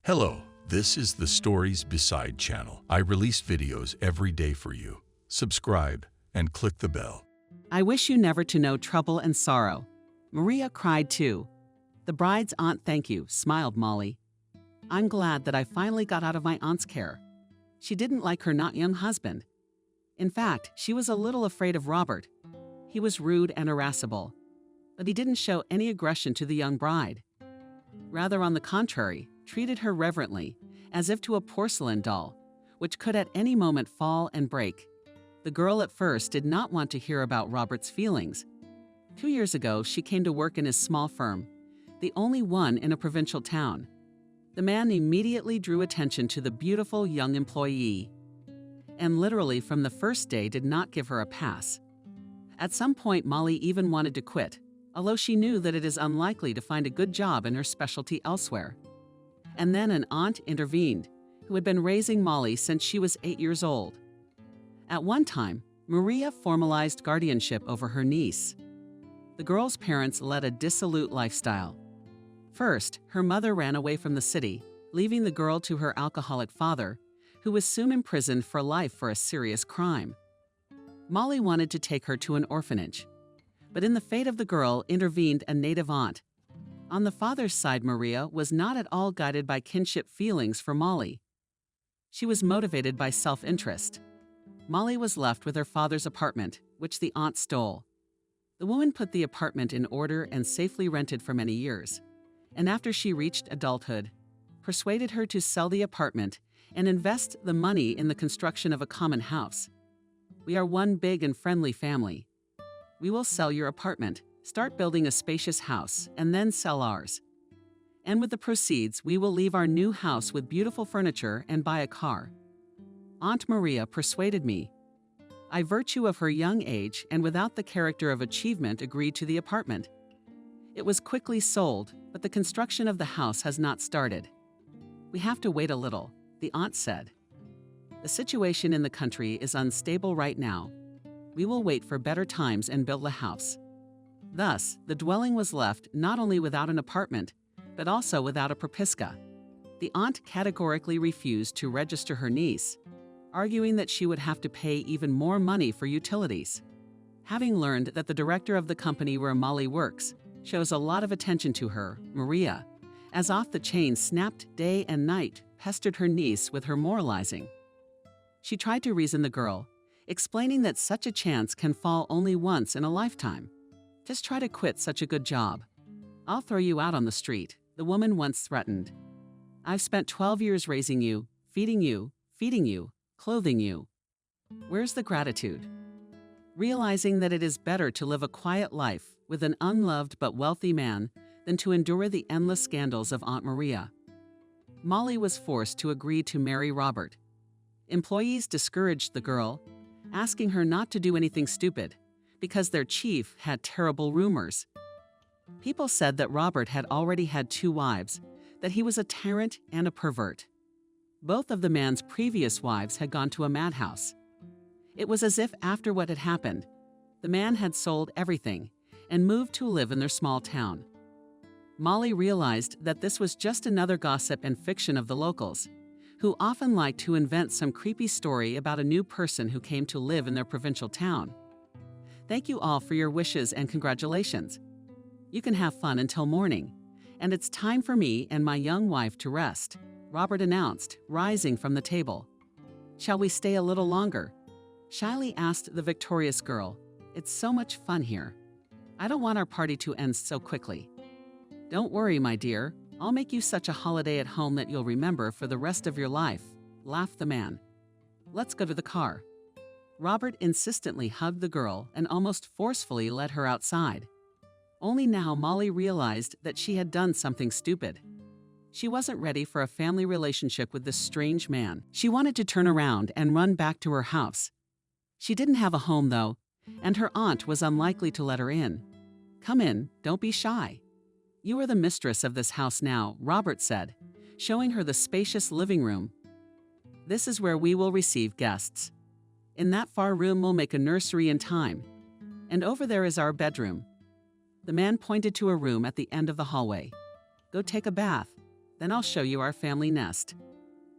Hello, this is the Stories Beside channel. I release videos every day for you. Subscribe and click the bell. I wish you never to know trouble and sorrow. Maria cried too. The bride's aunt, thank you, smiled Molly. I'm glad that I finally got out of my aunt's care. She didn't like her not young husband. In fact, she was a little afraid of Robert. He was rude and irascible, but he didn't show any aggression to the young bride. Rather, on the contrary, treated her reverently, as if to a porcelain doll, which could at any moment fall and break. The girl at first did not want to hear about Robert's feelings. 2 years ago, she came to work in his small firm, the only one in a provincial town. The man immediately drew attention to the beautiful young employee, and literally from the first day did not give her a pass. At some point, Molly even wanted to quit, although she knew that it is unlikely to find a good job in her specialty elsewhere. And then an aunt intervened, who had been raising Molly since she was 8 years old. At one time, Maria formalized guardianship over her niece. The girl's parents led a dissolute lifestyle. First, her mother ran away from the city, leaving the girl to her alcoholic father, who was soon imprisoned for life for a serious crime. Molly wanted to take her to an orphanage, but in the fate of the girl intervened a native aunt. On the father's side, Maria was not at all guided by kinship feelings for Molly. She was motivated by self-interest. Molly was left with her father's apartment, which the aunt stole. The woman put the apartment in order and safely rented for many years, and after she reached adulthood, persuaded her to sell the apartment and invest the money in the construction of a common house. We are one big and friendly family. We will sell your apartment, start building a spacious house, and then sell ours. And with the proceeds, we will leave our new house with beautiful furniture and buy a car. Aunt Maria persuaded me. By virtue of her young age and without the character of achievement, agreed to the apartment. It was quickly sold, but the construction of the house has not started. We have to wait a little, the aunt said. The situation in the country is unstable right now. We will wait for better times and build a house. Thus, the dwelling was left not only without an apartment, but also without a propiska. The aunt categorically refused to register her niece, arguing that she would have to pay even more money for utilities. Having learned that the director of the company where Molly works shows a lot of attention to her, Maria, as off the chain, snapped day and night, pestered her niece with her moralizing. She tried to reason the girl, explaining that such a chance can fall only once in a lifetime. Just try to quit such a good job. I'll throw you out on the street, the woman once threatened. I've spent 12 years raising you, feeding you, clothing you. Where's the gratitude? Realizing that it is better to live a quiet life with an unloved but wealthy man than to endure the endless scandals of Aunt Maria, Molly was forced to agree to marry Robert. Employees discouraged the girl, asking her not to do anything stupid, because their chief had terrible rumors. People said that Robert had already had 2 wives, that he was a tyrant and a pervert. Both of the man's previous wives had gone to a madhouse. It was as if after what had happened, the man had sold everything and moved to live in their small town. Molly realized that this was just another gossip and fiction of the locals, who often liked to invent some creepy story about a new person who came to live in their provincial town. Thank you all for your wishes and congratulations. You can have fun until morning, and it's time for me and my young wife to rest, Robert announced, rising from the table. Shall we stay a little longer? Shyly asked the victorious girl. It's so much fun here. I don't want our party to end so quickly. Don't worry, my dear. I'll make you such a holiday at home that you'll remember for the rest of your life, laughed the man. Let's go to the car. Robert insistently hugged the girl and almost forcefully led her outside. Only now Molly realized that she had done something stupid. She wasn't ready for a family relationship with this strange man. She wanted to turn around and run back to her house. She didn't have a home, though, and her aunt was unlikely to let her in. Come in, don't be shy. You are the mistress of this house now, Robert said, showing her the spacious living room. This is where we will receive guests. In that far room we'll make a nursery in time. And over there is our bedroom. The man pointed to a room at the end of the hallway. Go take a bath. Then I'll show you our family nest."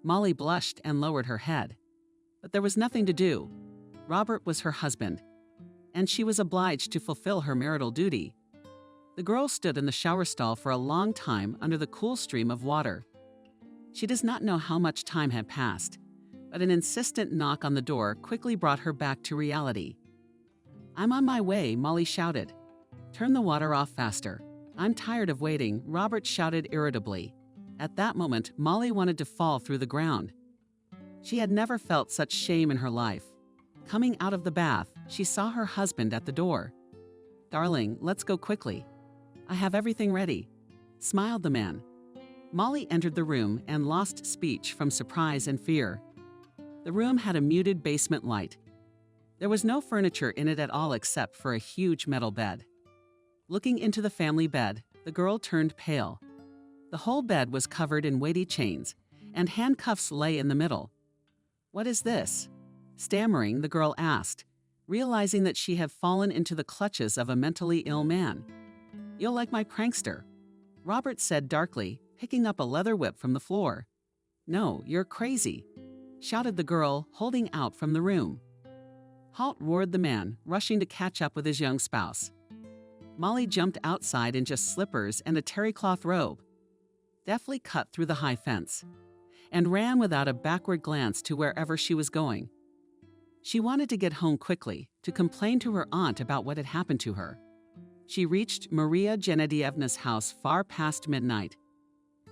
Molly blushed and lowered her head. But there was nothing to do. Robert was her husband, and she was obliged to fulfill her marital duty. The girl stood in the shower stall for a long time under the cool stream of water. She does not know how much time had passed, but an insistent knock on the door quickly brought her back to reality. "I'm on my way," Molly shouted. "Turn the water off faster. I'm tired of waiting," Robert shouted irritably. At that moment, Molly wanted to fall through the ground. She had never felt such shame in her life. Coming out of the bath, she saw her husband at the door. "Darling, let's go quickly. I have everything ready," smiled the man. Molly entered the room and lost speech from surprise and fear. The room had a muted basement light. There was no furniture in it at all except for a huge metal bed. Looking into the family bed, the girl turned pale. The whole bed was covered in weighty chains, and handcuffs lay in the middle. "What is this?" Stammering, the girl asked, realizing that she had fallen into the clutches of a mentally ill man. "You'll like my prankster," Robert said darkly, picking up a leather whip from the floor. "No, you're crazy," shouted the girl, holding out from the room. "Halt," roared the man, rushing to catch up with his young spouse. Molly jumped outside in just slippers and a terry cloth robe, deftly cut through the high fence, and ran without a backward glance to wherever she was going. She wanted to get home quickly, to complain to her aunt about what had happened to her. She reached Maria Genadievna's house far past midnight.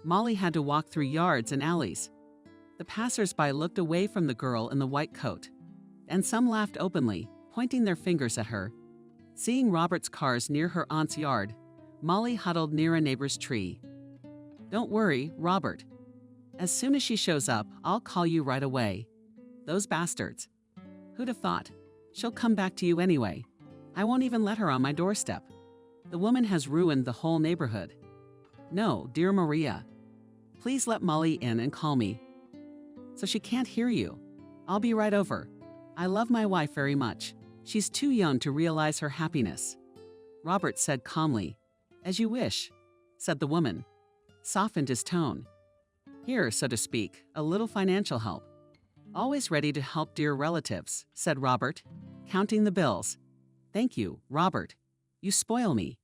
Molly had to walk through yards and alleys. The passers-by looked away from the girl in the white coat, and some laughed openly, pointing their fingers at her. Seeing Robert's cars near her aunt's yard, Molly huddled near a neighbor's tree. "Don't worry, Robert. As soon as she shows up, I'll call you right away. Those bastards. Who'd have thought? She'll come back to you anyway. I won't even let her on my doorstep. The woman has ruined the whole neighborhood. No, dear Maria. Please let Molly in and call me. So she can't hear you. I'll be right over. I love my wife very much. She's too young to realize her happiness." Robert said calmly. "As you wish," said the woman, softened his tone. "Here, so to speak, a little financial help." "Always ready to help dear relatives," said Robert, counting the bills. "Thank you, Robert. You spoil me."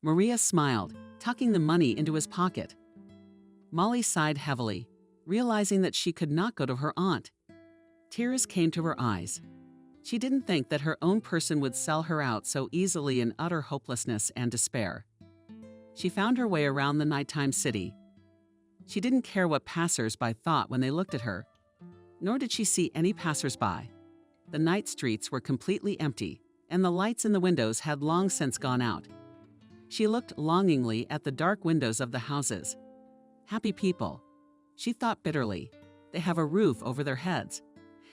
Maria smiled, tucking the money into his pocket. Molly sighed heavily, realizing that she could not go to her aunt. Tears came to her eyes. She didn't think that her own person would sell her out so easily in utter hopelessness and despair. She found her way around the nighttime city. She didn't care what passers-by thought when they looked at her, nor did she see any passers-by. The night streets were completely empty, and the lights in the windows had long since gone out. She looked longingly at the dark windows of the houses. Happy people, she thought bitterly. They have a roof over their heads,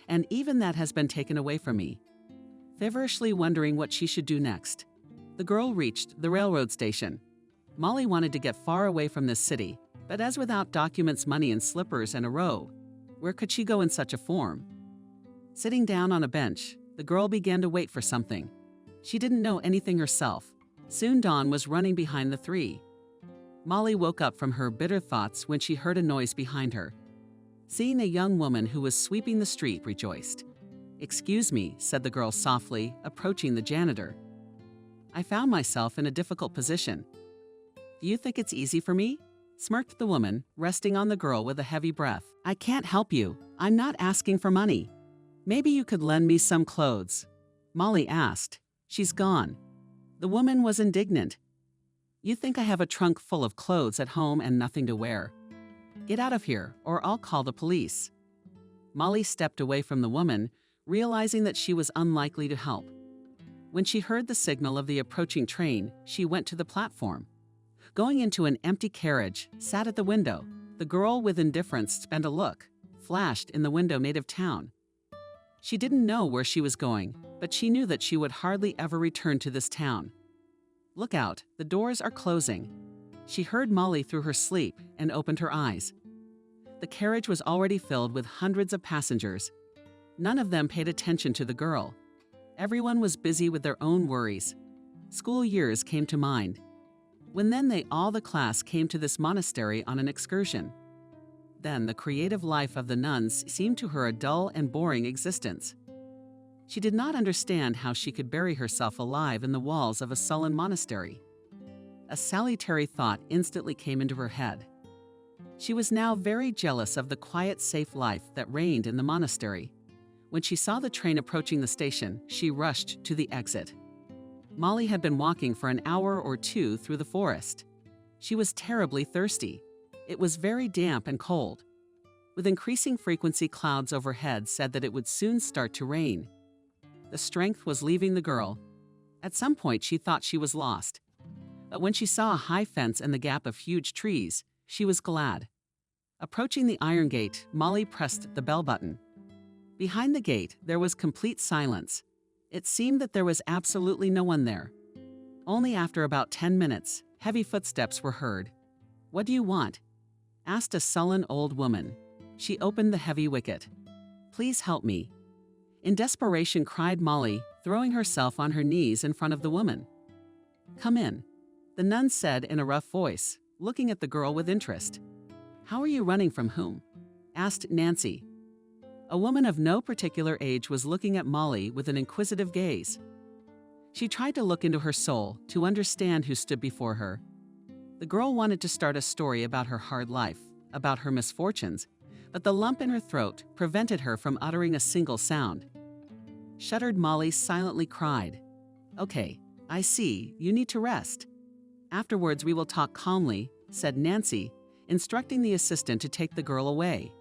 and even that has been taken away from me. Feverishly wondering what she should do next, the girl reached the railroad station. Molly wanted to get far away from this city, but as without documents, money, and slippers and a robe, where could she go in such a form? Sitting down on a bench, the girl began to wait for something. She didn't know anything herself. Soon dawn was running behind the three. Molly woke up from her bitter thoughts when she heard a noise behind her. Seeing a young woman who was sweeping the street, rejoiced. "Excuse me," said the girl softly, approaching the janitor. "I found myself in a difficult position." "Do you think it's easy for me?" smirked the woman, resting on the girl with a heavy breath. "I can't help you. I'm not asking for money. Maybe you could lend me some clothes," Molly asked. "She's gone." The woman was indignant. "You think I have a trunk full of clothes at home and nothing to wear? Get out of here, or I'll call the police." Molly stepped away from the woman, realizing that she was unlikely to help. When she heard the signal of the approaching train, she went to the platform. Going into an empty carriage, sat at the window. The girl, with indifference, spent a look, flashed in the window native town. She didn't know where she was going, but she knew that she would hardly ever return to this town. "Look out, the doors are closing." She heard Molly through her sleep and opened her eyes. The carriage was already filled with hundreds of passengers. None of them paid attention to the girl. Everyone was busy with their own worries. School years came to mind. All the class came to this monastery on an excursion. Then the creative life of the nuns seemed to her a dull and boring existence. She did not understand how she could bury herself alive in the walls of a sullen monastery. A salutary thought instantly came into her head. She was now very jealous of the quiet, safe life that reigned in the monastery. When she saw the train approaching the station, she rushed to the exit. Molly had been walking for an hour or two through the forest. She was terribly thirsty. It was very damp and cold. With increasing frequency, clouds overhead said that it would soon start to rain. The strength was leaving the girl. At some point, she thought she was lost. But when she saw a high fence and the gap of huge trees, she was glad. Approaching the iron gate, Molly pressed the bell button. Behind the gate, there was complete silence. It seemed that there was absolutely no one there. Only after about 10 minutes, heavy footsteps were heard. "What do you want?" asked a sullen old woman. She opened the heavy wicket. "Please help me." In desperation, cried Molly, throwing herself on her knees in front of the woman. "Come in," the nun said in a rough voice, looking at the girl with interest. "How are you running from whom?" asked Nancy. A woman of no particular age was looking at Molly with an inquisitive gaze. She tried to look into her soul to understand who stood before her. The girl wanted to start a story about her hard life, about her misfortunes, but the lump in her throat prevented her from uttering a single sound. Shuddered Molly silently cried, "Okay, I see, you need to rest. Afterwards we will talk calmly," said Nancy, instructing the assistant to take the girl away.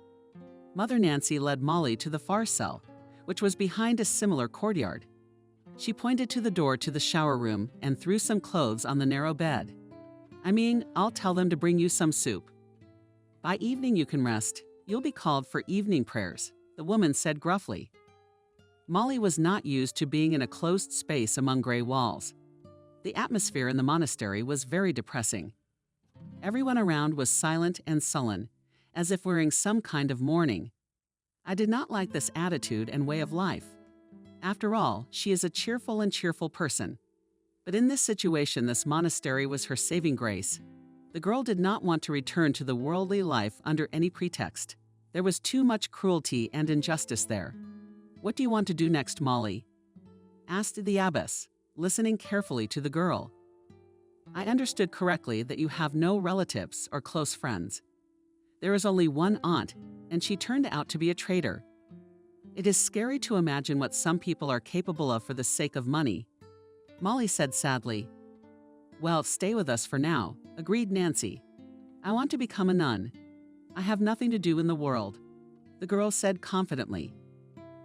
Mother Nancy led Molly to the far cell, which was behind a similar courtyard. She pointed to the door to the shower room and threw some clothes on the narrow bed. I'll tell them to bring you some soup. By evening you can rest. You'll be called for evening prayers," the woman said gruffly. Molly was not used to being in a closed space among gray walls. The atmosphere in the monastery was very depressing. Everyone around was silent and sullen, as if wearing some kind of mourning. I did not like this attitude and way of life. After all, she is a cheerful person. But in this situation, this monastery was her saving grace. The girl did not want to return to the worldly life under any pretext. There was too much cruelty and injustice there. "What do you want to do next, Molly?" asked the abbess, listening carefully to the girl. "I understood correctly that you have no relatives or close friends. There is only one aunt, and she turned out to be a traitor. It is scary to imagine what some people are capable of for the sake of money," Molly said sadly. "Well, stay with us for now," agreed Nancy. "I want to become a nun. I have nothing to do in the world," the girl said confidently.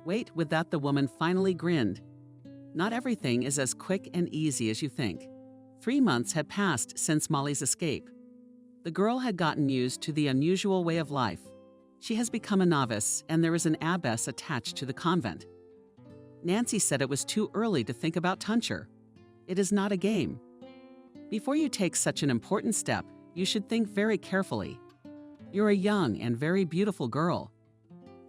Wait, with that the woman finally grinned. "Not everything is as quick and easy as you think." 3 months had passed since Molly's escape. The girl had gotten used to the unusual way of life. She has become a novice, and there is an abbess attached to the convent. Nancy said it was too early to think about tonsure. It is not a game. Before you take such an important step, you should think very carefully. You're a young and very beautiful girl.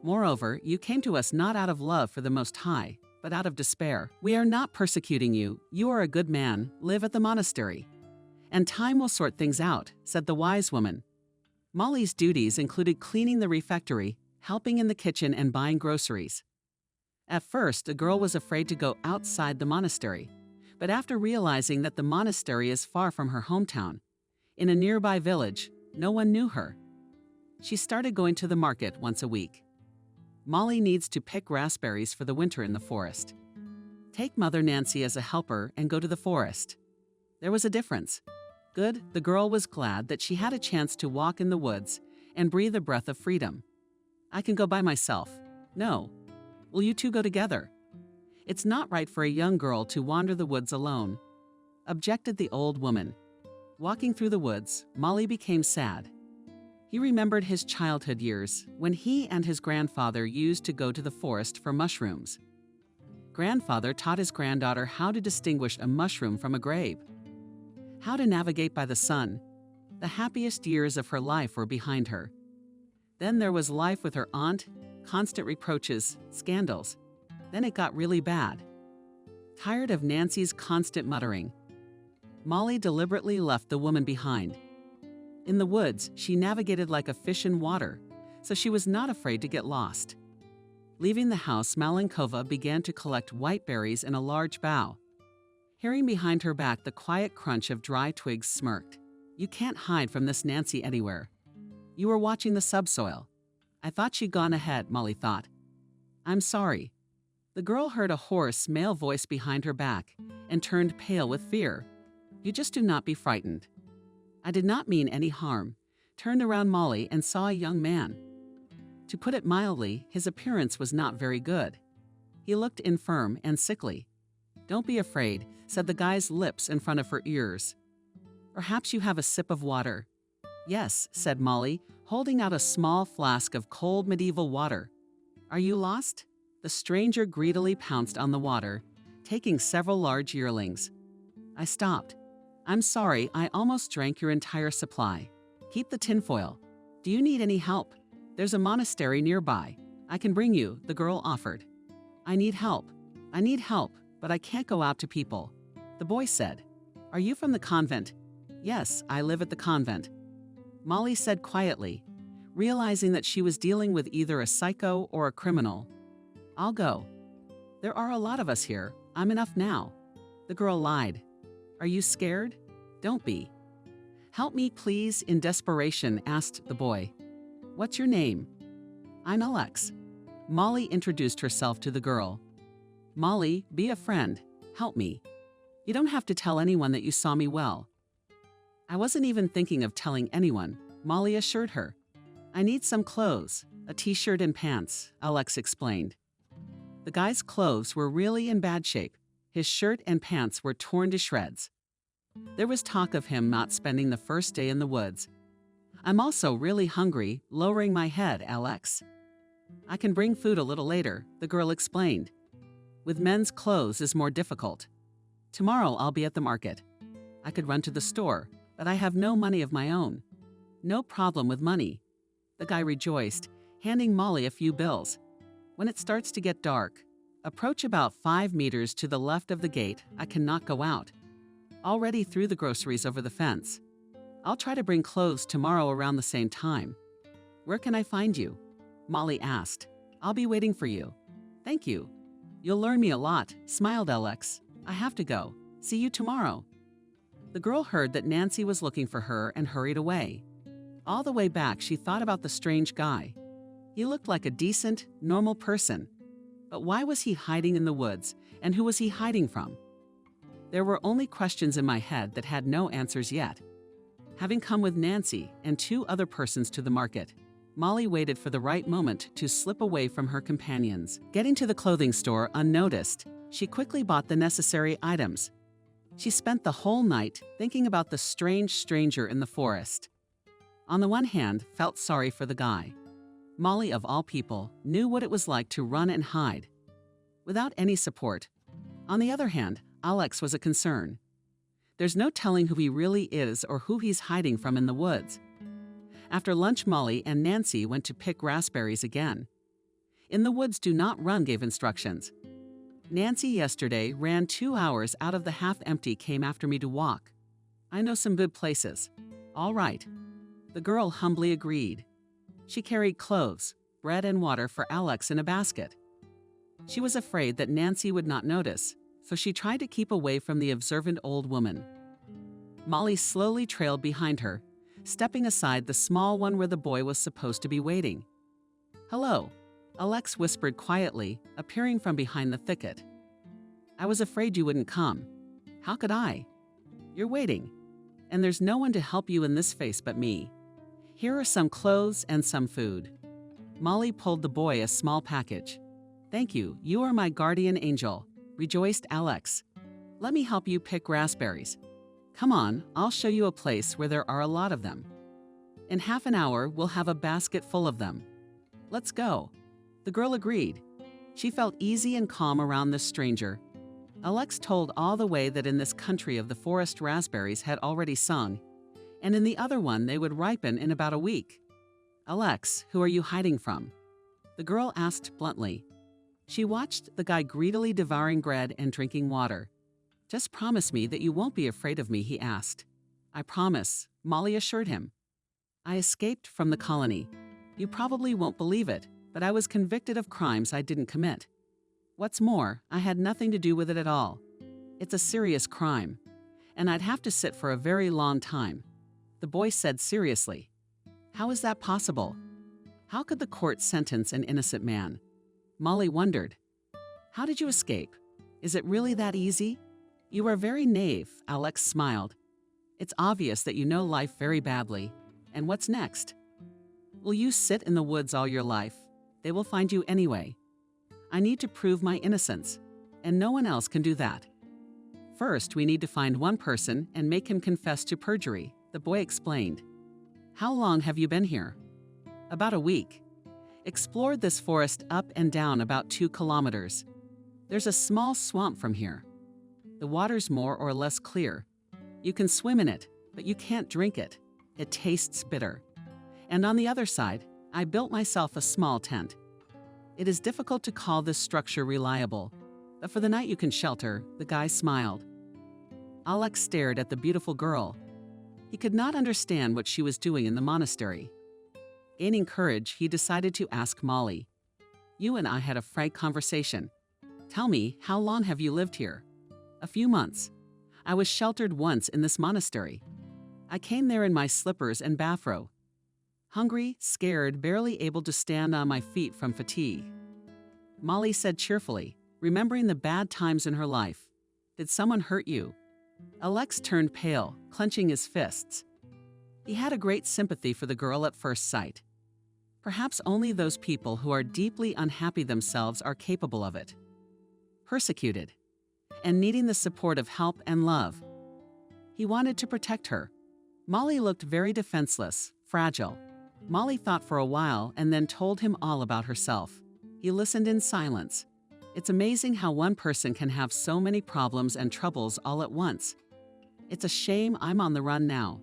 Moreover, you came to us not out of love for the Most High, but out of despair. We are not persecuting you. You are a good man. Live at the monastery. And time will sort things out," said the wise woman. Molly's duties included cleaning the refectory, helping in the kitchen, and buying groceries. At first, the girl was afraid to go outside the monastery, but after realizing that the monastery is far from her hometown, in a nearby village, no one knew her. She started going to the market once a week. Molly needs to pick raspberries for the winter in the forest. Take Mother Nancy as a helper and go to the forest. There was a difference. Good, the girl was glad that she had a chance to walk in the woods and breathe a breath of freedom. "I can go by myself." "No." "Will you two go together?" "It's not right for a young girl to wander the woods alone," objected the old woman. Walking through the woods, Molly became sad. He remembered his childhood years when he and his grandfather used to go to the forest for mushrooms. Grandfather taught his granddaughter how to distinguish a mushroom from a grape, how to navigate by the sun. The happiest years of her life were behind her. Then there was life with her aunt, constant reproaches, scandals. Then it got really bad. Tired of Nancy's constant muttering, Molly deliberately left the woman behind. In the woods, she navigated like a fish in water, so she was not afraid to get lost. Leaving the house, Malenkova began to collect white berries in a large bough. Hearing behind her back the quiet crunch of dry twigs, smirked. You can't hide from this Nancy anywhere. You were watching the subsoil. I thought she'd gone ahead, Molly thought. I'm sorry. The girl heard a hoarse, male voice behind her back and turned pale with fear. You just do not be frightened. I did not mean any harm. Turned around Molly and saw a young man. To put it mildly, his appearance was not very good. He looked infirm and sickly. Don't be afraid, said the guy's lips in front of her ears. Perhaps you have a sip of water. Yes, said Molly, holding out a small flask of cold medieval water. Are you lost? The stranger greedily pounced on the water, taking several large yearlings. I stopped. I'm sorry, I almost drank your entire supply. Keep the tinfoil. Do you need any help? There's a monastery nearby. I can bring you, the girl offered. I need help, but I can't go out to people. The boy said. Are you from the convent? Yes, I live at the convent. Molly said quietly, realizing that she was dealing with either a psycho or a criminal. I'll go. There are a lot of us here. I'm enough now. The girl lied. Are you scared? Don't be. Help me, please, in desperation, asked the boy. What's your name? I'm Alex. Molly introduced herself to the girl. Molly, be a friend. Help me. You don't have to tell anyone that you saw me well. I wasn't even thinking of telling anyone, Molly assured her. I need some clothes, a t-shirt and pants, Alex explained. The guy's clothes were really in bad shape. His shirt and pants were torn to shreds. There was talk of him not spending the first day in the woods. I'm also really hungry, lowering my head, Alex. I can bring food a little later, the girl explained. With men's clothes is more difficult. Tomorrow I'll be at the market. I could run to the store, but I have no money of my own. No problem with money. The guy rejoiced, handing Molly a few bills. When it starts to get dark, approach about 5 meters to the left of the gate. I cannot go out. Already threw the groceries over the fence. I'll try to bring clothes tomorrow around the same time. Where can I find you? Molly asked. I'll be waiting for you. Thank you. You'll learn me a lot, smiled Alex. I have to go. See you tomorrow. The girl heard that Nancy was looking for her and hurried away. All the way back, she thought about the strange guy. He looked like a decent, normal person. But why was he hiding in the woods, and who was he hiding from? There were only questions in my head that had no answers yet. Having come with Nancy and 2 other persons to the market, Molly waited for the right moment to slip away from her companions. Getting to the clothing store unnoticed, she quickly bought the necessary items. She spent the whole night thinking about the strange stranger in the forest. On the one hand, felt sorry for the guy. Molly, of all people, knew what it was like to run and hide, without any support. On the other hand, Alex was a concern. There's no telling who he really is or who he's hiding from in the woods. After lunch, Molly and Nancy went to pick raspberries again. In the woods, do not run, gave instructions. Nancy yesterday ran 2 hours out of the half-empty, came after me to walk. I know some good places. All right. The girl humbly agreed. She carried clothes, bread and water for Alex in a basket. She was afraid that Nancy would not notice, so she tried to keep away from the observant old woman. Molly slowly trailed behind her, stepping aside the small one where the boy was supposed to be waiting. Hello, Alex whispered quietly, appearing from behind the thicket. I was afraid you wouldn't come. How could I? You're waiting, and there's no one to help you in this face but me. Here are some clothes and some food. Molly pulled the boy a small package. Thank you, you are my guardian angel, rejoiced Alex. Let me help you pick raspberries. Come on, I'll show you a place where there are a lot of them. In half an hour, we'll have a basket full of them. Let's go. The girl agreed. She felt easy and calm around this stranger. Alex told all the way that in this country of the forest raspberries had already sung, and in the other one they would ripen in about a week. Alex, who are you hiding from? The girl asked bluntly. She watched the guy greedily devouring bread and drinking water. Just promise me that you won't be afraid of me, he asked. I promise, Molly assured him. I escaped from the colony. You probably won't believe it, but I was convicted of crimes I didn't commit. What's more, I had nothing to do with it at all. It's a serious crime, and I'd have to sit for a very long time. The boy said seriously. How is that possible? How could the court sentence an innocent man? Molly wondered. How did you escape? Is it really that easy? You are very naive, Alex smiled. It's obvious that you know life very badly. And what's next? Will you sit in the woods all your life? They will find you anyway. I need to prove my innocence, and no one else can do that. First, we need to find one person and make him confess to perjury, the boy explained. How long have you been here? About a week. Explored this forest up and down about 2 kilometers. There's a small swamp from here. The water's more or less clear. You can swim in it, but you can't drink it. It tastes bitter. And on the other side, I built myself a small tent. It is difficult to call this structure reliable, but for the night you can shelter, the guy smiled. Alex stared at the beautiful girl. He could not understand what she was doing in the monastery. Gaining courage, he decided to ask Molly. You and I had a frank conversation. Tell me, how long have you lived here? A few months. I was sheltered once in this monastery. I came there in my slippers and bathrobe. Hungry, scared, barely able to stand on my feet from fatigue. Molly said cheerfully, remembering the bad times in her life. Did someone hurt you? Alex turned pale, clenching his fists. He had a great sympathy for the girl at first sight. Perhaps only those people who are deeply unhappy themselves are capable of it. Persecuted, and needing the support of help and love. He wanted to protect her. Molly looked very defenseless, fragile. Molly thought for a while and then told him all about herself. He listened in silence. It's amazing how one person can have so many problems and troubles all at once. It's a shame I'm on the run now.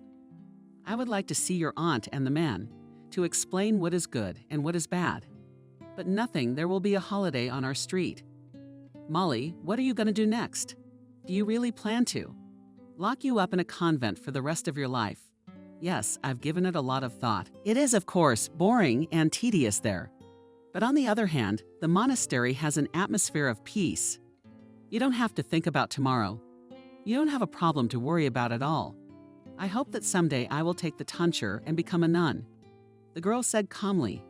I would like to see your aunt and the man, to explain what is good and what is bad. But nothing, there will be a holiday on our street. Molly, what are you going to do next? Do you really plan to? Lock you up in a convent for the rest of your life? Yes, I've given it a lot of thought. It is, of course, boring and tedious there. But on the other hand, the monastery has an atmosphere of peace. You don't have to think about tomorrow. You don't have a problem to worry about at all. I hope that someday I will take the tonsure and become a nun. The girl said calmly,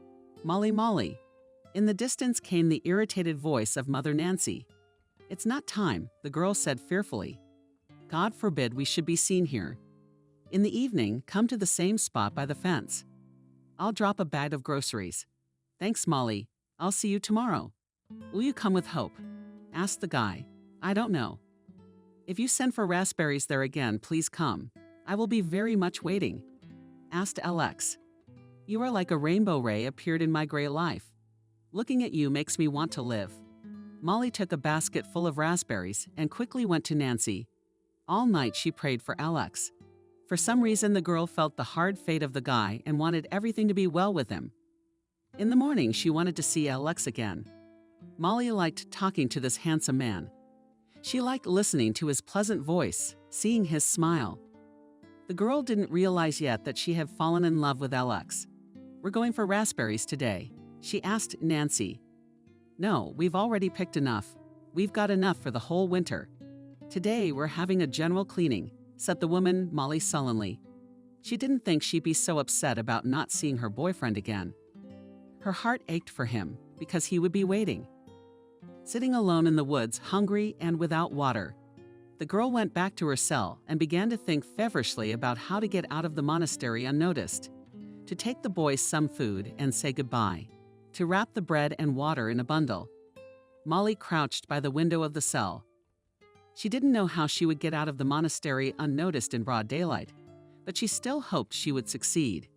Molly, Molly. In the distance came the irritated voice of Mother Nancy. It's not time, the girl said fearfully. God forbid we should be seen here. In the evening, come to the same spot by the fence. I'll drop a bag of groceries. Thanks, Molly. I'll see you tomorrow. Will you come with Hope? Asked the guy. I don't know. If you send for raspberries there again, please come. I will be very much waiting. Asked Alex. You are like a rainbow ray appeared in my gray life. Looking at you makes me want to live. Molly took a basket full of raspberries and quickly went to Nancy. All night she prayed for Alex. For some reason, the girl felt the hard fate of the guy and wanted everything to be well with him. In the morning, she wanted to see Alex again. Molly liked talking to this handsome man. She liked listening to his pleasant voice, seeing his smile. The girl didn't realize yet that she had fallen in love with Alex. We're going for raspberries today, she asked Nancy. No, we've already picked enough. We've got enough for the whole winter. Today, we're having a general cleaning, said the woman, Molly sullenly. She didn't think she'd be so upset about not seeing her boyfriend again. Her heart ached for him because he would be waiting. Sitting alone in the woods, hungry and without water, the girl went back to her cell and began to think feverishly about how to get out of the monastery unnoticed, to take the boys some food and say goodbye, to wrap the bread and water in a bundle. Molly crouched by the window of the cell. She didn't know how she would get out of the monastery unnoticed in broad daylight, but she still hoped she would succeed.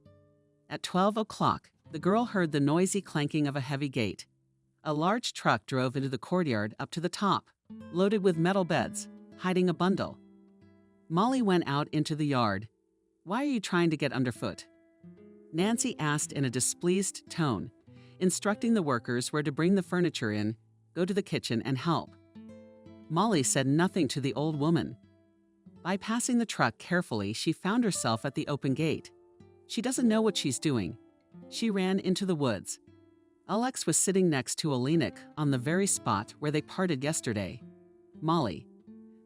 At 12 o'clock, the girl heard the noisy clanking of a heavy gate. A large truck drove into the courtyard up to the top, loaded with metal beds, hiding a bundle. Molly went out into the yard. Why are you trying to get underfoot? Nancy asked in a displeased tone, instructing the workers where to bring the furniture in, go to the kitchen and help. Molly said nothing to the old woman. Bypassing the truck carefully, she found herself at the open gate. She doesn't know what she's doing. She ran into the woods. Alex was sitting next to Olenek on the very spot where they parted yesterday. Molly.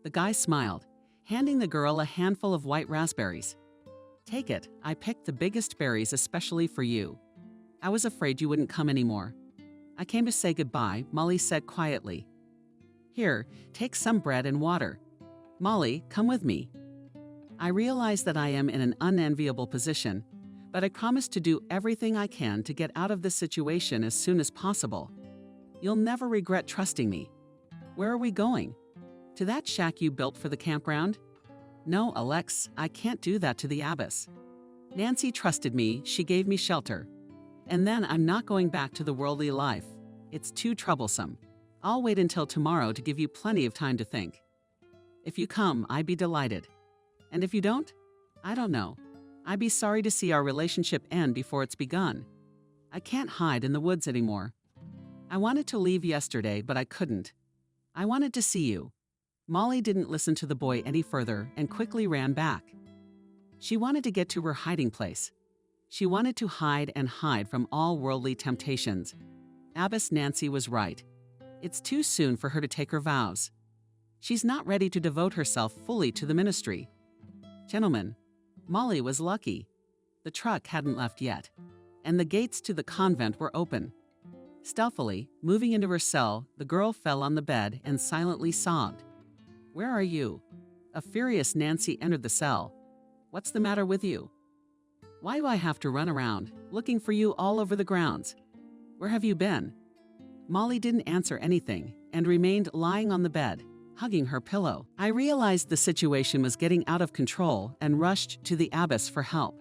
The guy smiled, handing the girl a handful of white raspberries. Take it, I picked the biggest berries especially for you. I was afraid you wouldn't come anymore. I came to say goodbye, Molly said quietly. Here, take some bread and water. Molly, come with me. I realize that I am in an unenviable position, but I promise to do everything I can to get out of this situation as soon as possible. You'll never regret trusting me. Where are we going? To that shack you built for the campground? No, Alex, I can't do that to the abbess. Nancy trusted me, she gave me shelter. And then I'm not going back to the worldly life. It's too troublesome. I'll wait until tomorrow to give you plenty of time to think. If you come, I'd be delighted. And if you don't, I don't know. I'd be sorry to see our relationship end before it's begun. I can't hide in the woods anymore. I wanted to leave yesterday, but I couldn't. I wanted to see you. Molly didn't listen to the boy any further and quickly ran back. She wanted to get to her hiding place. She wanted to hide and hide from all worldly temptations. Abbess Nancy was right. It's too soon for her to take her vows. She's not ready to devote herself fully to the ministry. Gentlemen, Molly was lucky. The truck hadn't left yet, and the gates to the convent were open. Stealthily, moving into her cell, the girl fell on the bed and silently sobbed. Where are you? A furious Nancy entered the cell. What's the matter with you? Why do I have to run around, looking for you all over the grounds? Where have you been? Molly didn't answer anything and remained lying on the bed, hugging her pillow. I realized the situation was getting out of control and rushed to the abbess for help.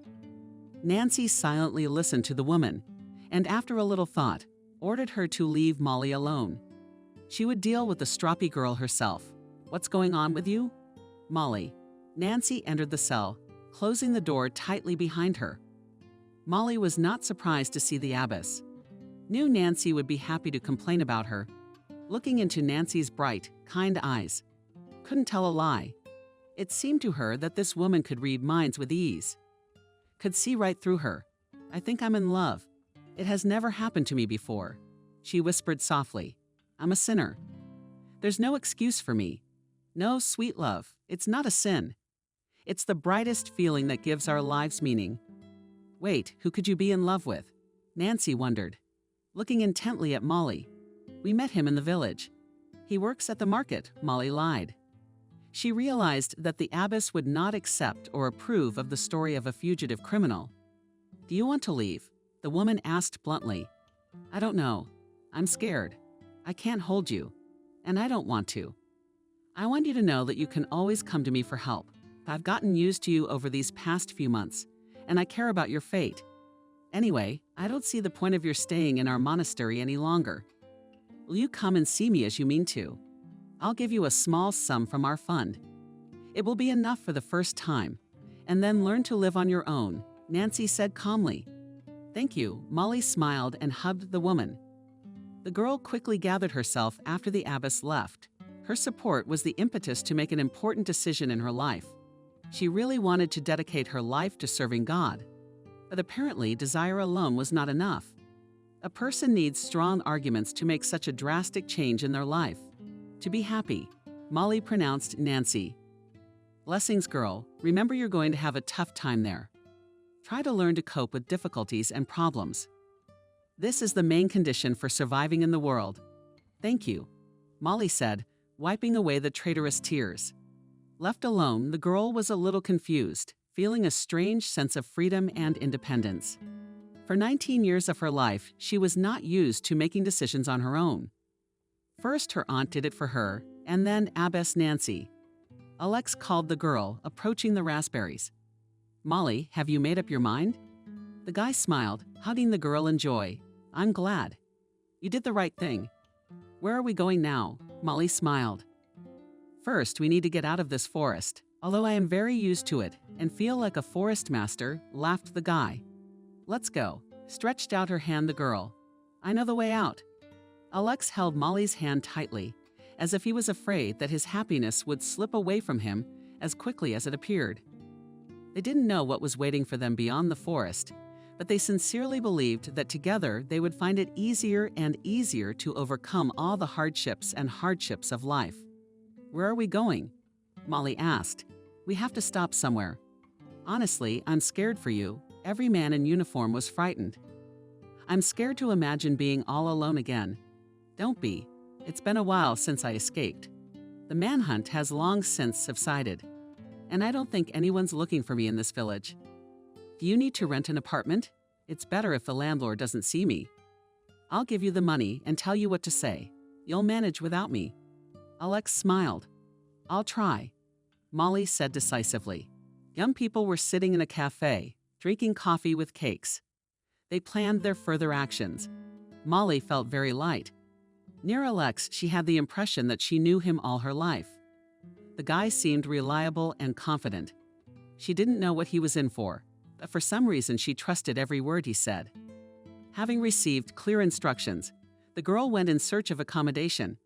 Nancy silently listened to the woman, and after a little thought, ordered her to leave Molly alone. She would deal with the stroppy girl herself. What's going on with you? Molly. Nancy entered the cell, closing the door tightly behind her. Molly was not surprised to see the abbess. Knew Nancy would be happy to complain about her. Looking into Nancy's bright, kind eyes. Couldn't tell a lie. It seemed to her that this woman could read minds with ease. Could see right through her. I think I'm in love. It has never happened to me before. She whispered softly. I'm a sinner. There's no excuse for me. No, sweet love, it's not a sin. It's the brightest feeling that gives our lives meaning. Wait, who could you be in love with? Nancy wondered, looking intently at Molly. We met him in the village. He works at the market, Molly lied. She realized that the abbess would not accept or approve of the story of a fugitive criminal. Do you want to leave? The woman asked bluntly. I don't know. I'm scared. I can't hold you. And I don't want to. I want you to know that you can always come to me for help. I've gotten used to you over these past few months, and I care about your fate. Anyway, I don't see the point of your staying in our monastery any longer. Will you come and see me as you mean to? I'll give you a small sum from our fund. It will be enough for the first time, and then learn to live on your own, Nancy said calmly. Thank you, Molly smiled and hugged the woman. The girl quickly gathered herself after the abbess left. Her support was the impetus to make an important decision in her life. She really wanted to dedicate her life to serving God. But apparently, desire alone was not enough. A person needs strong arguments to make such a drastic change in their life. To be happy, Molly pronounced Nancy. Blessings, girl. Remember you're going to have a tough time there. Try to learn to cope with difficulties and problems. This is the main condition for surviving in the world. Thank you, Molly said, wiping away the traitorous tears. Left alone, the girl was a little confused, feeling a strange sense of freedom and independence. For 19 years of her life, she was not used to making decisions on her own. First, her aunt did it for her, and then Abbess Nancy. Alex called the girl, approaching the raspberries. Molly, have you made up your mind? The guy smiled, hugging the girl in joy. I'm glad. You did the right thing. Where are we going now? Molly smiled. First, we need to get out of this forest. Although I am very used to it and feel like a forest master, laughed the guy. Let's go. Stretched out her hand the girl. I know the way out. Alex held Molly's hand tightly, as if he was afraid that his happiness would slip away from him as quickly as it appeared. They didn't know what was waiting for them beyond the forest, but they sincerely believed that together they would find it easier and easier to overcome all the hardships of life. "Where are we going?" Molly asked. "We have to stop somewhere. Honestly, I'm scared for you." Every man in uniform was frightened. "I'm scared to imagine being all alone again." "Don't be. It's been a while since I escaped. The manhunt has long since subsided, and I don't think anyone's looking for me in this village. Do you need to rent an apartment? It's better if the landlord doesn't see me. I'll give you the money and tell you what to say. You'll manage without me." Alex smiled. "I'll try," Molly said decisively. Young people were sitting in a cafe, drinking coffee with cakes. They planned their further actions. Molly felt very light. Near Alex, she had the impression that she knew him all her life. The guy seemed reliable and confident. She didn't know what he was in for, but for some reason she trusted every word he said. Having received clear instructions, the girl went in search of accommodation,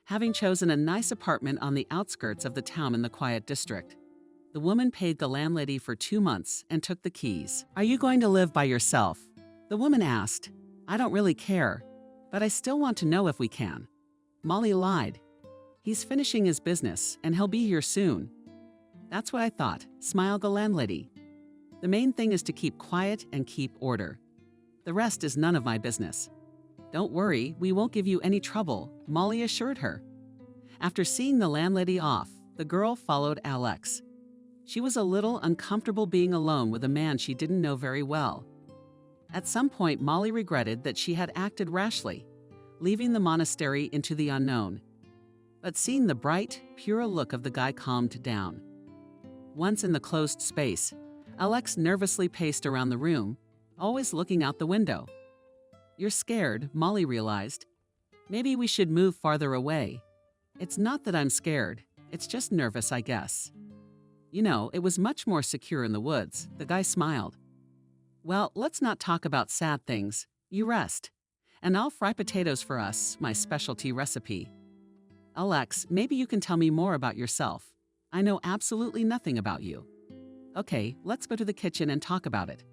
having chosen a nice apartment on the outskirts of the town in the quiet district. The woman paid the landlady for 2 months and took the keys. "Are you going to live by yourself?" the woman asked. "I don't really care, but I still want to know if we can." Molly lied. "He's finishing his business, and he'll be here soon." "That's what I thought," smiled the landlady. "The main thing is to keep quiet and keep order. The rest is none of my business." "Don't worry, we won't give you any trouble," Molly assured her. After seeing the landlady off, the girl followed Alex. She was a little uncomfortable being alone with a man she didn't know very well. At some point, Molly regretted that she had acted rashly, leaving the monastery into the unknown. But seeing the bright, pure look of the guy calmed down. Once in the closed space, Alex nervously paced around the room, always looking out the window. "You're scared," Molly realized. "Maybe we should move farther away." "It's not that I'm scared. It's just nervous, I guess." "You know, it was much more secure in the woods," the guy smiled. "Well, let's not talk about sad things. You rest. And I'll fry potatoes for us, my specialty recipe." "Alex, maybe you can tell me more about yourself. I know absolutely nothing about you." "Okay, let's go to the kitchen and talk about it."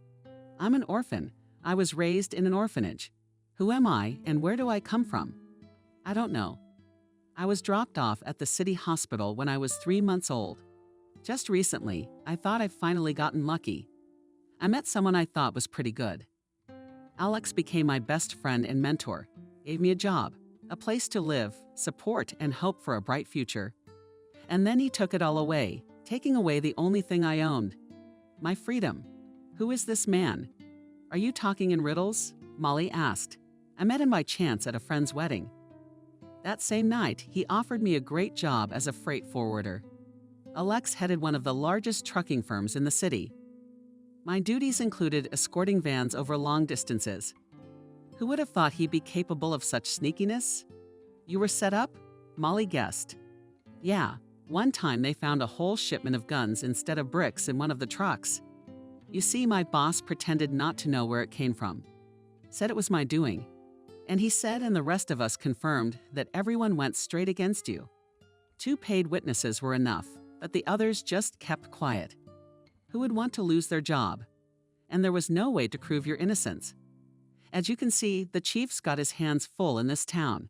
"I'm an orphan. I was raised in an orphanage. Who am I and where do I come from?" "I don't know. I was dropped off at the city hospital when I was 3 months old. Just recently, I thought I'd finally gotten lucky. I met someone I thought was pretty good. Alex became my best friend and mentor, gave me a job, a place to live, support, and hope for a bright future. And then he took it all away, taking away the only thing I owned. My freedom. Who is this man?" "Are you talking in riddles?" Molly asked. "I met him by chance at a friend's wedding. That same night, he offered me a great job as a freight forwarder. Alex headed one of the largest trucking firms in the city. My duties included escorting vans over long distances. Who would have thought he'd be capable of such sneakiness?" "You were set up?" Molly guessed. "Yeah, one time they found a whole shipment of guns instead of bricks in one of the trucks. You see, my boss pretended not to know where it came from. Said it was my doing. And he said and the rest of us confirmed that everyone went straight against you. 2 paid witnesses were enough, but the others just kept quiet. Who would want to lose their job? And there was no way to prove your innocence. As you can see, the chief's got his hands full in this town.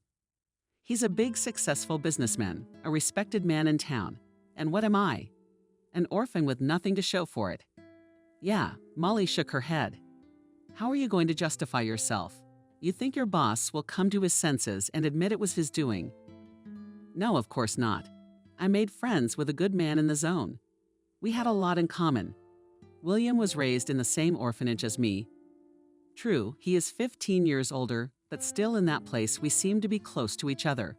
He's a big, successful businessman, a respected man in town. And what am I? An orphan with nothing to show for it." "Yeah," Molly shook her head. "How are you going to justify yourself? You think your boss will come to his senses and admit it was his doing?" "No, of course not. I made friends with a good man in the zone. We had a lot in common. William was raised in the same orphanage as me. True, he is 15 years older, but still in that place we seemed to be close to each other.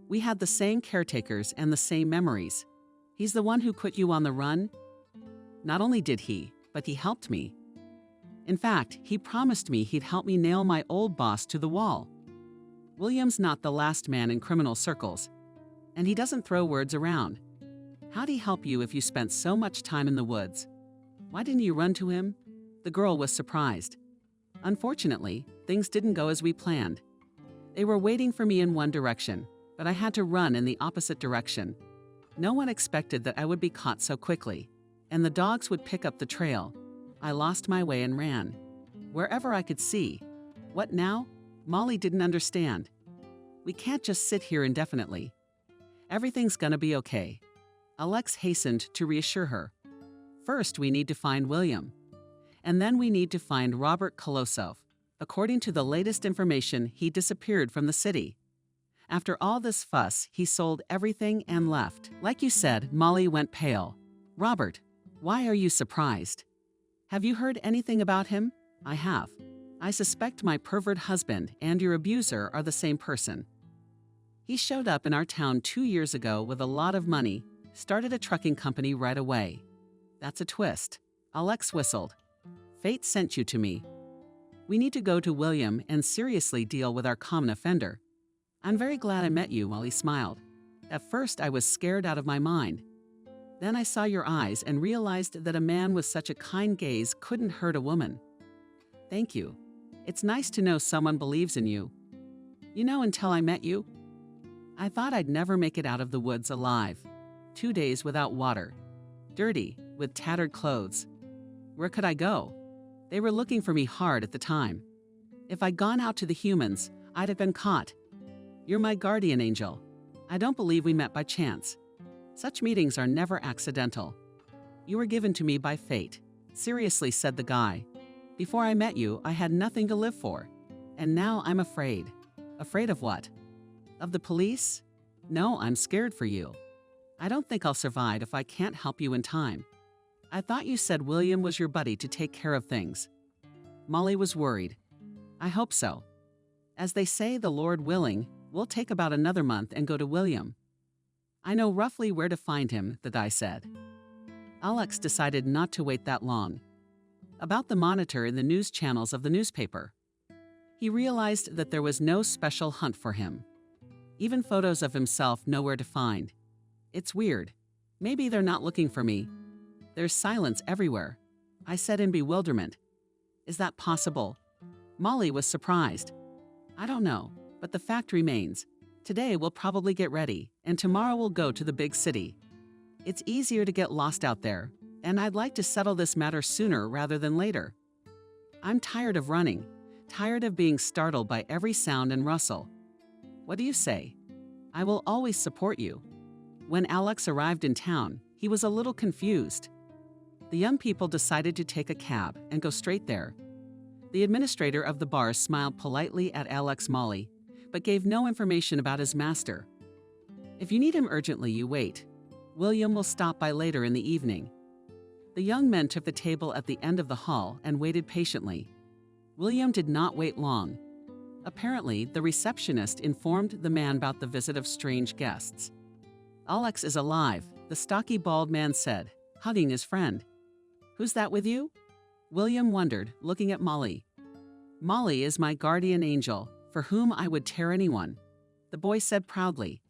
We had the same caretakers and the same memories. He's the one who put you on the run?" "Not only did he, but he helped me. In fact, he promised me he'd help me nail my old boss to the wall. William's not the last man in criminal circles, and he doesn't throw words around. How'd he help you if you spent so much time in the woods? Why didn't you run to him?" The girl was surprised. "Unfortunately, things didn't go as we planned. They were waiting for me in one direction, but I had to run in the opposite direction. No one expected that I would be caught so quickly, and the dogs would pick up the trail. I lost my way and ran. Wherever I could see. What now? Molly didn't understand. We can't just sit here indefinitely. Everything's gonna be okay. Alex hastened to reassure her. First, we need to find William. And then we need to find Robert Kolosov. According to the latest information, he disappeared from the city. After all this fuss, he sold everything and left. Like you said, Molly went pale. Robert, why are you surprised? Have you heard anything about him? I have. I suspect my pervert husband and your abuser are the same person. He showed up in our town 2 years ago with a lot of money, started a trucking company right away. That's a twist. Alex whistled. Fate sent you to me. We need to go to William and seriously deal with our common offender. I'm very glad I met you, Molly smiled. At first, I was scared out of my mind. Then I saw your eyes and realized that a man with such a kind gaze couldn't hurt a woman. Thank you. It's nice to know someone believes in you. You know, until I met you, I thought I'd never make it out of the woods alive. 2 days without water. Dirty, with tattered clothes. Where could I go? They were looking for me hard at the time. If I'd gone out to the humans, I'd have been caught. You're my guardian angel. I don't believe we met by chance. Such meetings are never accidental. You were given to me by fate, seriously said the guy. Before I met you, I had nothing to live for. And now I'm afraid. Afraid of what? Of the police? No, I'm scared for you. I don't think I'll survive if I can't help you in time. I thought you said William was your buddy to take care of things. Molly was worried. I hope so. As they say, the Lord willing, we'll take about another month and go to William. I know roughly where to find him, the guy said. Alex decided not to wait that long. About the monitor in the news channels of the newspaper. He realized that there was no special hunt for him. Even photos of himself nowhere to find. It's weird. Maybe they're not looking for me. There's silence everywhere. I said in bewilderment. Is that possible? Molly was surprised. I don't know, but the fact remains. Today we'll probably get ready, and tomorrow we'll go to the big city. It's easier to get lost out there, and I'd like to settle this matter sooner rather than later. I'm tired of running, tired of being startled by every sound and rustle. What do you say? I will always support you. When Alex arrived in town, he was a little confused. The young people decided to take a cab and go straight there. The administrator of the bar smiled politely at Alex Molly, but gave no information about his master. If you need him urgently, you wait. William will stop by later in the evening. The young men took the table at the end of the hall and waited patiently. William did not wait long. Apparently, the receptionist informed the man about the visit of strange guests. Alex is alive, the stocky bald man said, hugging his friend. Who's that with you? William wondered, looking at Molly. Molly is my guardian angel, for whom I would tear anyone. The boy said proudly.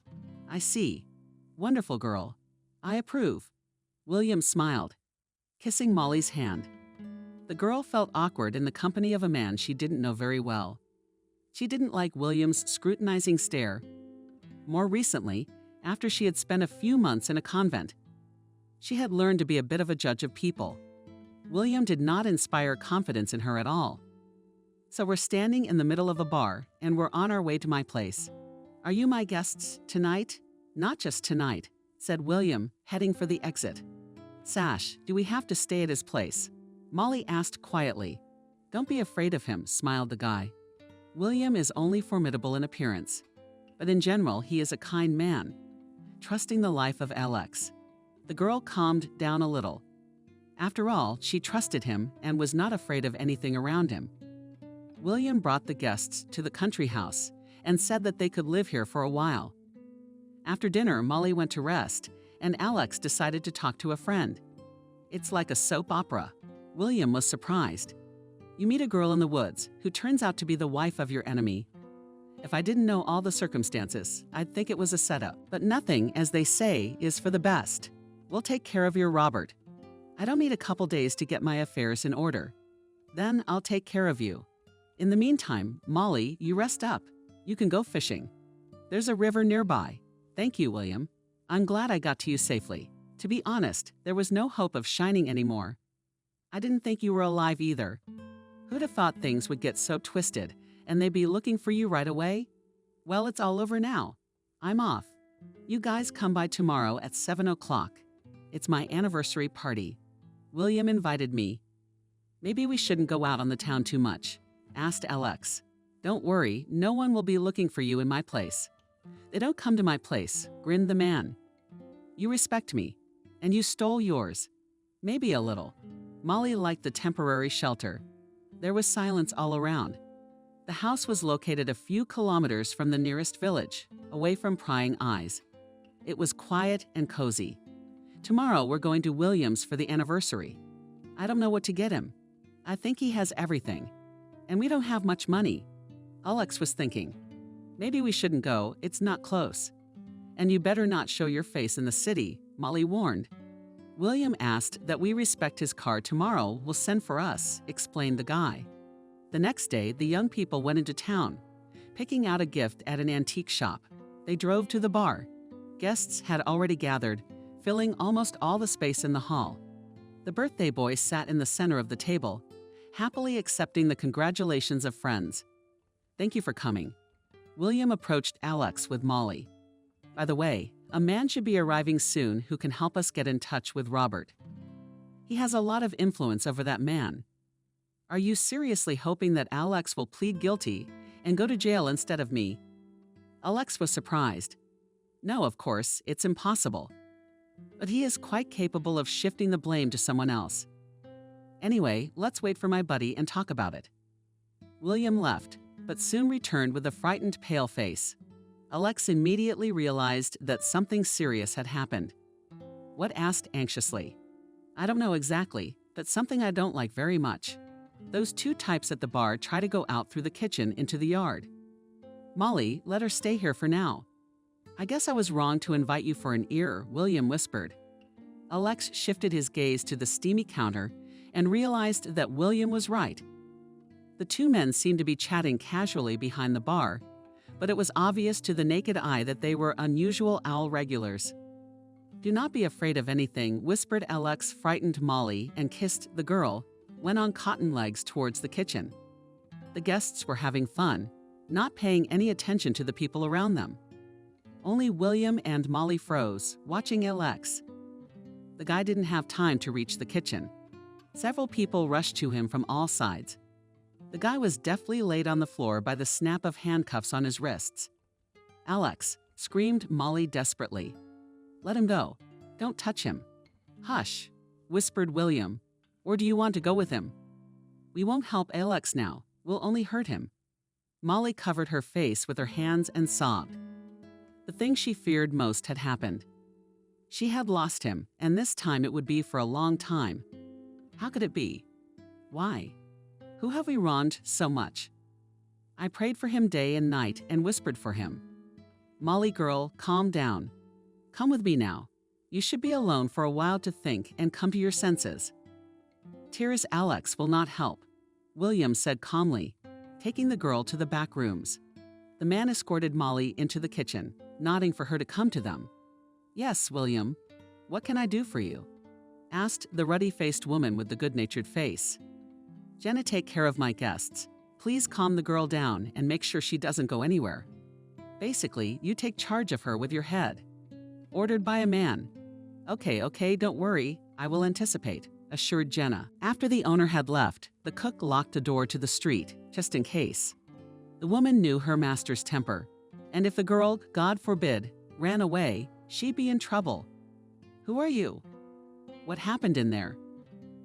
I see. Wonderful girl. I approve. William smiled, kissing Molly's hand. The girl felt awkward in the company of a man she didn't know very well. She didn't like William's scrutinizing stare. More recently, after she had spent a few months in a convent, she had learned to be a bit of a judge of people. William did not inspire confidence in her at all. So we're standing in the middle of a bar, and we're on our way to my place. Are you my guests tonight? Not just tonight, said William, heading for the exit. Sash, do we have to stay at his place? Molly asked quietly. Don't be afraid of him, smiled the guy. William is only formidable in appearance, but in general, he is a kind man, trusting the life of Alex. The girl calmed down a little. After all, she trusted him and was not afraid of anything around him. William brought the guests to the country house and said that they could live here for a while. After dinner, Molly went to rest, and Alex decided to talk to a friend. It's like a soap opera. William was surprised. You meet a girl in the woods who turns out to be the wife of your enemy. If I didn't know all the circumstances, I'd think it was a setup. But nothing, as they say, is for the best. We'll take care of your Robert. I don't need a couple days to get my affairs in order. Then I'll take care of you. In the meantime, Molly, you rest up. You can go fishing. There's a river nearby. Thank you, William. I'm glad I got to you safely. To be honest, there was no hope of shining anymore. I didn't think you were alive either. Who'd have thought things would get so twisted and they'd be looking for you right away? Well, it's all over now. I'm off. You guys come by tomorrow at 7 o'clock. It's my anniversary party. William invited me. Maybe we shouldn't go out on the town too much, asked Alex. Don't worry, no one will be looking for you in my place. They don't come to my place, grinned the man. You respect me, and you stole yours. Maybe a little. Molly liked the temporary shelter. There was silence all around. The house was located a few kilometers from the nearest village, away from prying eyes. It was quiet and cozy. Tomorrow we're going to Williams for the anniversary. I don't know what to get him. I think he has everything. And we don't have much money. Alex was thinking, maybe we shouldn't go, it's not close. And you better not show your face in the city, Molly warned. William asked that we respect his car tomorrow will send for us, explained the guy. The next day, the young people went into town, picking out a gift at an antique shop. They drove to the bar. Guests had already gathered, filling almost all the space in the hall. The birthday boy sat in the center of the table, happily accepting the congratulations of friends. Thank you for coming. William approached Alex with Molly. By the way, a man should be arriving soon who can help us get in touch with Robert. He has a lot of influence over that man. Are you seriously hoping that Alex will plead guilty and go to jail instead of me? Alex was surprised. No, of course, it's impossible. But he is quite capable of shifting the blame to someone else. Anyway, let's wait for my buddy and talk about it. William left, but soon returned with a frightened, pale face. Alex immediately realized that something serious had happened. What asked anxiously? I don't know exactly, but something I don't like very much. Those two types at the bar try to go out through the kitchen into the yard. Molly, let her stay here for now. I guess I was wrong to invite you for an ear, William whispered. Alex shifted his gaze to the steamy counter and realized that William was right. The two men seemed to be chatting casually behind the bar, but it was obvious to the naked eye that they were unusual owl regulars. Do not be afraid of anything, whispered Alex, frightened Molly, and kissed the girl, went on cotton legs towards the kitchen. The guests were having fun, not paying any attention to the people around them. Only William and Molly froze, watching Alex. The guy didn't have time to reach the kitchen. Several people rushed to him from all sides. The guy was deftly laid on the floor by the snap of handcuffs on his wrists. Alex, screamed Molly desperately. Let him go. Don't touch him. Hush, whispered William. Or do you want to go with him? We won't help Alex now. We'll only hurt him. Molly covered her face with her hands and sobbed. The thing she feared most had happened. She had lost him, and this time it would be for a long time. How could it be? Why? Who have we wronged so much? I prayed for him day and night and whispered for him. Molly girl, calm down. Come with me now. You should be alone for a while to think and come to your senses. Tears Alex will not help, William said calmly, taking the girl to the back rooms. The man escorted Molly into the kitchen, nodding for her to come to them. Yes, William. What can I do for you? Asked the ruddy-faced woman with the good-natured face. Jenna, take care of my guests. Please calm the girl down and make sure she doesn't go anywhere. Basically, you take charge of her with your head. Ordered by a man. Okay, don't worry. I will anticipate, assured Jenna. After the owner had left, the cook locked a door to the street, just in case. The woman knew her master's temper, and if the girl, God forbid, ran away, she'd be in trouble. Who are you? What happened in there?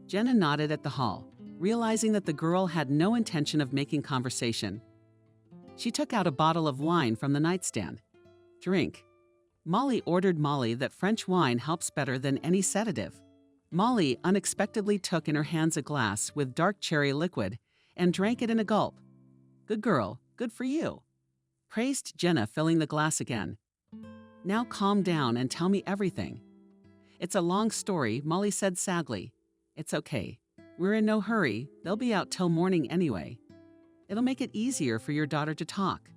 Jenna nodded at the hall, realizing that the girl had no intention of making conversation. She took out a bottle of wine from the nightstand. Drink. Molly ordered Molly that French wine helps better than any sedative. Molly unexpectedly took in her hands a glass with dark cherry liquid and drank it in a gulp. Good girl, good for you. Praised Jenna, filling the glass again. Now calm down and tell me everything. It's a long story, Molly said sadly. It's okay. We're in no hurry. They'll be out till morning anyway. It'll make it easier for your daughter to talk.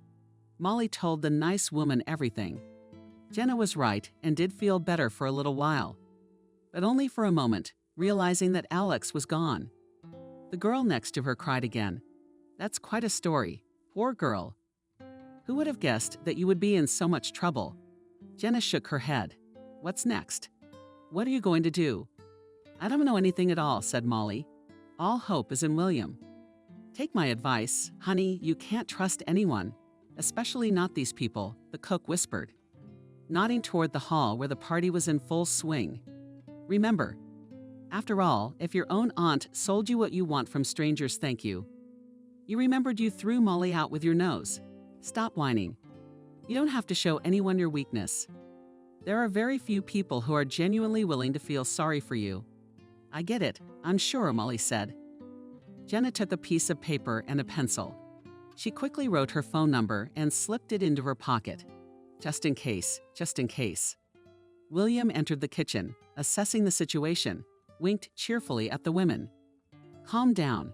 Molly told the nice woman everything. Jenna was right and did feel better for a little while, but only for a moment, realizing that Alex was gone. The girl next to her cried again. That's quite a story. Poor girl. Who would have guessed that you would be in so much trouble? Jenna shook her head. What's next? What are you going to do? I don't know anything at all, said Molly. All hope is in William. Take my advice, honey, you can't trust anyone, especially not these people, the cook whispered, nodding toward the hall where the party was in full swing. Remember, after all, if your own aunt sold you what you want from strangers, thank you. You remembered you threw Molly out with your nose. Stop whining. You don't have to show anyone your weakness. There are very few people who are genuinely willing to feel sorry for you. I get it, I'm sure, Molly said. Jenna took a piece of paper and a pencil. She quickly wrote her phone number and slipped it into her pocket. Just in case, just in case. William entered the kitchen, assessing the situation, winked cheerfully at the women. Calm down.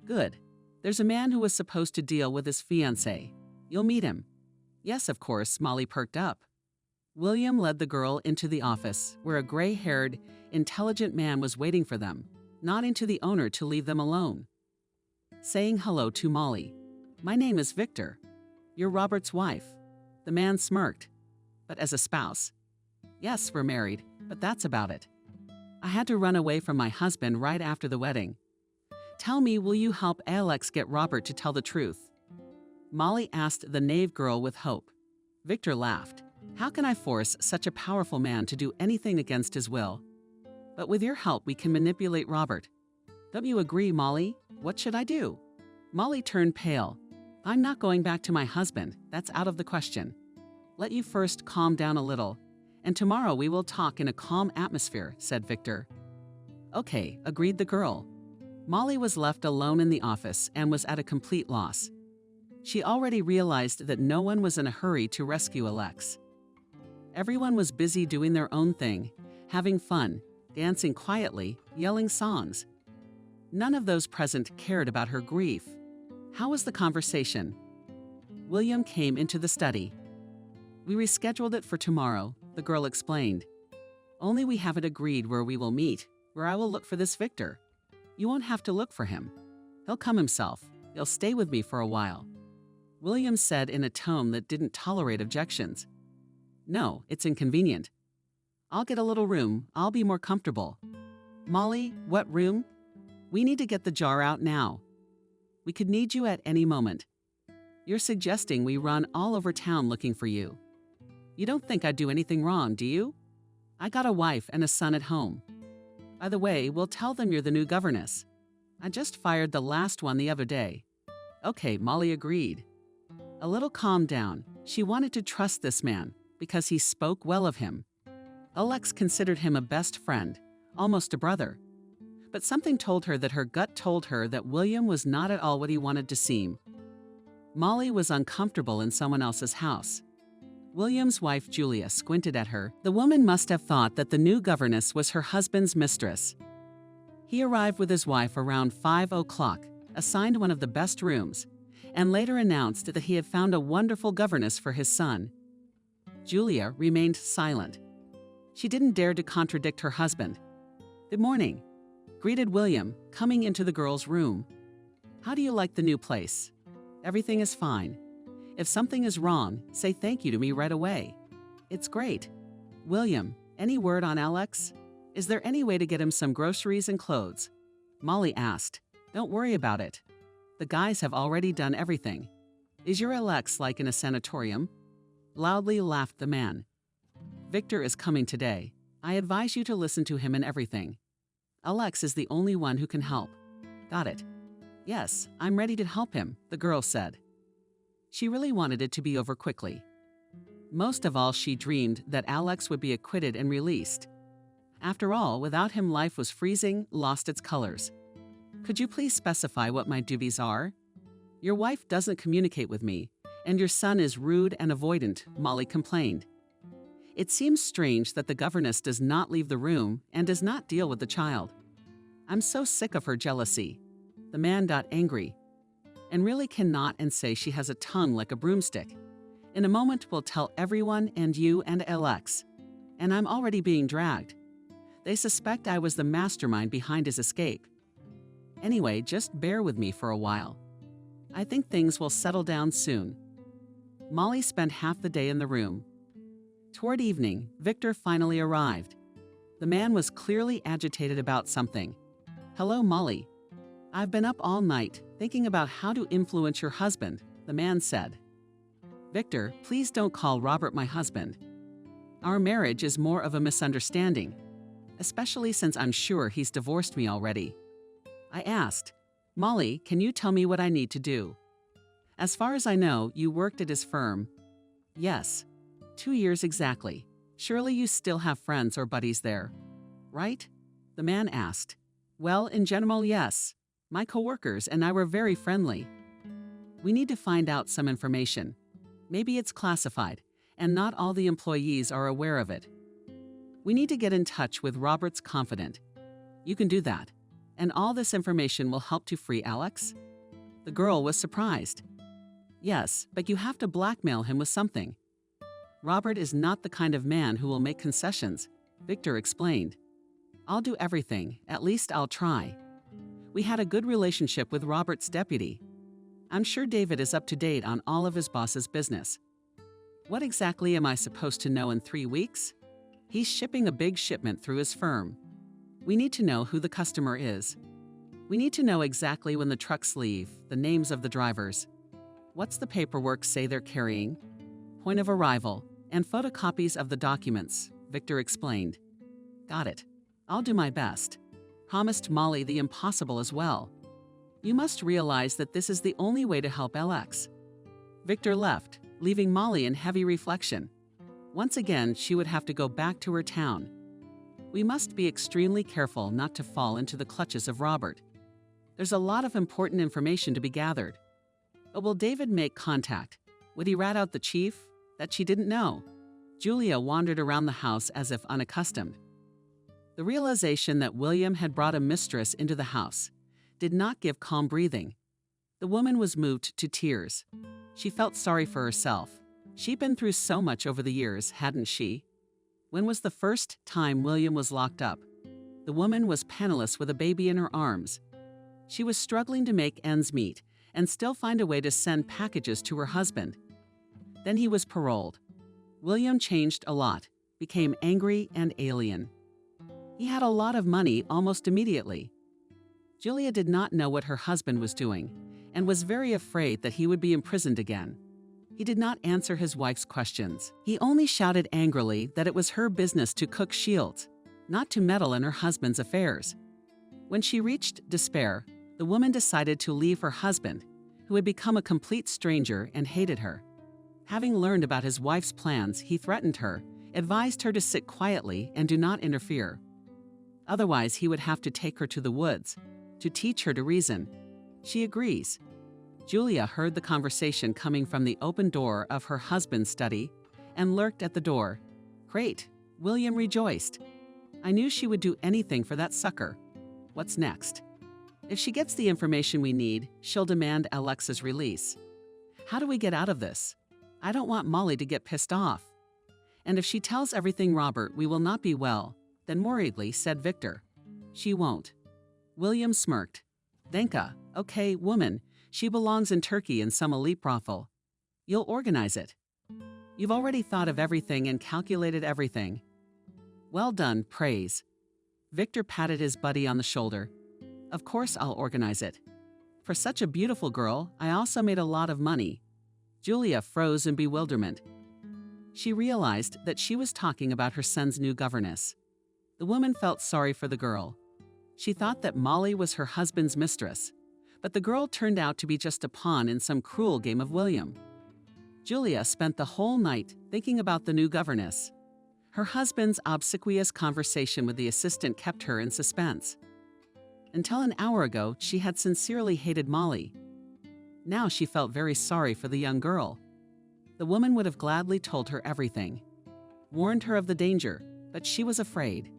Good. There's a man who was supposed to deal with his fiancée. You'll meet him. Yes, of course, Molly perked up. William led the girl into the office, where a gray-haired, intelligent man was waiting for them, nodding to the owner to leave them alone. Saying hello to Molly. My name is Victor. You're Robert's wife. The man smirked. But as a spouse. Yes, we're married, but that's about it. I had to run away from my husband right after the wedding. Tell me, will you help Alex get Robert to tell the truth? Molly asked the knave girl with hope. Victor laughed. How can I force such a powerful man to do anything against his will? But with your help, we can manipulate Robert. Don't you agree, Molly? What should I do? Molly turned pale. I'm not going back to my husband. That's out of the question. Let you first calm down a little, and tomorrow we will talk in a calm atmosphere, said Victor. Okay, agreed the girl. Molly was left alone in the office and was at a complete loss. She already realized that no one was in a hurry to rescue Alex. Everyone was busy doing their own thing, having fun, dancing quietly, yelling songs. None of those present cared about her grief. How was the conversation? William came into the study. We rescheduled it for tomorrow, the girl explained. Only we haven't agreed where we will meet, where I will look for this Victor. You won't have to look for him. He'll come himself. He'll stay with me for a while. William said in a tone that didn't tolerate objections. No, it's inconvenient. I'll get a little room. I'll be more comfortable. Molly, what room? We need to get the jar out now. We could need you at any moment. You're suggesting we run all over town looking for you. You don't think I'd do anything wrong, do you? I got a wife and a son at home. By the way, we'll tell them you're the new governess. I just fired the last one the other day. Okay, Molly agreed. A little calmed down. She wanted to trust this man because he spoke well of him. Alex considered him a best friend, almost a brother. But something told her that her gut told her that William was not at all what he wanted to seem. Molly was uncomfortable in someone else's house. William's wife, Julia, squinted at her. The woman must have thought that the new governess was her husband's mistress. He arrived with his wife around 5 o'clock, assigned one of the best rooms, and later announced that he had found a wonderful governess for his son. Julia remained silent. She didn't dare to contradict her husband. Good morning, greeted William, coming into the girl's room. How do you like the new place? Everything is fine. If something is wrong, say thank you to me right away. It's great. William, any word on Alex? Is there any way to get him some groceries and clothes? Molly asked. Don't worry about it. The guys have already done everything. Is your Alex like in a sanatorium? Loudly laughed the man. Victor is coming today. I advise you to listen to him in everything. Alex is the only one who can help. Got it. Yes, I'm ready to help him, the girl said. She really wanted it to be over quickly. Most of all, she dreamed that Alex would be acquitted and released. After all, without him, life was freezing, lost its colors. Could you please specify what my duties are? Your wife doesn't communicate with me, and your son is rude and avoidant, Molly complained. It seems strange that the governess does not leave the room and does not deal with the child. I'm so sick of her jealousy. The man got angry, and really cannot and say she has a tongue like a broomstick. In a moment, we'll tell everyone and you and Alex. And I'm already being dragged. They suspect I was the mastermind behind his escape. Anyway, just bear with me for a while. I think things will settle down soon." Molly spent half the day in the room. Toward evening, Victor finally arrived. The man was clearly agitated about something. "Hello, Molly. I've been up all night thinking about how to influence your husband," the man said. "Victor, please don't call Robert my husband. Our marriage is more of a misunderstanding, especially since I'm sure he's divorced me already." I asked, "Molly, can you tell me what I need to do?" "As far as I know, you worked at his firm." "Yes. 2 years exactly. Surely you still have friends or buddies there, right?" the man asked. "Well, in general, yes. My coworkers and I were very friendly." "We need to find out some information. Maybe it's classified, and not all the employees are aware of it. We need to get in touch with Robert's confidant. You can do that, and all this information will help to free Alex?" The girl was surprised. "Yes, but you have to blackmail him with something." "Robert is not the kind of man who will make concessions," Victor explained. "I'll do everything, at least I'll try. We had a good relationship with Robert's deputy. I'm sure David is up to date on all of his boss's business." "What exactly am I supposed to know in 3 weeks?" "He's shipping a big shipment through his firm. We need to know who the customer is. We need to know exactly when the trucks leave, the names of the drivers. What's the paperwork say they're carrying? Point of arrival, and photocopies of the documents," Victor explained. "Got it. I'll do my best," promised Molly the impossible as well. "You must realize that this is the only way to help Alex." Victor left, leaving Molly in heavy reflection. Once again, she would have to go back to her town. We must be extremely careful not to fall into the clutches of Robert. There's a lot of important information to be gathered. But will David make contact? Would he rat out the chief? That she didn't know. Julia wandered around the house as if unaccustomed. The realization that William had brought a mistress into the house did not give calm breathing. The woman was moved to tears. She felt sorry for herself. She'd been through so much over the years, hadn't she? When was the first time William was locked up? The woman was penniless with a baby in her arms. She was struggling to make ends meet and still find a way to send packages to her husband. Then he was paroled. William changed a lot, became angry and alien. He had a lot of money almost immediately. Julia did not know what her husband was doing and was very afraid that he would be imprisoned again. He did not answer his wife's questions. He only shouted angrily that it was her business to cook shields, not to meddle in her husband's affairs. When she reached despair, the woman decided to leave her husband, who had become a complete stranger and hated her. Having learned about his wife's plans, he threatened her, advised her to sit quietly and do not interfere. Otherwise, he would have to take her to the woods, to teach her to reason. She agrees. Julia heard the conversation coming from the open door of her husband's study and lurked at the door. Great, William rejoiced. I knew she would do anything for that sucker. What's next? If she gets the information we need, she'll demand Alexa's release. How do we get out of this? I don't want Molly to get pissed off. And if she tells everything Robert, we will not be well, then worriedly said Victor. She won't. William smirked. Denka, okay, woman, she belongs in Turkey in some elite brothel. You'll organize it. You've already thought of everything and calculated everything. Well done, praise. Victor patted his buddy on the shoulder. Of course I'll organize it. For such a beautiful girl, I also made a lot of money. Julia froze in bewilderment. She realized that she was talking about her son's new governess. The woman felt sorry for the girl. She thought that Molly was her husband's mistress, but the girl turned out to be just a pawn in some cruel game of William. Julia spent the whole night thinking about the new governess. Her husband's obsequious conversation with the assistant kept her in suspense. Until an hour ago, she had sincerely hated Molly. Now she felt very sorry for the young girl. The woman would have gladly told her everything, warned her of the danger, but she was afraid.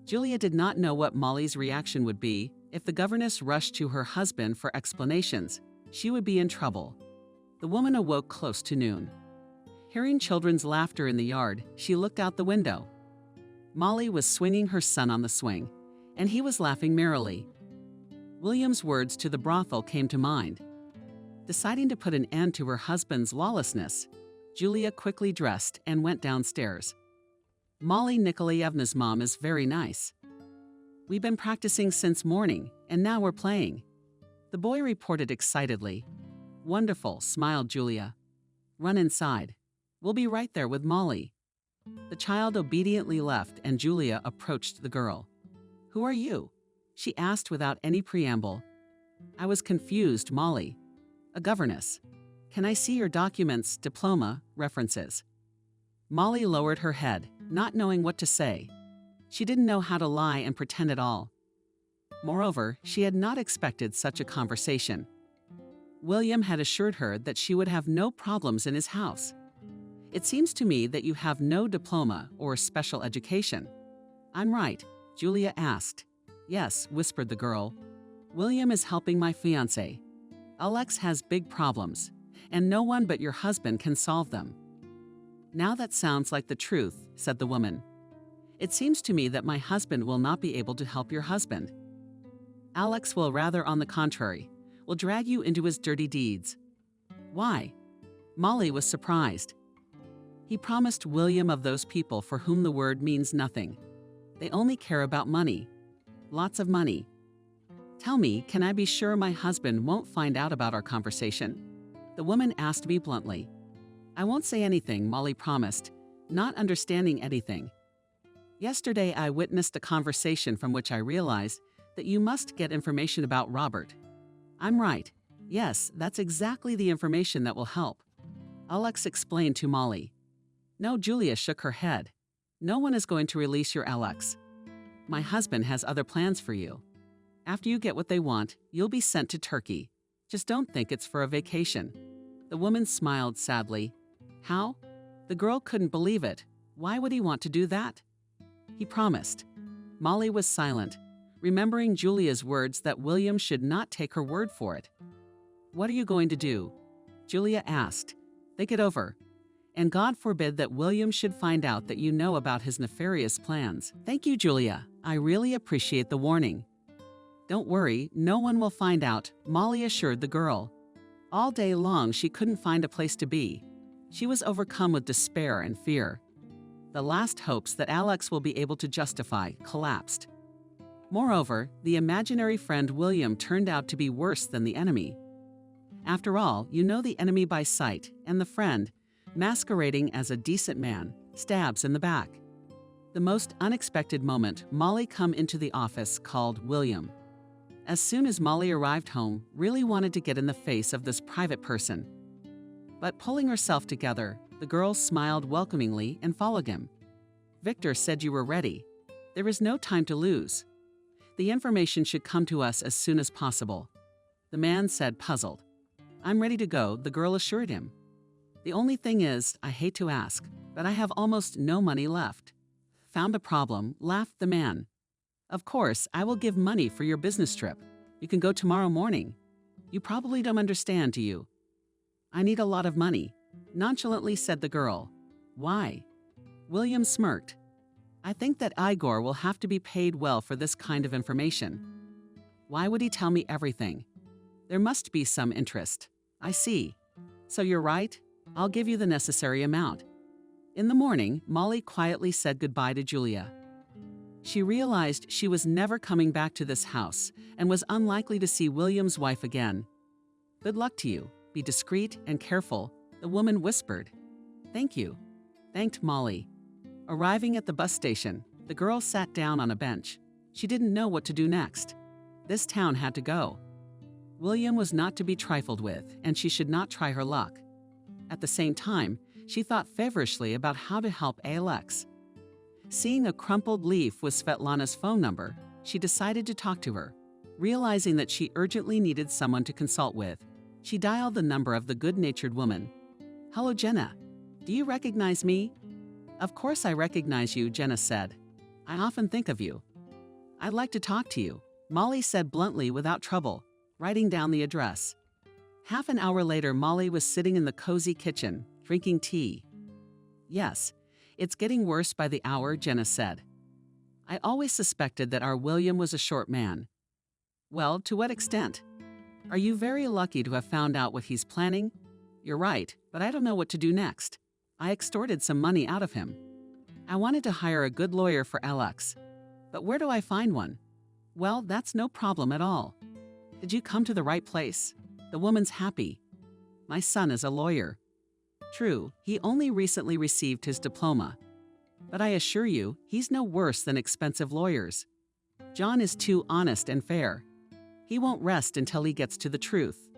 Julia did not know what Molly's reaction would be if the governess rushed to her husband for explanations. She would be in trouble. The woman awoke close to noon. Hearing children's laughter in the yard, she looked out the window. Molly was swinging her son on the swing, and he was laughing merrily. William's words to the brothel came to mind. Deciding to put an end to her husband's lawlessness, Julia quickly dressed and went downstairs. Molly Nikolaevna's mom is very nice. We've been practicing since morning, and now we're playing. The boy reported excitedly. Wonderful, smiled Julia. Run inside. We'll be right there with Molly. The child obediently left, and Julia approached the girl. Who are you? She asked without any preamble. I was confused, Molly. A governess. Can I see your documents, diploma, references? Molly lowered her head, not knowing what to say. She didn't know how to lie and pretend at all. Moreover, she had not expected such a conversation. William had assured her that she would have no problems in his house. It seems to me that you have no diploma or special education. I'm right, Julia asked. Yes, whispered the girl. William is helping my fiancé. Alex has big problems, and no one but your husband can solve them. Now that sounds like the truth, said the woman. It seems to me that my husband will not be able to help your husband. Alex will rather, on the contrary, will drag you into his dirty deeds. Why? Molly was surprised. He promised William of those people for whom the word means nothing. They only care about money. Lots of money. Tell me, can I be sure my husband won't find out about our conversation? The woman asked me bluntly. I won't say anything, Molly promised, not understanding anything. Yesterday I witnessed a conversation from which I realized that you must get information about Robert. I'm right. Yes, that's exactly the information that will help. Alex explained to Molly. No, Julia shook her head. No one is going to release your Alex. My husband has other plans for you. After you get what they want, you'll be sent to Turkey. Just don't think it's for a vacation. The woman smiled sadly. How? The girl couldn't believe it. Why would he want to do that? He promised. Molly was silent, remembering Julia's words that William should not take her word for it. What are you going to do? Julia asked. Think it over. And God forbid that William should find out that you know about his nefarious plans. Thank you, Julia. I really appreciate the warning. Don't worry, no one will find out, Molly assured the girl. All day long, she couldn't find a place to be. She was overcome with despair and fear. The last hopes that Alex will be able to justify collapsed. Moreover, the imaginary friend William turned out to be worse than the enemy. After all, you know the enemy by sight, and the friend, masquerading as a decent man, stabs in the back. The most unexpected moment, Molly come into the office called William. As soon as Molly arrived home, really wanted to get in the face of this private person. But pulling herself together, the girl smiled welcomingly and followed him. Victor said you were ready. There is no time to lose. The information should come to us as soon as possible. The man said, puzzled. I'm ready to go, the girl assured him. The only thing is, I hate to ask, but I have almost no money left. Found a problem, laughed the man. Of course, I will give money for your business trip. You can go tomorrow morning. You probably don't understand, do you? I need a lot of money, nonchalantly said the girl. Why? William smirked. I think that Igor will have to be paid well for this kind of information. Why would he tell me everything? There must be some interest. I see. So you're right. I'll give you the necessary amount. In the morning, Molly quietly said goodbye to Julia. She realized she was never coming back to this house and was unlikely to see William's wife again. Good luck to you. Be discreet and careful, the woman whispered. Thank you, thanked Molly. Arriving at the bus station, the girl sat down on a bench. She didn't know what to do next. This town had to go. William was not to be trifled with, and she should not try her luck. At the same time, she thought feverishly about how to help Alex. Seeing a crumpled leaf with Svetlana's phone number, she decided to talk to her. Realizing that she urgently needed someone to consult with, she dialed the number of the good-natured woman. Hello, Jenna. Do you recognize me? Of course I recognize you, Jenna said. I often think of you. I'd like to talk to you, Molly said bluntly without trouble, writing down the address. Half an hour later, Molly was sitting in the cozy kitchen, drinking tea. Yes, it's getting worse by the hour, Jenna said. I always suspected that our William was a short man. Well, to what extent? Are you very lucky to have found out what he's planning? You're right, but I don't know what to do next. I extorted some money out of him. I wanted to hire a good lawyer for Alex. But where do I find one? Well, that's no problem at all. Did you come to the right place? The woman's happy. My son is a lawyer. True, he only recently received his diploma. But I assure you, he's no worse than expensive lawyers. John is too honest and fair. He won't rest until he gets to the truth.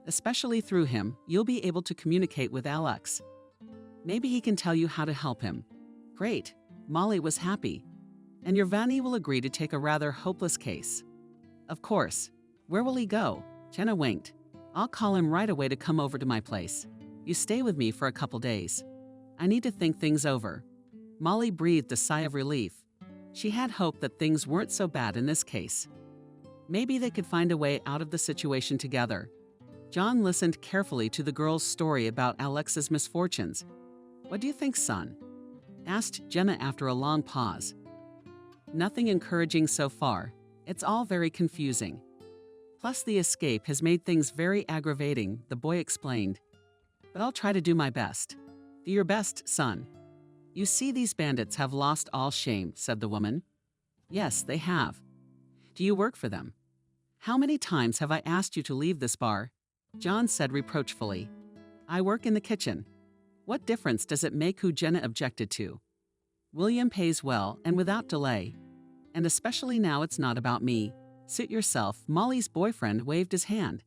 Especially through him, you'll be able to communicate with Alex. Maybe he can tell you how to help him. Great. Molly was happy. And your Vanny will agree to take a rather hopeless case. Of course. Where will he go? Jenna winked. I'll call him right away to come over to my place. You stay with me for a couple days. I need to think things over. Molly breathed a sigh of relief. She had hoped that things weren't so bad in this case. Maybe they could find a way out of the situation together. John listened carefully to the girl's story about Alex's misfortunes. What do you think, son? Asked Jenna after a long pause. Nothing encouraging so far. It's all very confusing. Plus, the escape has made things very aggravating, the boy explained. But I'll try to do my best. Do your best, son. You see, these bandits have lost all shame, said the woman. Yes, they have. Do you work for them? How many times have I asked you to leave this bar? John said reproachfully. I work in the kitchen. What difference does it make who Jenna objected to? William pays well and without delay. And especially now it's not about me. Suit yourself, Molly's boyfriend waved his hand.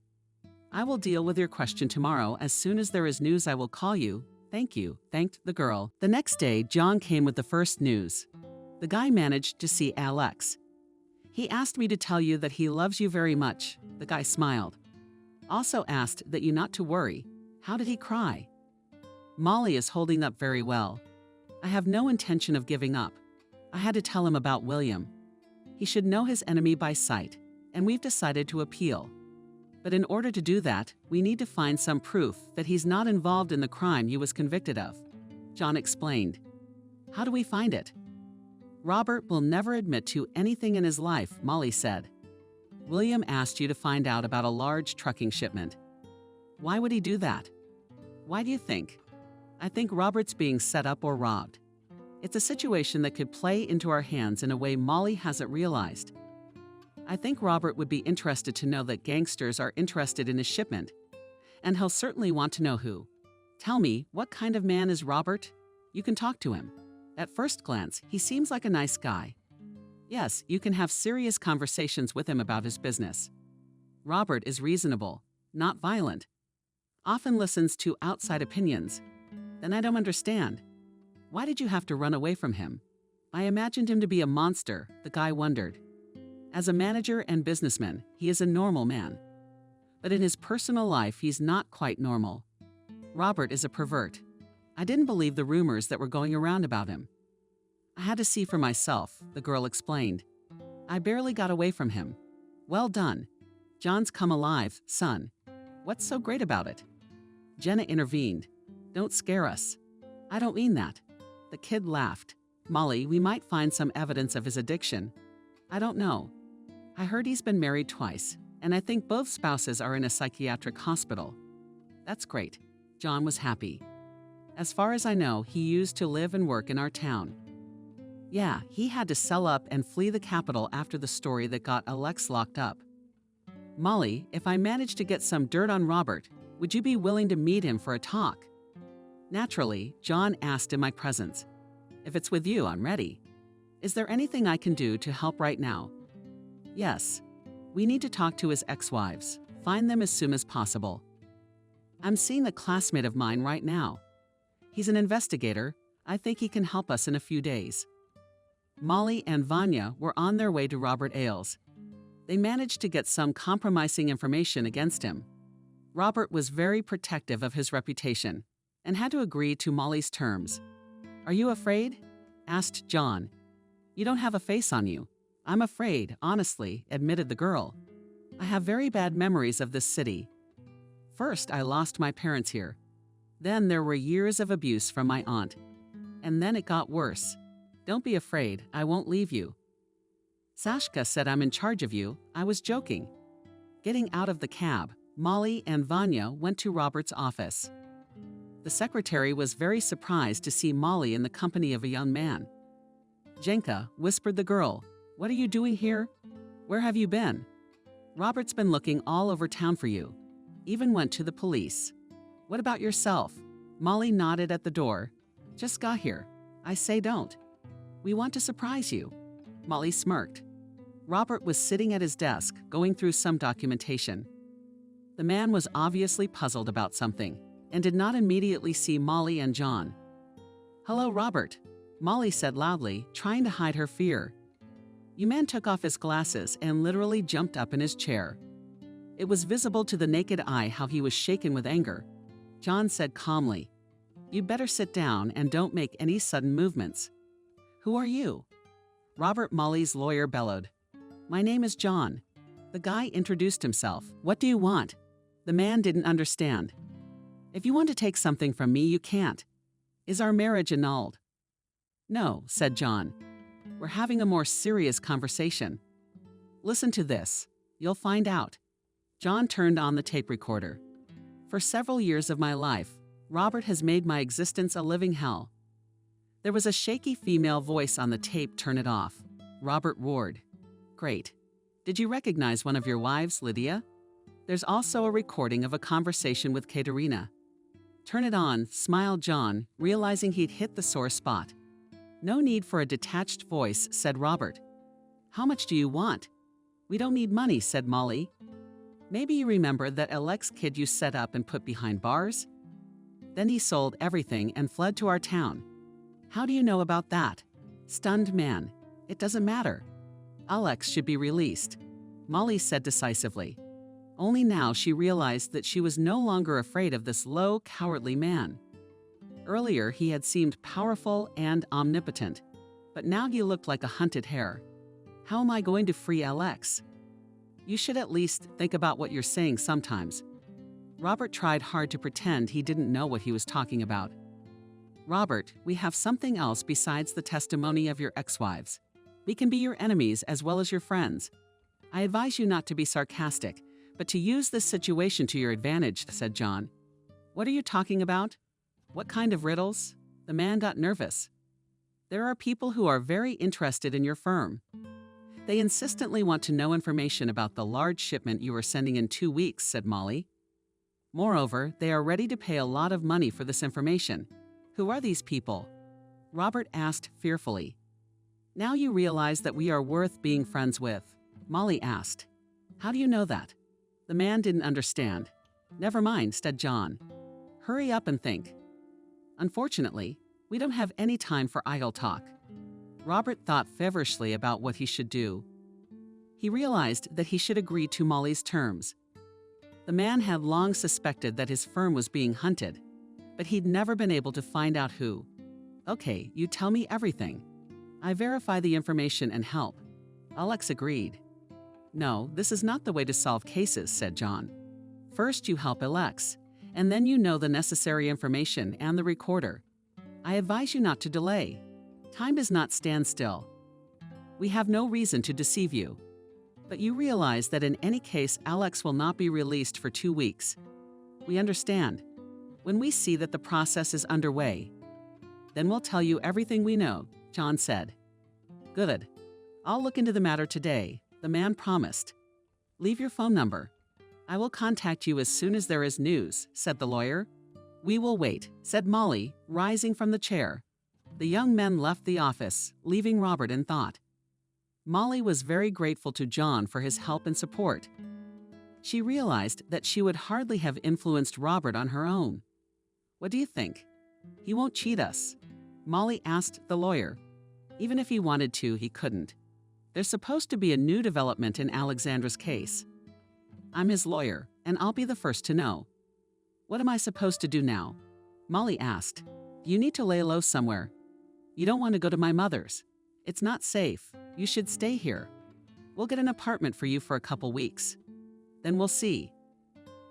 I will deal with your question tomorrow. As soon as there is news, I will call you. Thank you, thanked the girl. The next day, John came with the first news. The guy managed to see Alex. He asked me to tell you that he loves you very much. The guy smiled. Also asked that you not to worry. How did he cry? Molly is holding up very well. I have no intention of giving up. I had to tell him about William. He should know his enemy by sight, and we've decided to appeal. But in order to do that, we need to find some proof that he's not involved in the crime he was convicted of. John explained. How do we find it? Robert will never admit to anything in his life, Molly said. William asked you to find out about a large trucking shipment. Why would he do that? Why do you think? I think Robert's being set up or robbed. It's a situation that could play into our hands in a way Molly hasn't realized. I think Robert would be interested to know that gangsters are interested in his shipment, and he'll certainly want to know who. Tell me, what kind of man is Robert? You can talk to him. At first glance, he seems like a nice guy. Yes, you can have serious conversations with him about his business. Robert is reasonable, not violent. Often listens to outside opinions. Then I don't understand. Why did you have to run away from him? I imagined him to be a monster, the guy wondered. As a manager and businessman, he is a normal man. But in his personal life, he's not quite normal. Robert is a pervert. I didn't believe the rumors that were going around about him. I had to see for myself, the girl explained. I barely got away from him. Well done. John's come alive, son. What's so great about it? Jenna intervened. Don't scare us. I don't mean that. The kid laughed. Molly, we might find some evidence of his addiction. I don't know. I heard he's been married twice, and I think both spouses are in a psychiatric hospital. That's great. John was happy. As far as I know, he used to live and work in our town. Yeah, he had to sell up and flee the capital after the story that got Alex locked up. Molly, if I manage to get some dirt on Robert, would you be willing to meet him for a talk? Naturally, John asked in my presence. If it's with you, I'm ready. Is there anything I can do to help right now? Yes. We need to talk to his ex-wives. Find them as soon as possible. I'm seeing a classmate of mine right now. He's an investigator. I think he can help us in a few days. Molly and Vanya were on their way to Robert Ailes. They managed to get some compromising information against him. Robert was very protective of his reputation and had to agree to Molly's terms. Are you afraid? Asked John. You don't have a face on you. I'm afraid, honestly, admitted the girl. I have very bad memories of this city. First, I lost my parents here. Then there were years of abuse from my aunt. and then it got worse. Don't be afraid, I won't leave you. Sashka said I'm in charge of you. I was joking. Getting out of the cab, Molly and Vanya went to Robert's office. The secretary was very surprised to see Molly in the company of a young man. Jenka, whispered the girl, what are you doing here? Where have you been? Robert's been looking all over town for you. Even went to the police. What about yourself? Molly nodded at the door. Just got here. I say don't. We want to surprise you. Molly smirked. Robert was sitting at his desk, going through some documentation. The man was obviously puzzled about something and did not immediately see Molly and John. Hello, Robert, Molly said loudly, trying to hide her fear. The man took off his glasses and literally jumped up in his chair. It was visible to the naked eye how he was shaken with anger. John said calmly, "You'd better sit down and don't make any sudden movements." "Who are you?" Robert, Molly's lawyer, bellowed. "My name is John." The guy introduced himself. "What do you want?" The man didn't understand. "If you want to take something from me, you can't. Is our marriage annulled?" "No," said John. "We're having a more serious conversation. Listen to this. You'll find out." John turned on the tape recorder. "For several years of my life, Robert has made my existence a living hell." There was a shaky female voice on the tape. "Turn it off." Robert roared. "Great. Did you recognize one of your wives, Lydia? There's also a recording of a conversation with Katerina." "Turn it on," smiled John, realizing he'd hit the sore spot. "No need for a detached voice," said Robert. "How much do you want?" "We don't need money," said Molly. "Maybe you remember that Alex kid you set up and put behind bars? Then he sold everything and fled to our town." "How do you know about that?" Stunned man. "It doesn't matter. Alex should be released," Molly said decisively. Only now she realized that she was no longer afraid of this low, cowardly man. Earlier he had seemed powerful and omnipotent, but now he looked like a hunted hare. "How am I going to free Alex?" "You should at least think about what you're saying sometimes." Robert tried hard to pretend he didn't know what he was talking about. "Robert, we have something else besides the testimony of your ex-wives. We can be your enemies as well as your friends. I advise you not to be sarcastic, but to use this situation to your advantage," said John. "What are you talking about? What kind of riddles?" The man got nervous. "There are people who are very interested in your firm. They insistently want to know information about the large shipment you are sending in 2 weeks," said Molly. "Moreover, they are ready to pay a lot of money for this information." "Who are these people?" Robert asked fearfully. "Now you realize that we are worth being friends with," Molly asked. "How do you know that?" The man didn't understand. "Never mind," said John. "Hurry up and think." "Unfortunately, we don't have any time for idle talk." Robert thought feverishly about what he should do. He realized that he should agree to Molly's terms. The man had long suspected that his firm was being hunted, but he'd never been able to find out who. "Okay, you tell me everything. I verify the information and help." Alex agreed. "No, this is not the way to solve cases," said John. "First you help Alex, and then you know the necessary information and the recorder. I advise you not to delay. Time does not stand still. We have no reason to deceive you. But you realize that in any case, Alex will not be released for 2 weeks. We understand. When we see that the process is underway, then we'll tell you everything we know," John said. "Good. I'll look into the matter today," the man promised. "Leave your phone number. I will contact you as soon as there is news," said the lawyer. "We will wait," said Molly, rising from the chair. The young men left the office, leaving Robert in thought. Molly was very grateful to John for his help and support. She realized that she would hardly have influenced Robert on her own. "What do you think? He won't cheat us?" Molly asked the lawyer. "Even if he wanted to, he couldn't. There's supposed to be a new development in Alexandra's case. I'm his lawyer, and I'll be the first to know." "What am I supposed to do now?" Molly asked. "You need to lay low somewhere. You don't want to go to my mother's. It's not safe. You should stay here. We'll get an apartment for you for a couple weeks. Then we'll see.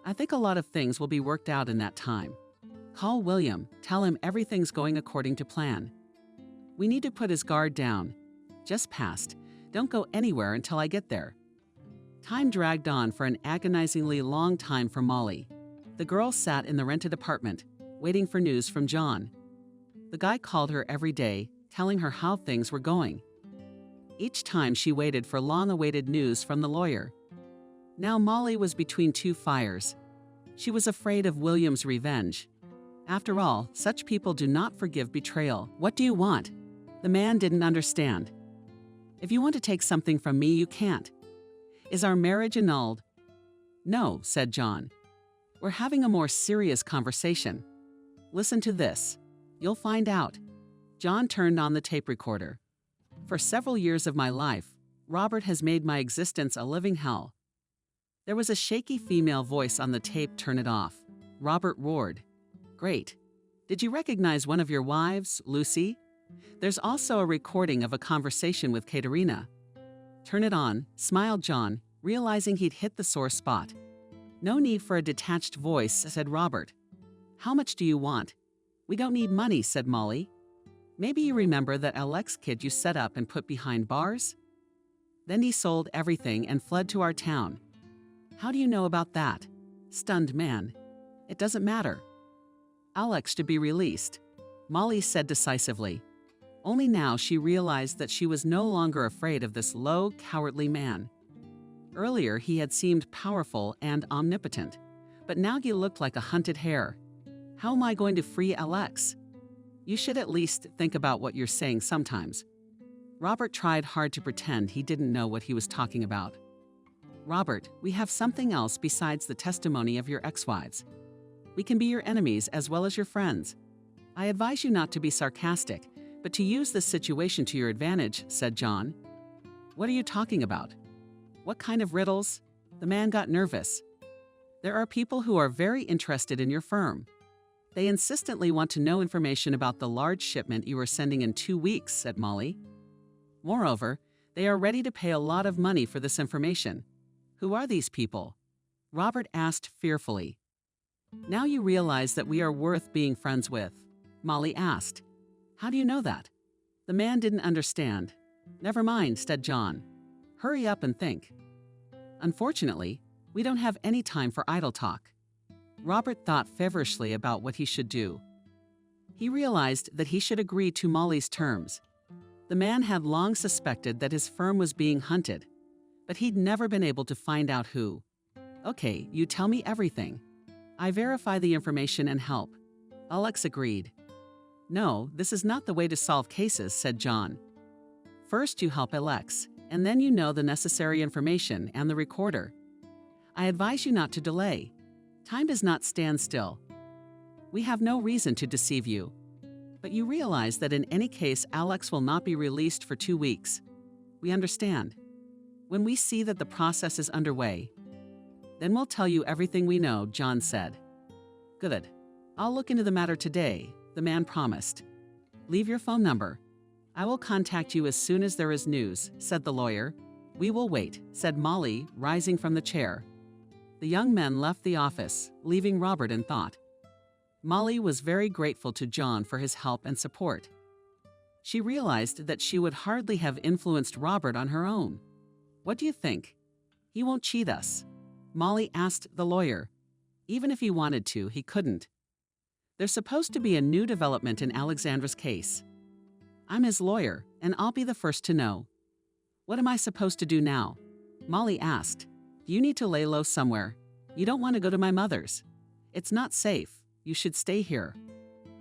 I think a lot of things will be worked out in that time. Call William, tell him everything's going according to plan. We need to put his guard down. Just passed. Don't go anywhere until I get there. Time dragged on for an agonizingly long time for Molly. The girl sat in the rented apartment, waiting for news from John. The guy called her every day, telling her how things were going. Each time she waited for long-awaited news from the lawyer. Now Molly was between two fires. She was afraid of William's revenge. After all, such people do not forgive betrayal. What do you want? The man didn't understand. If you want to take something from me, you can't. Is our marriage annulled? No, said John. We're having a more serious conversation. Listen to this. You'll find out. John turned on the tape recorder. For several years of my life, Robert has made my existence a living hell. There was a shaky female voice on the tape. Turn it off. Robert roared. Great. Did you recognize one of your wives, Lucy? There's also a recording of a conversation with Katerina. Turn it on, smiled John, realizing he'd hit the sore spot. No need for a detached voice, said Robert. How much do you want? We don't need money, said Molly. Maybe you remember that Alex kid you set up and put behind bars? Then he sold everything and fled to our town. How do you know about that? Stunned man. It doesn't matter. Alex to be released, Molly said decisively. Only now she realized that she was no longer afraid of this low, cowardly man. Earlier he had seemed powerful and omnipotent, but now he looked like a hunted hare. How am I going to free Alex? You should at least think about what you're saying sometimes. Robert tried hard to pretend he didn't know what he was talking about. Robert, we have something else besides the testimony of your ex-wives. We can be your enemies as well as your friends. I advise you not to be sarcastic, but to use this situation to your advantage, said John. What are you talking about? What kind of riddles? The man got nervous. There are people who are very interested in your firm. They insistently want to know information about the large shipment you are sending in 2 weeks, said Molly. Moreover, they are ready to pay a lot of money for this information. Who are these people? Robert asked fearfully. Now you realize that we are worth being friends with, Molly asked. How do you know that? The man didn't understand. Never mind, said John. Hurry up and think. Unfortunately, we don't have any time for idle talk. Robert thought feverishly about what he should do. He realized that he should agree to Molly's terms. The man had long suspected that his firm was being hunted, but he'd never been able to find out who. Okay, you tell me everything. I verify the information and help. Alex agreed. No, this is not the way to solve cases, said John. First you help Alex, and then you know the necessary information and the recorder. I advise you not to delay. Time does not stand still. We have no reason to deceive you. But you realize that in any case, Alex will not be released for 2 weeks. We understand. When we see that the process is underway, then we'll tell you everything we know, John said. Good. I'll look into the matter today, the man promised. Leave your phone number. I will contact you as soon as there is news, said the lawyer. We will wait, said Molly, rising from the chair. The young men left the office, leaving Robert in thought. Molly was very grateful to John for his help and support. She realized that she would hardly have influenced Robert on her own. What do you think? He won't cheat us. Molly asked the lawyer. Even if he wanted to, he couldn't. There's supposed to be a new development in Alexandra's case. I'm his lawyer, and I'll be the first to know. What am I supposed to do now? Molly asked. You need to lay low somewhere. You don't want to go to my mother's. It's not safe. You should stay here.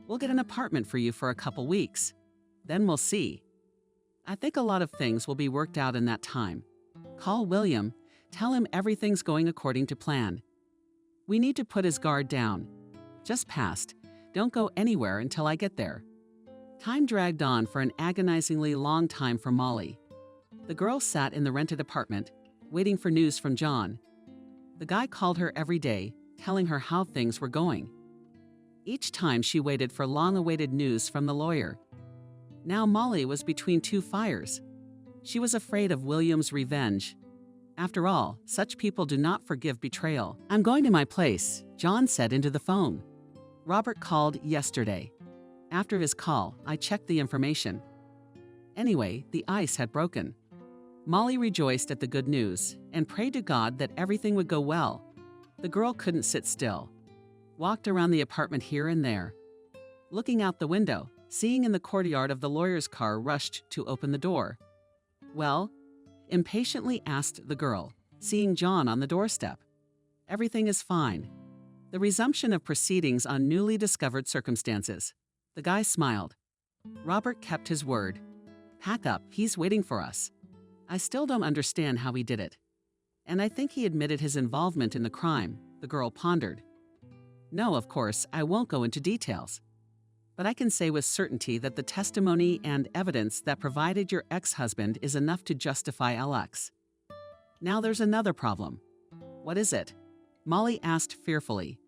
We'll get an apartment for you for a couple weeks. Then we'll see. I think a lot of things will be worked out in that time. Call William. Tell him everything's going according to plan. We need to put his guard down. Just passed. Don't go anywhere until I get there. Time dragged on for an agonizingly long time for Molly. The girl sat in the rented apartment, waiting for news from John. The guy called her every day, telling her how things were going. Each time she waited for long-awaited news from the lawyer. Now Molly was between two fires. She was afraid of William's revenge. After all, such people do not forgive betrayal. I'm going to my place, John said into the phone. Robert called yesterday. After his call, I checked the information. Anyway, the ice had broken. Molly rejoiced at the good news and prayed to God that everything would go well. The girl couldn't sit still. Walked around the apartment here and there. Looking out the window, seeing in the courtyard of the lawyer's car, rushed to open the door. "Well?" impatiently asked the girl, seeing John on the doorstep. "Everything is fine. The resumption of proceedings on newly discovered circumstances." The guy smiled. Robert kept his word. "Pack up, he's waiting for us." "I still don't understand how he did it." "And I think he admitted his involvement in the crime," the girl pondered. "No, of course, I won't go into details. But I can say with certainty that the testimony and evidence that provided your ex-husband is enough to justify LX. Now there's another problem." "What is it?" Molly asked fearfully.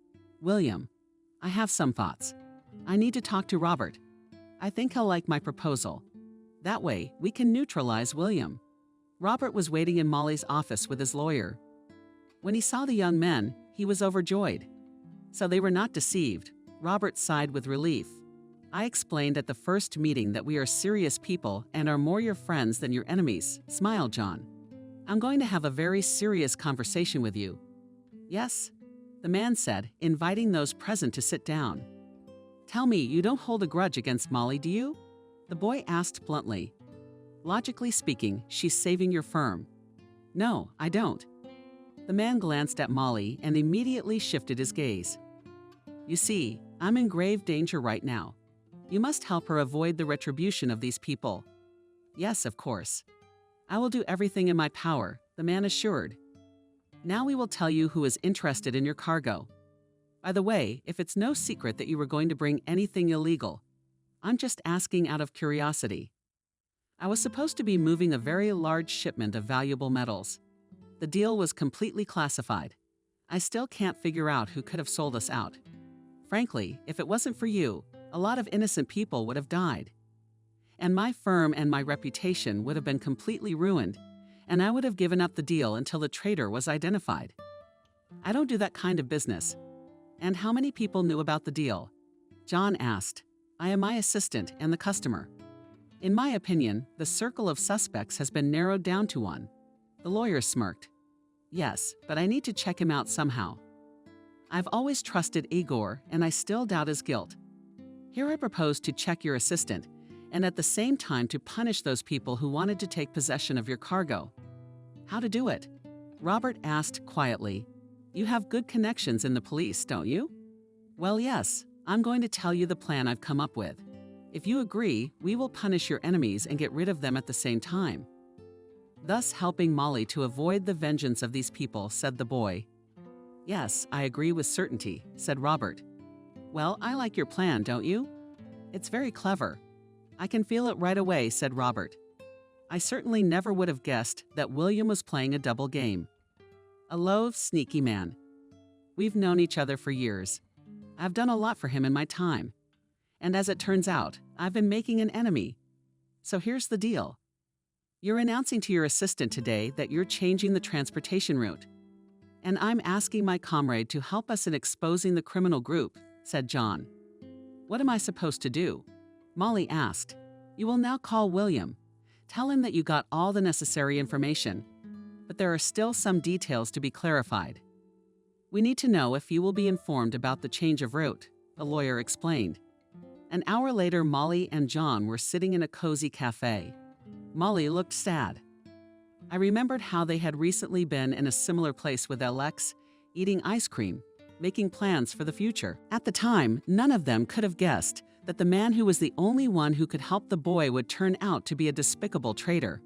"William. I have some thoughts. I need to talk to Robert. I think he'll like my proposal. That way, we can neutralize William." Robert was waiting in Molly's office with his lawyer. When he saw the young men, he was overjoyed. So they were not deceived. Robert sighed with relief. "I explained at the first meeting that we are serious people and are more your friends than your enemies," smiled John. "I'm going to have a very serious conversation with you." "Yes?" the man said, inviting those present to sit down. "Tell me, you don't hold a grudge against Molly, do you?" the boy asked bluntly. "Logically speaking, she's saving your firm." "No, I don't." The man glanced at Molly and immediately shifted his gaze. "You see, I'm in grave danger right now. You must help her avoid the retribution of these people." "Yes, of course. I will do everything in my power," the man assured. "Now we will tell you who is interested in your cargo. By the way, if it's no secret that you were going to bring anything illegal, I'm just asking out of curiosity. I was supposed to be moving a very large shipment of valuable metals. The deal was completely classified. I still can't figure out who could have sold us out. Frankly, if it wasn't for you, a lot of innocent people would have died. And my firm and my reputation would have been completely ruined, and I would have given up the deal until the traitor was identified. I don't do that kind of business." "And how many people knew about the deal?" John asked. "I am my assistant and the customer. In my opinion, the circle of suspects has been narrowed down to one." The lawyer smirked. "Yes, but I need to check him out somehow. I've always trusted Igor, and I still doubt his guilt. Here I propose to check your assistant, and at the same time to punish those people who wanted to take possession of your cargo." "How to do it?" Robert asked quietly. "You have good connections in the police, don't you?" "Well, yes. I'm going to tell you the plan I've come up with. If you agree, we will punish your enemies and get rid of them at the same time." Thus helping Molly to avoid the vengeance of these people, said the boy. "Yes, I agree with certainty," said Robert. "Well, I like your plan, don't you?" "It's very clever." "I can feel it right away," said Robert. "I certainly never would have guessed that William was playing a double game. A low, sneaky man. We've known each other for years. I've done a lot for him in my time. And as it turns out, I've been making an enemy. So here's the deal. You're announcing to your assistant today that you're changing the transportation route. And I'm asking my comrade to help us in exposing the criminal group," said John. "What am I supposed to do?" Molly asked. "You will now call William. Tell him that you got all the necessary information. But there are still some details to be clarified. We need to know if you will be informed about the change of route," the lawyer explained. An hour later, Molly and John were sitting in a cozy cafe. Molly looked sad. I remembered how they had recently been in a similar place with LX, eating ice cream, making plans for the future. At the time, none of them could have guessed that the man who was the only one who could help the boy would turn out to be a despicable traitor.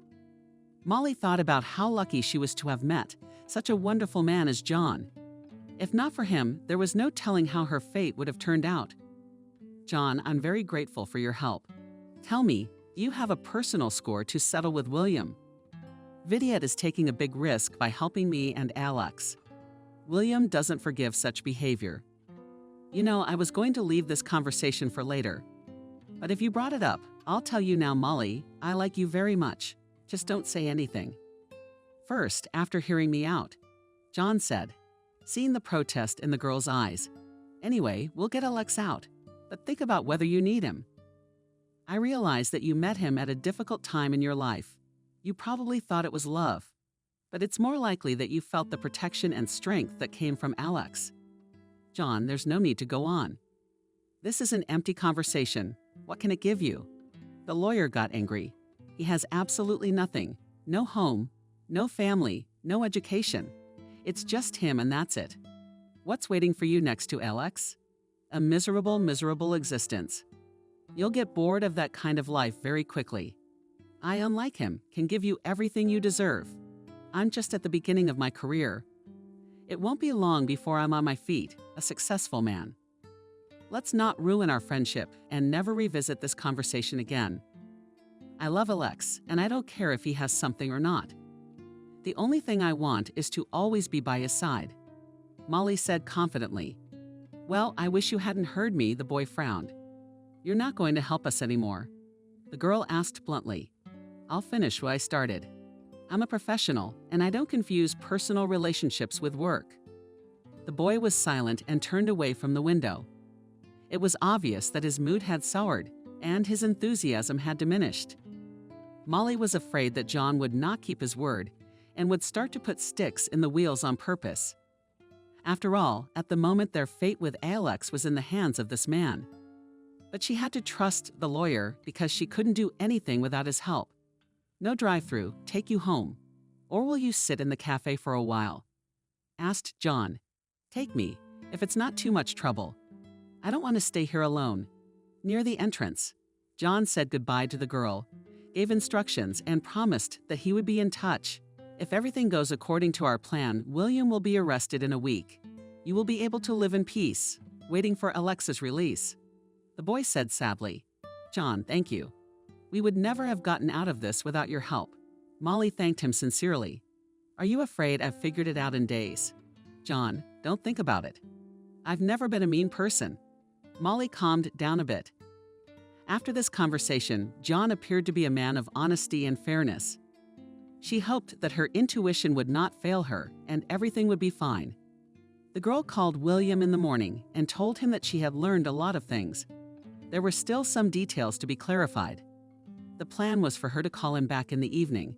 Molly thought about how lucky she was to have met such a wonderful man as John. If not for him, there was no telling how her fate would have turned out. "John, I'm very grateful for your help. Tell me, you have a personal score to settle with William. Vidyet is taking a big risk by helping me and Alex. William doesn't forgive such behavior. You know, I was going to leave this conversation for later. But if you brought it up, I'll tell you now, Molly, I like you very much. Just don't say anything." "First, after hearing me out," John said, seeing the protest in the girl's eyes. "Anyway, we'll get Alex out, but think about whether you need him." I realize that you met him at a difficult time in your life. You probably thought it was love, but it's more likely that you felt the protection and strength that came from Alex. John, there's no need to go on. This is an empty conversation. What can it give you? The lawyer got angry. He has absolutely nothing. No home, no family, no education. It's just him and that's it. What's waiting for you next to Alex? A miserable, miserable existence. You'll get bored of that kind of life very quickly. I, unlike him, can give you everything you deserve. I'm just at the beginning of my career. It won't be long before I'm on my feet, a successful man. Let's not ruin our friendship and never revisit this conversation again. I love Alex, and I don't care if he has something or not. The only thing I want is to always be by his side. Molly said confidently. Well, I wish you hadn't heard me, the boy frowned. You're not going to help us anymore. The girl asked bluntly. I'll finish what I started. I'm a professional, and I don't confuse personal relationships with work. The boy was silent and turned away from the window. It was obvious that his mood had soured, and his enthusiasm had diminished. Molly was afraid that John would not keep his word and would start to put sticks in the wheels on purpose. After all, at the moment their fate with Alex was in the hands of this man. But she had to trust the lawyer because she couldn't do anything without his help. No drive-through, take you home. Or will you sit in the cafe for a while? Asked John. Take me, if it's not too much trouble. I don't want to stay here alone. Near the entrance, John said goodbye to the girl, gave instructions, and promised that he would be in touch. If everything goes according to our plan, William will be arrested in a week. You will be able to live in peace, waiting for Alexa's release. The boy said sadly, John, thank you. We would never have gotten out of this without your help. Molly thanked him sincerely. Are you afraid I've figured it out in days? John, don't think about it. I've never been a mean person. Molly calmed down a bit. After this conversation, John appeared to be a man of honesty and fairness. She hoped that her intuition would not fail her and everything would be fine. The girl called William in the morning and told him that she had learned a lot of things. There were still some details to be clarified. The plan was for her to call him back in the evening.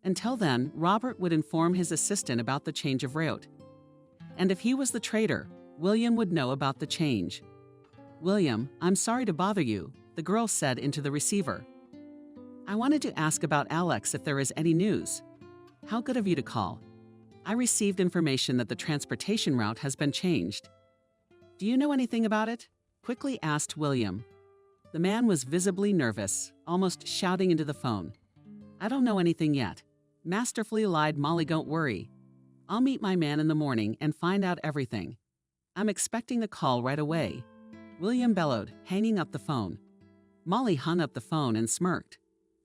Until then, Robert would inform his assistant about the change of route. And if he was the traitor, William would know about the change. William, I'm sorry to bother you, the girl said into the receiver. I wanted to ask about Alex if there is any news. How good of you to call. I received information that the transportation route has been changed. Do you know anything about it? Quickly asked William. The man was visibly nervous, almost shouting into the phone. I don't know anything yet. Masterfully lied Molly, don't worry. I'll meet my man in the morning and find out everything. I'm expecting a call right away. William bellowed, hanging up the phone. Molly hung up the phone and smirked.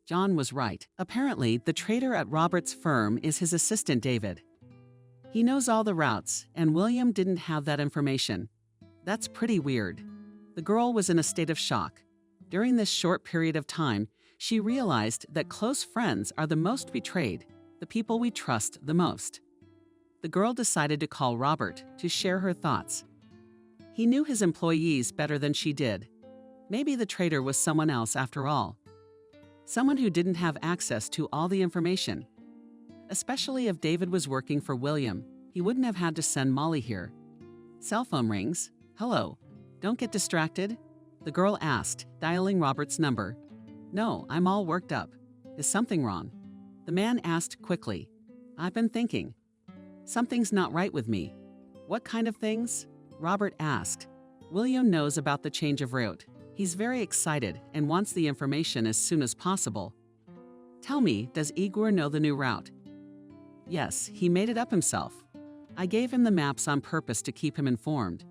John was right. Apparently, the traitor at Robert's firm is his assistant David. He knows all the routes, and William didn't have that information. That's pretty weird. The girl was in a state of shock. During this short period of time, she realized that close friends are the most betrayed, the people we trust the most. The girl decided to call Robert to share her thoughts. He knew his employees better than she did. Maybe the traitor was someone else after all. Someone who didn't have access to all the information. Especially if David was working for William, he wouldn't have had to send Molly here. Cell phone rings. Hello. Don't get distracted? The girl asked, dialing Robert's number. No, I'm all worked up. Is something wrong? The man asked quickly. I've been thinking. Something's not right with me. What kind of things? Robert asked. William knows about the change of route. He's very excited and wants the information as soon as possible. Tell me, does Igor know the new route? Yes, he made it up himself. I gave him the maps on purpose to keep him informed.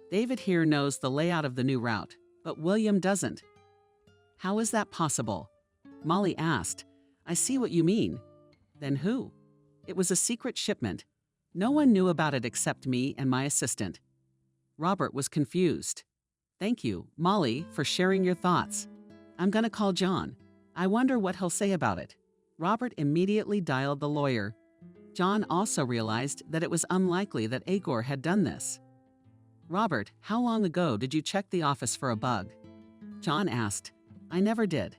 David here knows the layout of the new route, but William doesn't. How is that possible? Molly asked. I see what you mean. Then who? It was a secret shipment. No one knew about it except me and my assistant. Robert was confused. Thank you, Molly, for sharing your thoughts. I'm gonna call John. I wonder what he'll say about it. Robert immediately dialed the lawyer. John also realized that it was unlikely that Igor had done this. Robert, how long ago did you check the office for a bug? John asked. I never did.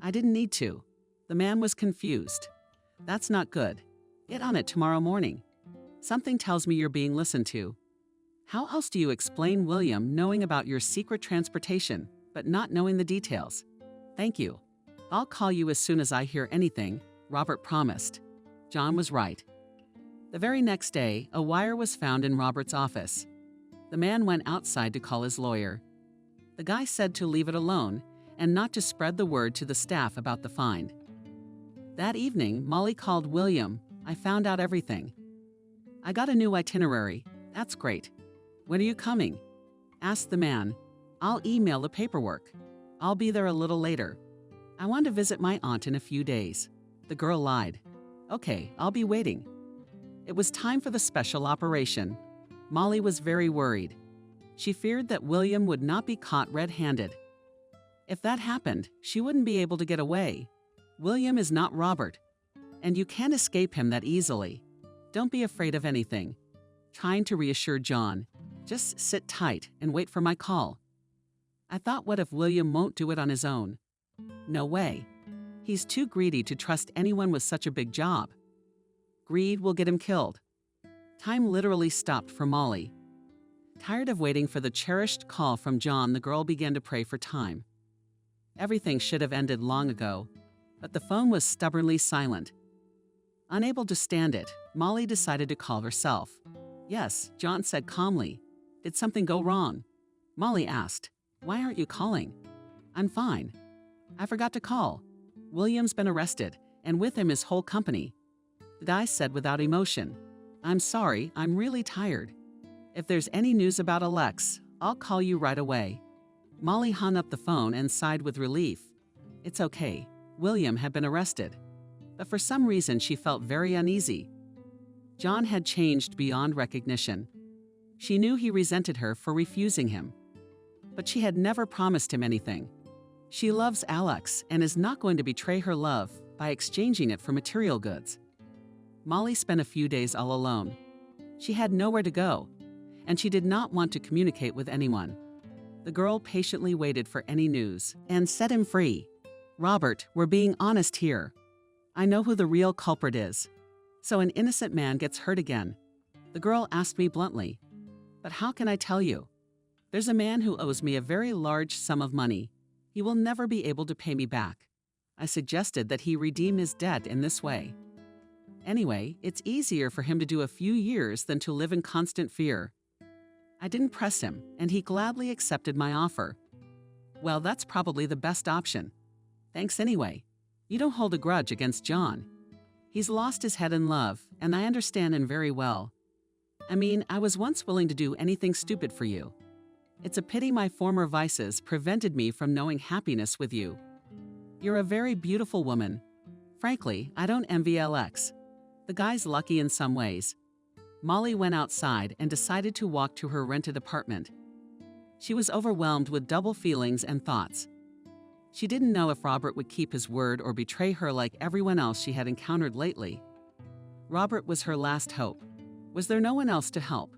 I didn't need to. The man was confused. That's not good. Get on it tomorrow morning. Something tells me you're being listened to. How else do you explain William knowing about your secret transportation, but not knowing the details? Thank you. I'll call you as soon as I hear anything, Robert promised. John was right. The very next day, a wire was found in Robert's office. The man went outside to call his lawyer. The guy said to leave it alone and not to spread the word to the staff about the find. That evening, Molly called William. I found out everything. I got a new itinerary. That's great. When are you coming? Asked the man. I'll email the paperwork. I'll be there a little later. I want to visit my aunt in a few days. The girl lied. Okay, I'll be waiting. It was time for the special operation. Molly was very worried. She feared that William would not be caught red-handed. If that happened, she wouldn't be able to get away. William is not Robert, and you can't escape him that easily. Don't be afraid of anything. Trying to reassure John. Just sit tight and wait for my call. I thought, what if William won't do it on his own? No way. He's too greedy to trust anyone with such a big job. Greed will get him killed. Time literally stopped for Molly. Tired of waiting for the cherished call from John, the girl began to pray for time. Everything should have ended long ago, but the phone was stubbornly silent. Unable to stand it, Molly decided to call herself. Yes, John said calmly. Did something go wrong? Molly asked. Why aren't you calling? I'm fine. I forgot to call. William's been arrested, and with him his whole company. The guy said without emotion. I'm sorry, I'm really tired. If there's any news about Alex, I'll call you right away. Molly hung up the phone and sighed with relief. It's okay. William had been arrested. But for some reason she felt very uneasy. John had changed beyond recognition. She knew he resented her for refusing him. But she had never promised him anything. She loves Alex and is not going to betray her love by exchanging it for material goods. Molly spent a few days all alone. She had nowhere to go, and she did not want to communicate with anyone. The girl patiently waited for any news and set him free. Robert, we're being honest here. I know who the real culprit is. So an innocent man gets hurt again. The girl asked me bluntly, but how can I tell you? There's a man who owes me a very large sum of money. He will never be able to pay me back. I suggested that he redeem his debt in this way. Anyway, it's easier for him to do a few years than to live in constant fear. I didn't press him, and he gladly accepted my offer. Well, that's probably the best option. Thanks anyway. You don't hold a grudge against John. He's lost his head in love, and I understand him very well. I mean, I was once willing to do anything stupid for you. It's a pity my former vices prevented me from knowing happiness with you. You're a very beautiful woman. Frankly, I don't envy Alex. The guy's lucky in some ways. Molly went outside and decided to walk to her rented apartment. She was overwhelmed with double feelings and thoughts. She didn't know if Robert would keep his word or betray her like everyone else she had encountered lately. Robert was her last hope. Was there no one else to help?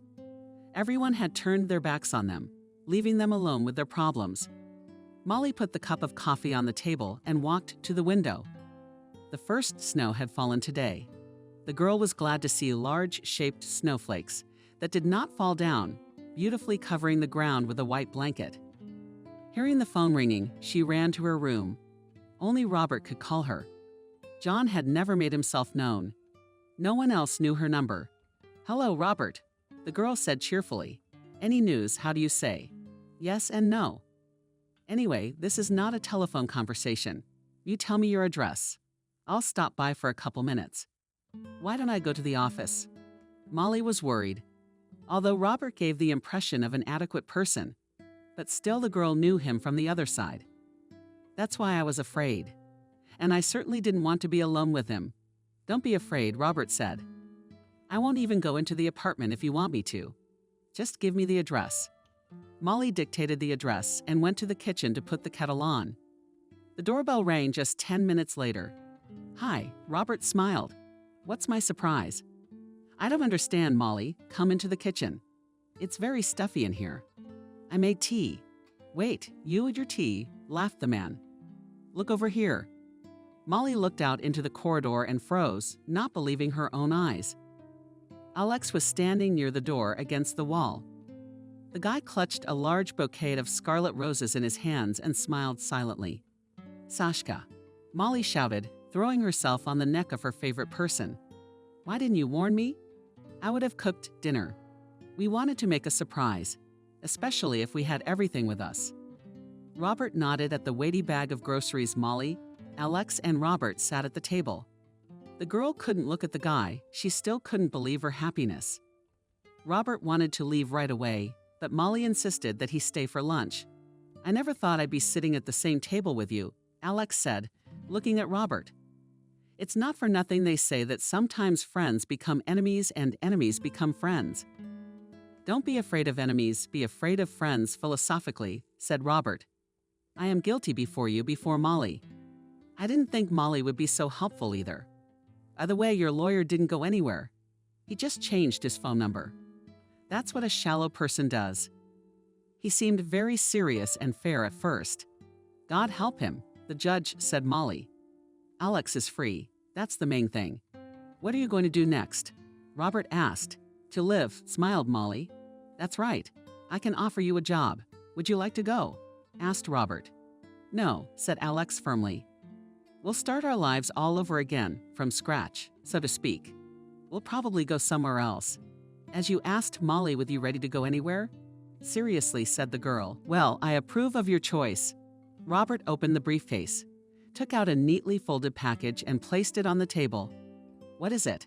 Everyone had turned their backs on them, leaving them alone with their problems. Molly put the cup of coffee on the table and walked to the window. The first snow had fallen today. The girl was glad to see large-shaped snowflakes that did not fall down, beautifully covering the ground with a white blanket. Hearing the phone ringing, she ran to her room. Only Robert could call her. John had never made himself known. No one else knew her number. Hello, Robert, the girl said cheerfully. Any news, how do you say? Yes and no. Anyway, this is not a telephone conversation. You tell me your address. I'll stop by for a couple minutes. Why don't I go to the office? Molly was worried. Although Robert gave the impression of an adequate person, but still the girl knew him from the other side. That's why I was afraid. And I certainly didn't want to be alone with him. Don't be afraid, Robert said. I won't even go into the apartment if you want me to. Just give me the address. Molly dictated the address and went to the kitchen to put the kettle on. The doorbell rang just 10 minutes later. Hi, Robert smiled. What's my surprise? I don't understand, Molly. Come into the kitchen. It's very stuffy in here. I made tea. Wait, you and your tea, laughed the man. Look over here." Molly looked out into the corridor and froze, not believing her own eyes. Alex was standing near the door against the wall. The guy clutched a large bouquet of scarlet roses in his hands and smiled silently. "Sashka," Molly shouted, throwing herself on the neck of her favorite person. "Why didn't you warn me? I would have cooked dinner. We wanted to make a surprise, especially if we had everything with us." Robert nodded at the weighty bag of groceries. Molly, Alex, and Robert sat at the table. The girl couldn't look at the guy. She still couldn't believe her happiness. Robert wanted to leave right away, but Molly insisted that he stay for lunch. "I never thought I'd be sitting at the same table with you," Alex said, looking at Robert. "It's not for nothing they say that sometimes friends become enemies and enemies become friends." "Don't be afraid of enemies, be afraid of friends," philosophically, said Robert. "I am guilty before you, before Molly. I didn't think Molly would be so helpful either. By the way, your lawyer didn't go anywhere. He just changed his phone number. That's what a shallow person does." He seemed very serious and fair at first. "God help him," the judge said. Molly. "Alex is free. That's the main thing." "What are you going to do next?" Robert asked. "To live," smiled Molly. "That's right. I can offer you a job. Would you like to go?" asked Robert. "No," said Alex firmly. "We'll start our lives all over again, from scratch, so to speak. We'll probably go somewhere else." "As you asked Molly, with you ready to go anywhere?" "Seriously," said the girl. "Well, I approve of your choice." Robert opened the briefcase, took out a neatly folded package and placed it on the table. "What is it?"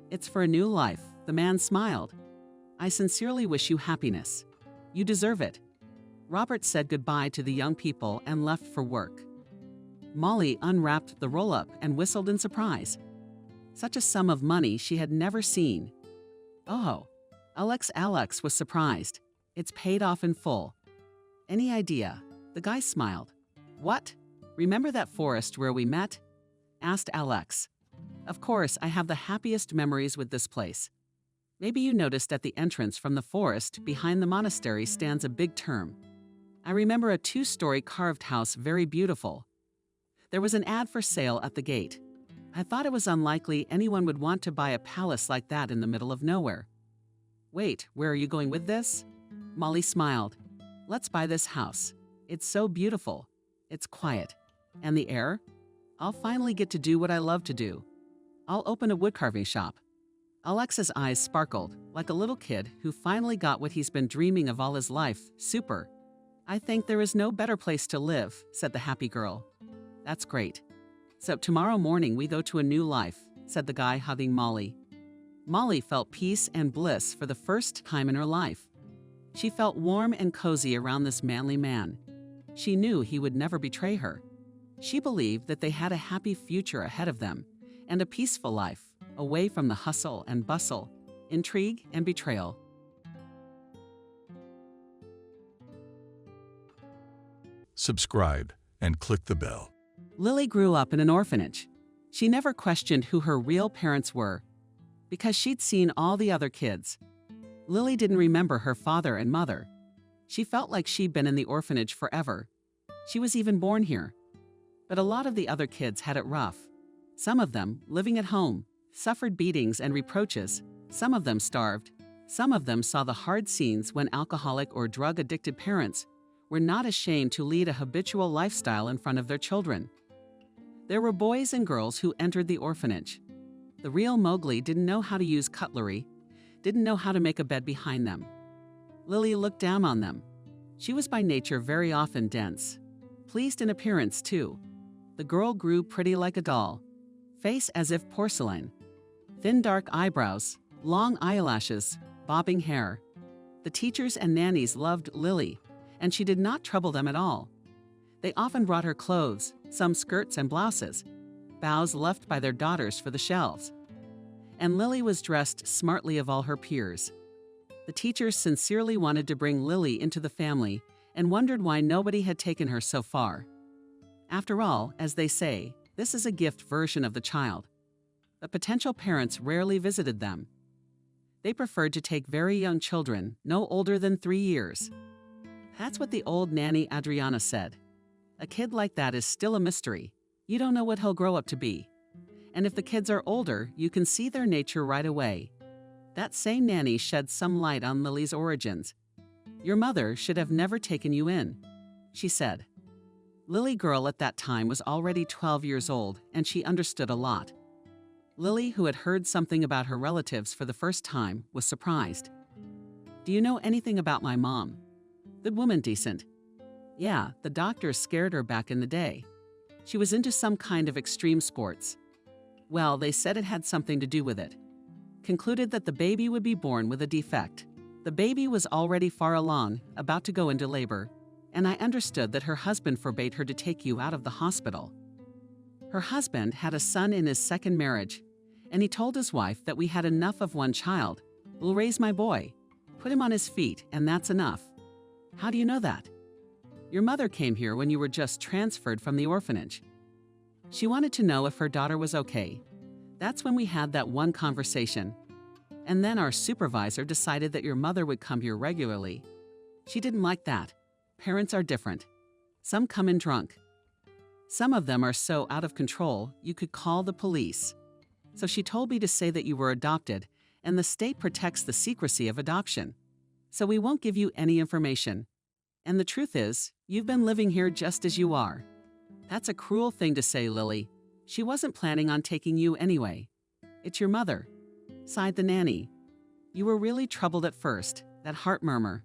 "It's for a new life." The man smiled. "I sincerely wish you happiness. You deserve it." Robert said goodbye to the young people and left for work. Molly unwrapped the roll-up and whistled in surprise. Such a sum of money she had never seen. "Oh," Alex was surprised. "It's paid off in full." "Any idea?" The guy smiled. "What? Remember that forest where we met?" asked Alex. "Of course, I have the happiest memories with this place. Maybe you noticed at the entrance from the forest behind the monastery stands a big term. I remember a 2-story carved house, very beautiful. There was an ad for sale at the gate. I thought it was unlikely anyone would want to buy a palace like that in the middle of nowhere." "Wait, where are you going with this?" Molly smiled. "Let's buy this house. It's so beautiful. It's quiet. And the air? I'll finally get to do what I love to do. I'll open a woodcarving shop." Alex's eyes sparkled, like a little kid who finally got what he's been dreaming of all his life. "Super. I think there is no better place to live," said the happy girl. "That's great. So tomorrow morning we go to a new life," said the guy, hugging Molly. Molly felt peace and bliss for the first time in her life. She felt warm and cozy around this manly man. She knew he would never betray her. She believed that they had a happy future ahead of them and a peaceful life, away from the hustle and bustle, intrigue and betrayal. Subscribe and click the bell. Lily grew up in an orphanage. She never questioned who her real parents were, because she'd seen all the other kids. Lily didn't remember her father and mother. She felt like she'd been in the orphanage forever. She was even born here. But a lot of the other kids had it rough. Some of them, living at home, suffered beatings and reproaches. Some of them starved. Some of them saw the hard scenes when alcoholic or drug-addicted parents were not ashamed to lead a habitual lifestyle in front of their children. There were boys and girls who entered the orphanage. The real Mowgli didn't know how to use cutlery, didn't know how to make a bed behind them. Lily looked down on them. She was by nature very often dense. Pleased in appearance, too. The girl grew pretty like a doll. Face as if porcelain. Thin dark eyebrows, long eyelashes, bobbing hair. The teachers and nannies loved Lily, and she did not trouble them at all. They often brought her clothes, some skirts and blouses, bows left by their daughters for the shelves. And Lily was dressed smartly of all her peers. The teachers sincerely wanted to bring Lily into the family and wondered why nobody had taken her so far. After all, as they say, this is a gift version of the child. But potential parents rarely visited them. They preferred to take very young children, no older than 3 years. That's what the old nanny Adriana said. A kid like that is still a mystery. You don't know what he'll grow up to be. And if the kids are older, you can see their nature right away. That same nanny shed some light on Lily's origins. Your mother should have never taken you in, she said. Lily Girl at that time was already 12 years old, and she understood a lot. Lily, who had heard something about her relatives for the first time, was surprised. Do you know anything about my mom? Good woman, decent. Yeah, the doctors scared her back in the day. She was into some kind of extreme sports. Well, they said it had something to do with it. Concluded that the baby would be born with a defect. The baby was already far along, about to go into labor, and I understood that her husband forbade her to take you out of the hospital. Her husband had a son in his second marriage, and he told his wife that we had enough of one child. We'll raise my boy, put him on his feet, and that's enough. How do you know that? Your mother came here when you were just transferred from the orphanage. She wanted to know if her daughter was okay. That's when we had that one conversation. And then our supervisor decided that your mother would come here regularly. She didn't like that. Parents are different. Some come in drunk. Some of them are so out of control, you could call the police. So she told me to say that you were adopted, and the state protects the secrecy of adoption. So we won't give you any information. And the truth is, you've been living here just as you are. That's a cruel thing to say, Lily. She wasn't planning on taking you anyway. It's your mother, sighed the nanny. You were really troubled at first, that heart murmur.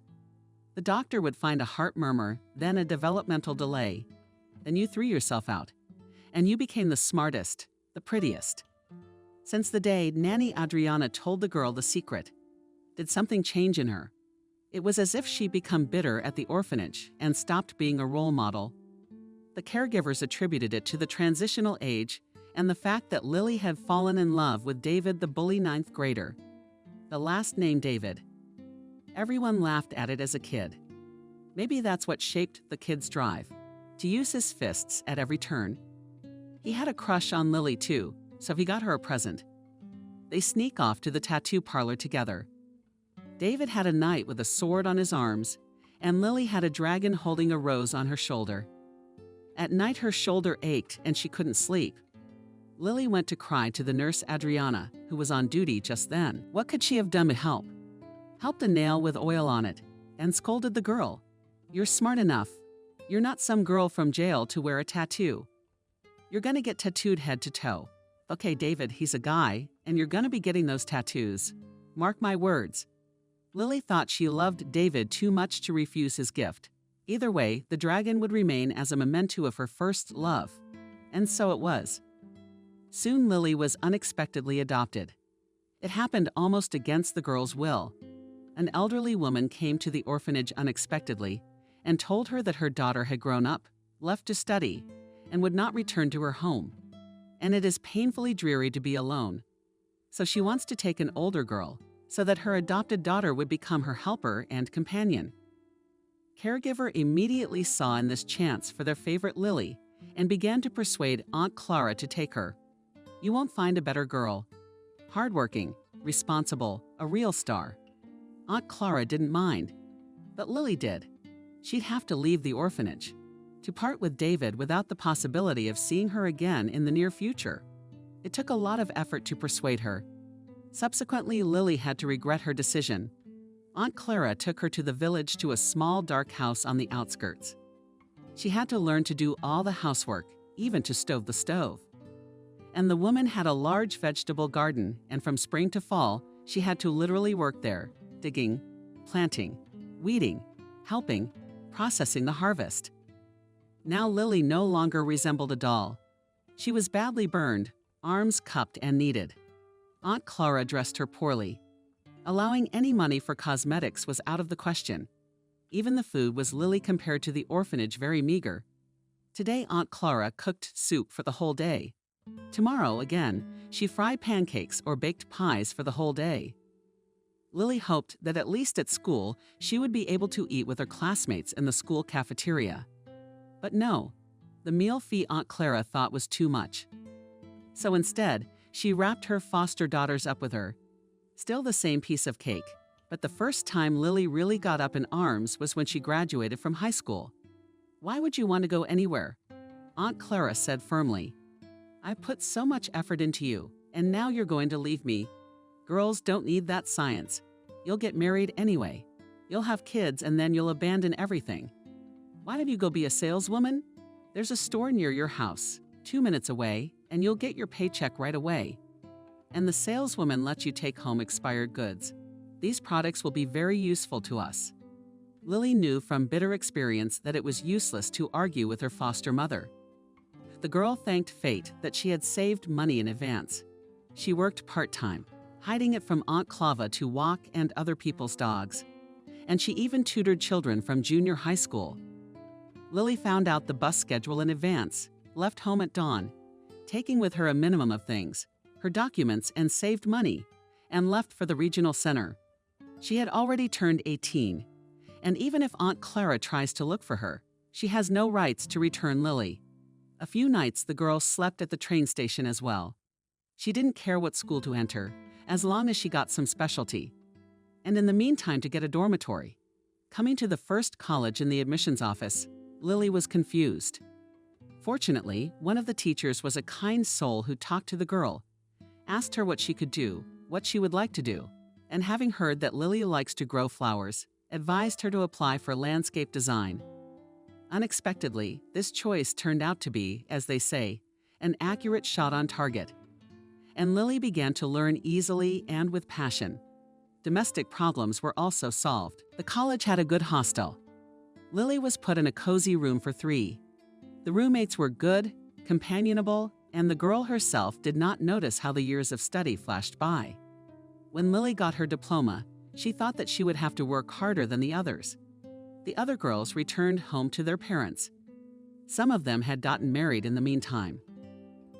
The doctor would find a heart murmur, then a developmental delay. Then you threw yourself out, and you became the smartest, the prettiest. Since the day Nanny Adriana told the girl the secret, did something change in her? It was as if she'd become bitter at the orphanage and stopped being a role model. The caregivers attributed it to the transitional age and the fact that Lily had fallen in love with David, the bully ninth grader. The last name David. Everyone laughed at it as a kid. Maybe that's what shaped the kid's drive, to use his fists at every turn. He had a crush on Lily too, so he got her a present. They sneak off to the tattoo parlor together. David had a knight with a sword on his arms, and Lily had a dragon holding a rose on her shoulder. At night her shoulder ached and she couldn't sleep. Lily went to cry to the nurse Adriana, who was on duty just then. What could she have done to help? Helped a nail with oil on it, and scolded the girl. You're smart enough. You're not some girl from jail to wear a tattoo. You're gonna get tattooed head to toe. Okay, David, he's a guy, and you're gonna be getting those tattoos. Mark my words. Lily thought she loved David too much to refuse his gift. Either way, the dragon would remain as a memento of her first love. And so it was. Soon Lily was unexpectedly adopted. It happened almost against the girl's will. An elderly woman came to the orphanage unexpectedly and told her that her daughter had grown up, left to study, and would not return to her home. And it is painfully dreary to be alone. So she wants to take an older girl so that her adopted daughter would become her helper and companion. Caregiver immediately saw in this chance for their favorite Lily and began to persuade Aunt Clara to take her. You won't find a better girl. Hardworking, responsible, a real star. Aunt Clara didn't mind, but Lily did. She'd have to leave the orphanage, to part with David without the possibility of seeing her again in the near future. It took a lot of effort to persuade her. Subsequently, Lily had to regret her decision. Aunt Clara took her to the village to a small dark house on the outskirts. She had to learn to do all the housework, even to stow the stove. And the woman had a large vegetable garden, and from spring to fall, she had to literally work there, digging, planting, weeding, helping, processing the harvest. Now Lily no longer resembled a doll. She was badly burned, arms cupped and kneaded. Aunt Clara dressed her poorly. Allowing any money for cosmetics was out of the question. Even the food was Lily compared to the orphanage very meager. Today Aunt Clara cooked soup for the whole day. Tomorrow, again, she fried pancakes or baked pies for the whole day. Lily hoped that at least at school, she would be able to eat with her classmates in the school cafeteria. But no, the meal fee Aunt Clara thought was too much. So instead, she wrapped her foster daughters up with her. Still the same piece of cake, but the first time Lily really got up in arms was when she graduated from high school. Why would you want to go anywhere? Aunt Clara said firmly. I put so much effort into you, and now you're going to leave me. Girls don't need that science. You'll get married anyway. You'll have kids and then you'll abandon everything. Why don't you go be a saleswoman? There's a store near your house, 2 minutes away, and you'll get your paycheck right away. And the saleswoman lets you take home expired goods. These products will be very useful to us. Lily knew from bitter experience that it was useless to argue with her foster mother. The girl thanked fate that she had saved money in advance. She worked part-time, hiding it from Aunt Clava to walk and other people's dogs. And she even tutored children from junior high school. Lily found out the bus schedule in advance, left home at dawn, taking with her a minimum of things, her documents, and saved money, and left for the regional center. She had already turned 18, and even if Aunt Clara tries to look for her, she has no rights to return Lily. A few nights the girl slept at the train station as well. She didn't care what school to enter, as long as she got some specialty. And in the meantime to get a dormitory. Coming to the first college in the admissions office, Lily was confused. Fortunately, one of the teachers was a kind soul who talked to the girl, asked her what she could do, what she would like to do, and having heard that Lily likes to grow flowers, advised her to apply for landscape design. Unexpectedly, this choice turned out to be, as they say, an accurate shot on target. And Lily began to learn easily and with passion. Domestic problems were also solved. The college had a good hostel. Lily was put in a cozy room for 3. The roommates were good, companionable, and the girl herself did not notice how the years of study flashed by. When Lily got her diploma, she thought that she would have to work harder than the others. The other girls returned home to their parents. Some of them had gotten married in the meantime.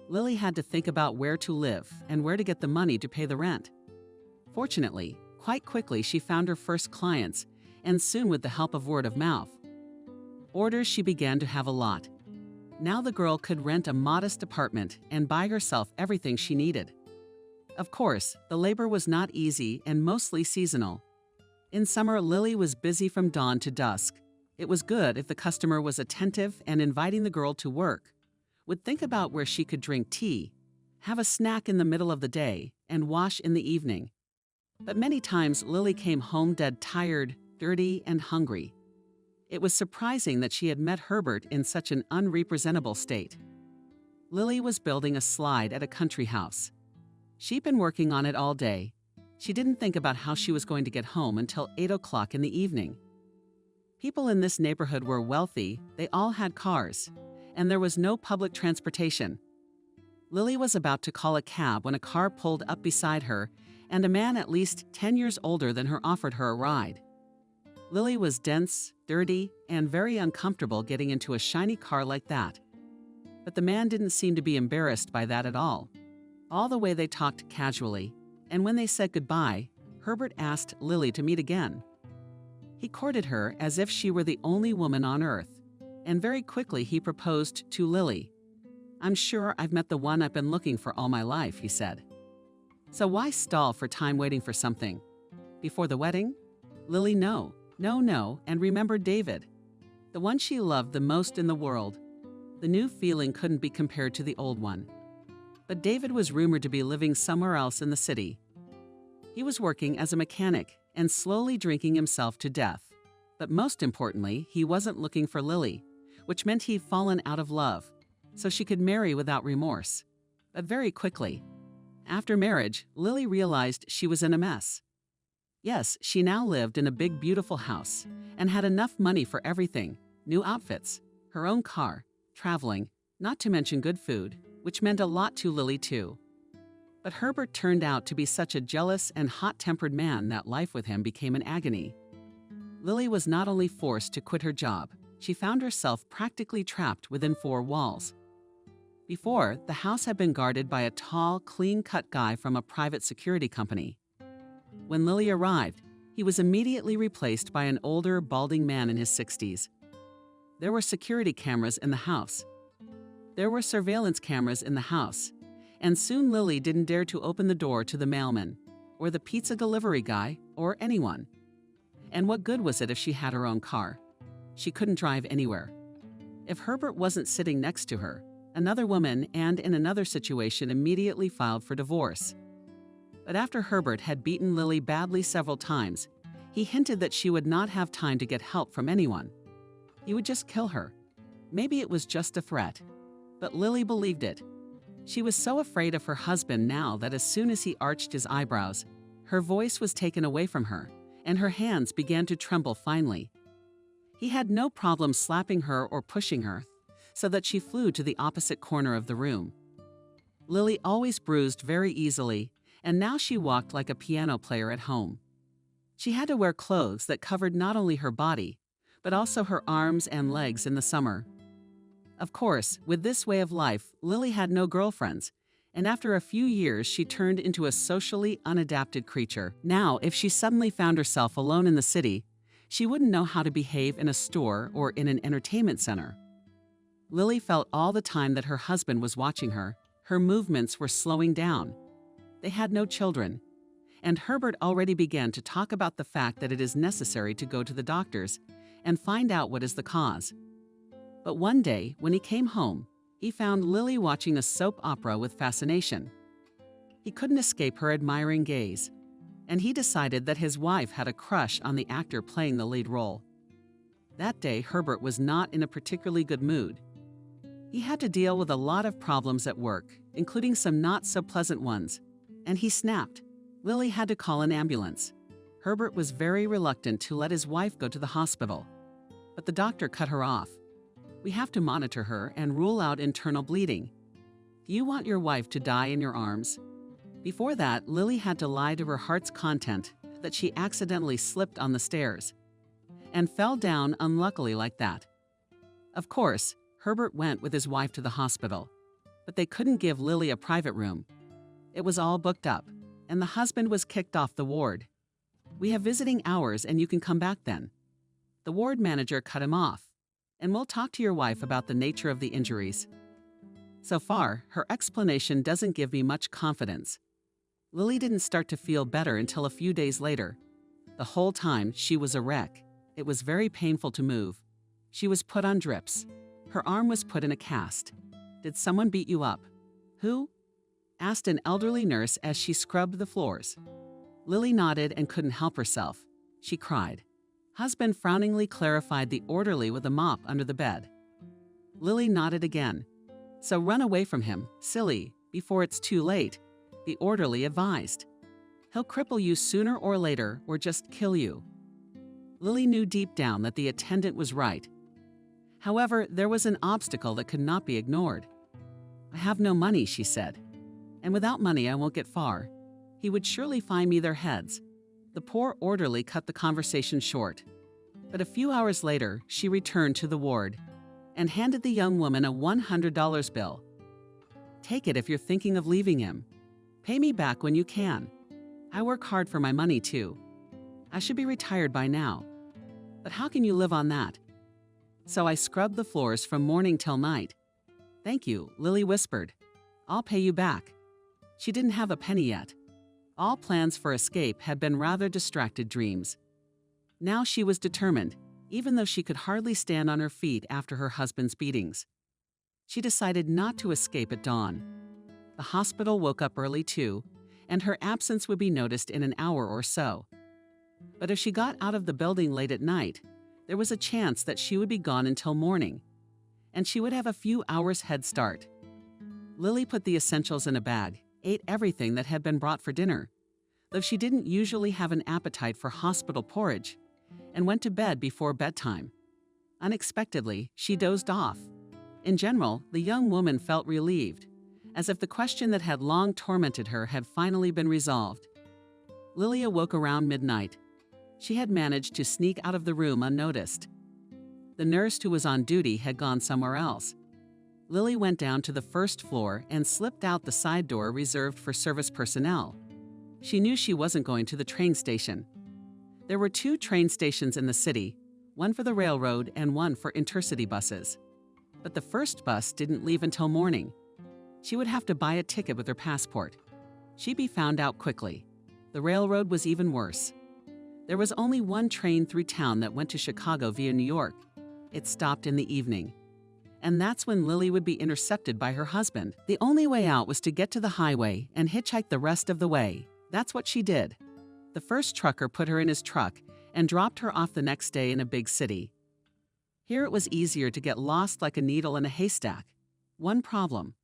Lily had to think about where to live and where to get the money to pay the rent. Fortunately, quite quickly she found her first clients, and soon with the help of word of mouth. Orders she began to have a lot. Now the girl could rent a modest apartment and buy herself everything she needed. Of course, the labor was not easy and mostly seasonal. In summer, Lily was busy from dawn to dusk. It was good if the customer was attentive and inviting the girl to work, would think about where she could drink tea, have a snack in the middle of the day, and wash in the evening. But many times Lily came home dead tired, dirty, and hungry. It was surprising that she had met Herbert in such an unrepresentable state. Lily was building a slide at a country house. She'd been working on it all day. She didn't think about how she was going to get home until 8 o'clock in the evening. People in this neighborhood were wealthy, they all had cars, and there was no public transportation. Lily was about to call a cab when a car pulled up beside her, and a man at least 10 years older than her offered her a ride. Lily was dense, dirty, and very uncomfortable getting into a shiny car like that. But the man didn't seem to be embarrassed by that at all. All the way they talked casually, and when they said goodbye, Herbert asked Lily to meet again. He courted her as if she were the only woman on earth, and very quickly he proposed to Lily. "I'm sure I've met the one I've been looking for all my life," he said. So why stall for time waiting for something? Before the wedding? Lily, no, and remembered David, the one she loved the most in the world. The new feeling couldn't be compared to the old one. But David was rumored to be living somewhere else in the city. He was working as a mechanic and slowly drinking himself to death. But most importantly, he wasn't looking for Lily, which meant he'd fallen out of love, so she could marry without remorse. But very quickly, after marriage, Lily realized she was in a mess. Yes, she now lived in a big, beautiful house and had enough money for everything, new outfits, her own car, traveling, not to mention good food, which meant a lot to Lily too. But Herbert turned out to be such a jealous and hot-tempered man that life with him became an agony. Lily was not only forced to quit her job, she found herself practically trapped within 4 walls. Before, the house had been guarded by a tall, clean-cut guy from a private security company. When Lily arrived, he was immediately replaced by an older, balding man in his 60s. There were security cameras in the house. There were surveillance cameras in the house, and soon Lily didn't dare to open the door to the mailman, or the pizza delivery guy, or anyone. And what good was it if she had her own car? She couldn't drive anywhere. If Herbert wasn't sitting next to her, another woman and in another situation immediately filed for divorce. But after Herbert had beaten Lily badly several times, he hinted that she would not have time to get help from anyone. He would just kill her. Maybe it was just a threat, but Lily believed it. She was so afraid of her husband now that as soon as he arched his eyebrows, her voice was taken away from her, and her hands began to tremble finally. He had no problem slapping her or pushing her, so that she flew to the opposite corner of the room. Lily always bruised very easily, and now she walked like a piano player at home. She had to wear clothes that covered not only her body, but also her arms and legs in the summer. Of course, with this way of life, Lily had no girlfriends, and after a few years she turned into a socially unadapted creature. Now, if she suddenly found herself alone in the city, she wouldn't know how to behave in a store or in an entertainment center. Lily felt all the time that her husband was watching her. Her movements were slowing down. They had no children, and Herbert already began to talk about the fact that it is necessary to go to the doctors and find out what is the cause. But one day, when he came home, he found Lily watching a soap opera with fascination. He couldn't escape her admiring gaze, and he decided that his wife had a crush on the actor playing the lead role. That day, Herbert was not in a particularly good mood. He had to deal with a lot of problems at work, including some not-so-pleasant ones, and he snapped. Lily had to call an ambulance. Herbert was very reluctant to let his wife go to the hospital, but the doctor cut her off. "We have to monitor her and rule out internal bleeding. Do you want your wife to die in your arms?" Before that, Lily had to lie to her heart's content that she accidentally slipped on the stairs and fell down unluckily like that. Of course, Herbert went with his wife to the hospital, but they couldn't give Lily a private room. It was all booked up, and the husband was kicked off the ward. "We have visiting hours and you can come back then." The ward manager cut him off, "And we'll talk to your wife about the nature of the injuries." So far, her explanation doesn't give me much confidence. Lily didn't start to feel better until a few days later. The whole time, she was a wreck. It was very painful to move. She was put on drips. Her arm was put in a cast. "Did someone beat you up?" "Who?" asked an elderly nurse as she scrubbed the floors. Lily nodded and couldn't help herself. She cried. Husband frowningly clarified the orderly with a mop under the bed. Lily nodded again. "So run away from him, silly, before it's too late," the orderly advised. "He'll cripple you sooner or later or just kill you." Lily knew deep down that the attendant was right. However, there was an obstacle that could not be ignored. "I have no money," she said. "And without money I won't get far. He would surely find me their heads." The poor orderly cut the conversation short. But a few hours later, she returned to the ward and handed the young woman a $100 bill. "Take it if you're thinking of leaving him. Pay me back when you can. I work hard for my money too. I should be retired by now. But how can you live on that?" "So I scrubbed the floors from morning till night." "Thank you," Lily whispered. "I'll pay you back." She didn't have a penny yet. All plans for escape had been rather distracted dreams. Now she was determined, even though she could hardly stand on her feet after her husband's beatings. She decided not to escape at dawn. The hospital woke up early too, and her absence would be noticed in an hour or so. But if she got out of the building late at night, there was a chance that she would be gone until morning, and she would have a few hours head start. Lily put the essentials in a bag, ate everything that had been brought for dinner, though she didn't usually have an appetite for hospital porridge, and went to bed before bedtime. Unexpectedly, she dozed off. In general, the young woman felt relieved, as if the question that had long tormented her had finally been resolved. Lily awoke around midnight. She had managed to sneak out of the room unnoticed. The nurse who was on duty had gone somewhere else. Lily went down to the first floor and slipped out the side door reserved for service personnel. She knew she wasn't going to the train station. There were 2 train stations in the city, one for the railroad and one for intercity buses. But the first bus didn't leave until morning. She would have to buy a ticket with her passport. She'd be found out quickly. The railroad was even worse. There was only one train through town that went to Chicago via New York. It stopped in the evening. And that's when Lily would be intercepted by her husband. The only way out was to get to the highway and hitchhike the rest of the way. That's what she did. The first trucker put her in his truck and dropped her off the next day in a big city. Here it was easier to get lost like a needle in a haystack. One problem.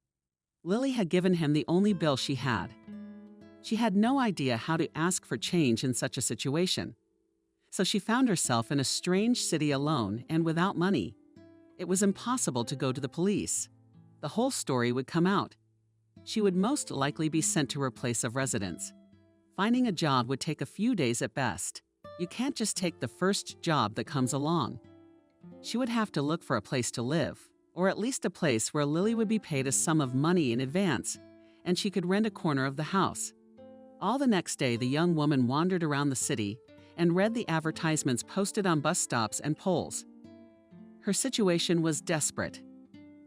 Lily had given him the only bill she had. She had no idea how to ask for change in such a situation. So she found herself in a strange city alone and without money. It was impossible to go to the police. The whole story would come out. She would most likely be sent to her place of residence. Finding a job would take a few days at best. You can't just take the first job that comes along. She would have to look for a place to live, or at least a place where Lily would be paid a sum of money in advance, and she could rent a corner of the house. All the next day, the young woman wandered around the city and read the advertisements posted on bus stops and poles. Her situation was desperate.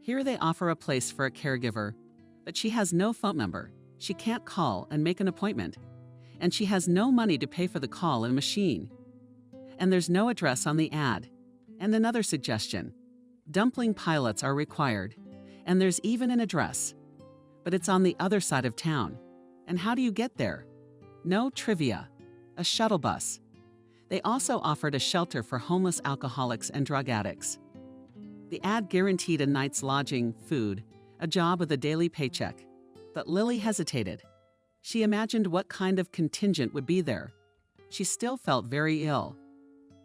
Here they offer a place for a caregiver, but she has no phone number. She can't call and make an appointment, and she has no money to pay for the call and machine. And there's no address on the ad. And another suggestion: dumpling pilots are required, and there's even an address. But it's on the other side of town. And how do you get there? No trivia. A shuttle bus. They also offered a shelter for homeless alcoholics and drug addicts. The ad guaranteed a night's lodging, food, a job with a daily paycheck. But Lily hesitated. She imagined what kind of contingent would be there. She still felt very ill.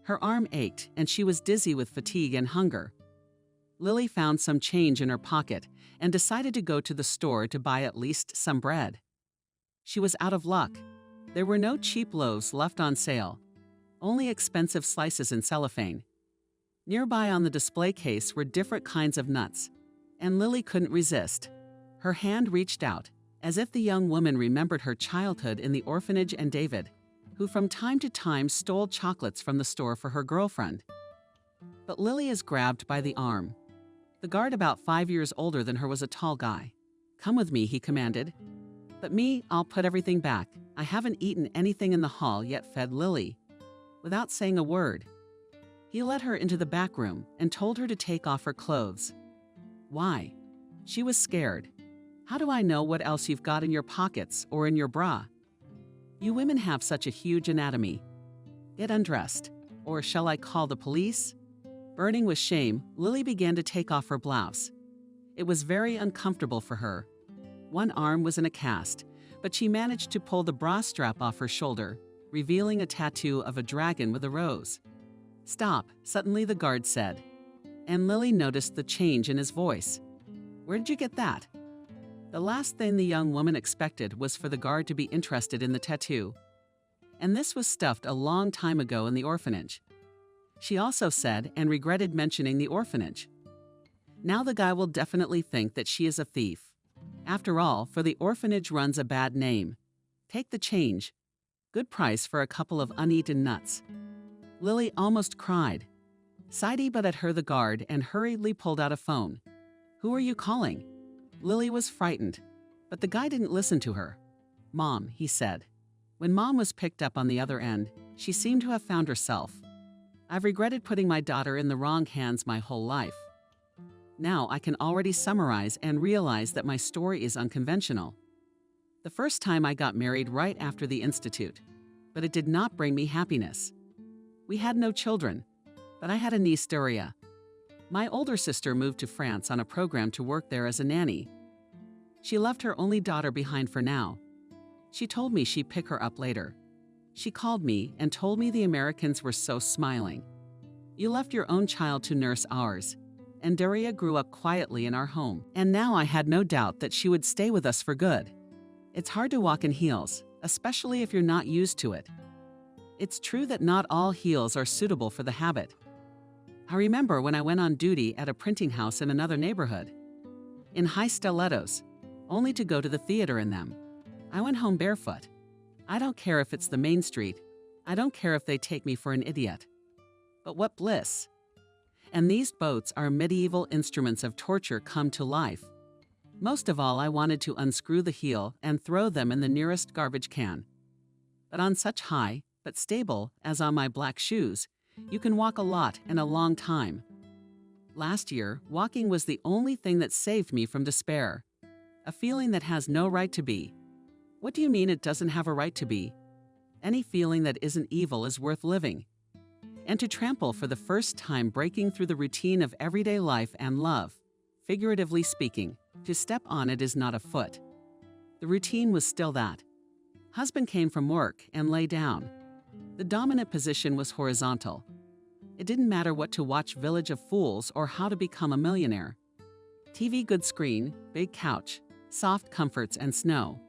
Her arm ached, and she was dizzy with fatigue and hunger. Lily found some change in her pocket and decided to go to the store to buy at least some bread. She was out of luck. There were no cheap loaves left on sale, only expensive slices in cellophane. Nearby on the display case were different kinds of nuts, and Lily couldn't resist. Her hand reached out, as if the young woman remembered her childhood in the orphanage and David, who from time to time stole chocolates from the store for her girlfriend. But Lily is grabbed by the arm. The guard, about 5 years older than her, was a tall guy. "Come with me," he commanded. "But me, I'll put everything back. I haven't eaten anything in the hall yet," fed Lily. Without saying a word, he led her into the back room and told her to take off her clothes. Why? She was scared. "How do I know what else you've got in your pockets or in your bra? You women have such a huge anatomy. Get undressed. Or shall I call the police?" Burning with shame, Lily began to take off her blouse. It was very uncomfortable for her. One arm was in a cast, but she managed to pull the bra strap off her shoulder, revealing a tattoo of a dragon with a rose. "Stop," suddenly the guard said, and Lily noticed the change in his voice. "Where did you get that?" The last thing the young woman expected was for the guard to be interested in the tattoo. And this was stuffed a long time ago in the orphanage. She also said and regretted mentioning the orphanage. Now the guy will definitely think that she is a thief. After all, for the orphanage runs a bad name. Take the change. Good price for a couple of uneaten nuts. Lily almost cried. Saidi but at her the guard and hurriedly pulled out a phone. "Who are you calling?" Lily was frightened, but the guy didn't listen to her. "Mom," he said. When Mom was picked up on the other end, she seemed to have found herself. "I've regretted putting my daughter in the wrong hands my whole life. Now I can already summarize and realize that my story is unconventional. The first time I got married right after the institute, but it did not bring me happiness. We had no children, but I had a niece, Doria. My older sister moved to France on a program to work there as a nanny. She left her only daughter behind for now. She told me she'd pick her up later. She called me and told me the Americans were so smiling. You left your own child to nurse ours, and Doria grew up quietly in our home. And now I had no doubt that she would stay with us for good. It's hard to walk in heels, especially if you're not used to it. It's true that not all heels are suitable for the habit. I remember when I went on duty at a printing house in another neighborhood, in high stilettos, only to go to the theater in them. I went home barefoot. I don't care if it's the main street. I don't care if they take me for an idiot. But what bliss! And these boats are medieval instruments of torture come to life. Most of all, I wanted to unscrew the heel and throw them in the nearest garbage can. But on such high, but stable, as on my black shoes, you can walk a lot and a long time. Last year, walking was the only thing that saved me from despair. A feeling that has no right to be. What do you mean it doesn't have a right to be? Any feeling that isn't evil is worth living. And to trample for the first time, breaking through the routine of everyday life and love, figuratively speaking, to step on it is not a foot. The routine was still that. Husband came from work and lay down. The dominant position was horizontal. It didn't matter what to watch Village of Fools or How to Become a Millionaire. TV, good screen, big couch, soft comforts and snow.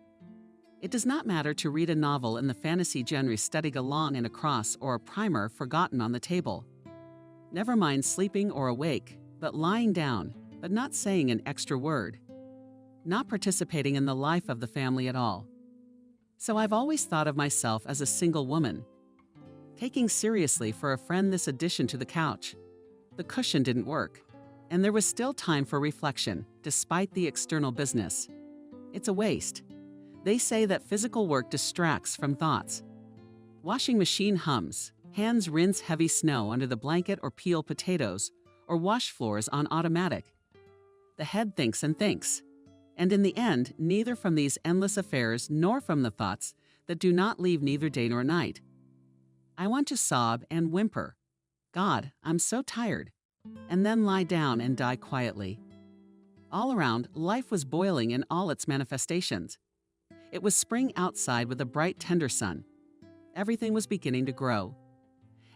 It does not matter to read a novel in the fantasy genre studied along and across or a primer forgotten on the table. Never mind sleeping or awake, but lying down, but not saying an extra word. Not participating in the life of the family at all. So I've always thought of myself as a single woman. Taking seriously for a friend this addition to the couch. The cushion didn't work, and there was still time for reflection, despite the external business. It's a waste. They say that physical work distracts from thoughts. Washing machine hums, hands rinse heavy snow under the blanket or peel potatoes, or wash floors on automatic. The head thinks and thinks. And in the end, neither from these endless affairs nor from the thoughts that do not leave neither day nor night. I want to sob and whimper, God, I'm so tired, and then lie down and die quietly. All around, life was boiling in all its manifestations. It was spring outside with a bright, tender sun. Everything was beginning to grow.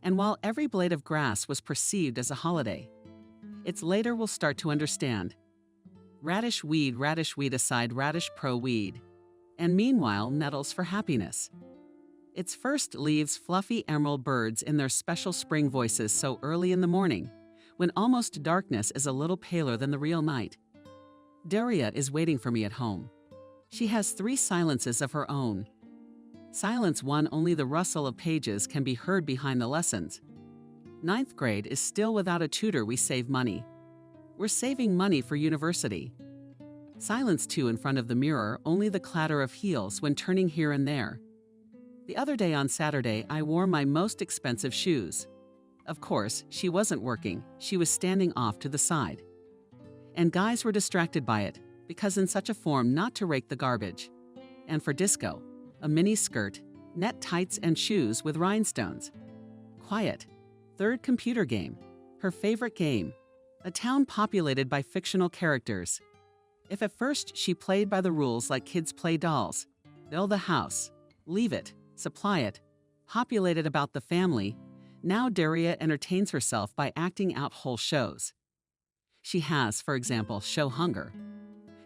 And while every blade of grass was perceived as a holiday, its later will start to understand. Radish weed aside, radish pro weed. And meanwhile, nettles for happiness. Its first leaves fluffy emerald birds in their special spring voices so early in the morning, when almost darkness is a little paler than the real night. Daria is waiting for me at home. She has 3 silences of her own. Silence 1, only the rustle of pages can be heard behind the lessons. 9th grade is still without a tutor. We save money. We're saving money for university. Silence 2, in front of the mirror, only the clatter of heels when turning here and there. The other day on Saturday, I wore my most expensive shoes. Of course, she wasn't working. She was standing off to the side. And guys were distracted by it, because in such a form not to rake the garbage. And for disco, a mini skirt, net tights and shoes with rhinestones. Quiet. 3rd computer game. Her favorite game. A town populated by fictional characters. If at first she played by the rules like kids play dolls, build a house, leave it, supply it, populate it about the family, now Daria entertains herself by acting out whole shows. She has, for example, show hunger.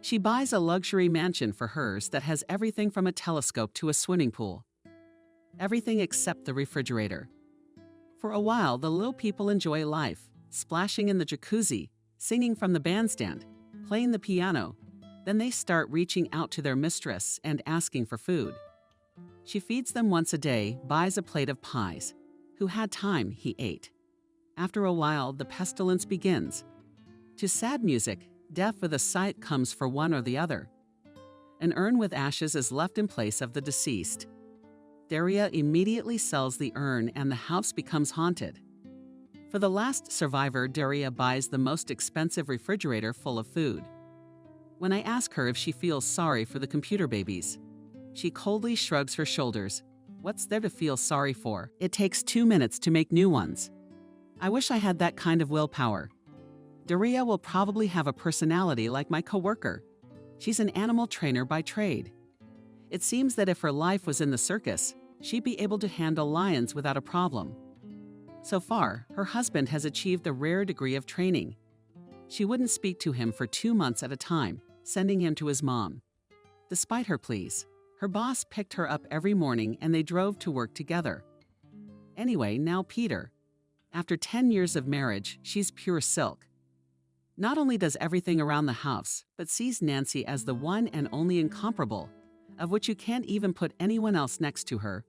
She buys a luxury mansion for hers that has everything from a telescope to a swimming pool. Everything except the refrigerator. For a while, the little people enjoy life, splashing in the jacuzzi, singing from the bandstand, playing the piano. Then they start reaching out to their mistress and asking for food. She feeds them once a day, buys a plate of pies. Who had time, he ate. After a while, the pestilence begins. To sad music, death with a sight comes for one or the other. An urn with ashes is left in place of the deceased. Daria immediately sells the urn and the house becomes haunted. For the last survivor, Daria buys the most expensive refrigerator full of food. When I ask her if she feels sorry for the computer babies, she coldly shrugs her shoulders. What's there to feel sorry for? It takes 2 minutes to make new ones. I wish I had that kind of willpower. Daria will probably have a personality like my coworker. She's an animal trainer by trade. It seems that if her life was in the circus, she'd be able to handle lions without a problem. So far, her husband has achieved a rare degree of training. She wouldn't speak to him for 2 months at a time, sending him to his mom. Despite her pleas, her boss picked her up every morning and they drove to work together. Anyway, now Peter. After 10 years of marriage, she's pure silk. Not only does everything around the house, but sees Nancy as the one and only incomparable, of which you can't even put anyone else next to her.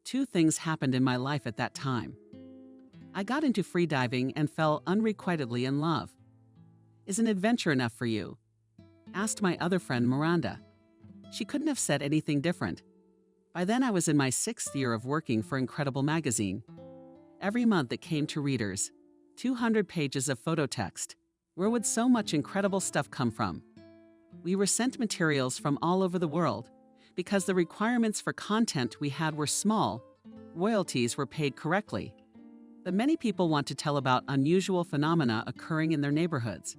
2 things happened in my life at that time. I got into freediving and fell unrequitedly in love. Is an adventure enough for you? Asked my other friend, Miranda. She couldn't have said anything different. By then I was in my 6th year of working for Incredible magazine. Every month it came to readers. 200 pages of photo text. Where would so much incredible stuff come from? We were sent materials from all over the world. Because the requirements for content we had were small, royalties were paid correctly. But many people want to tell about unusual phenomena occurring in their neighborhoods.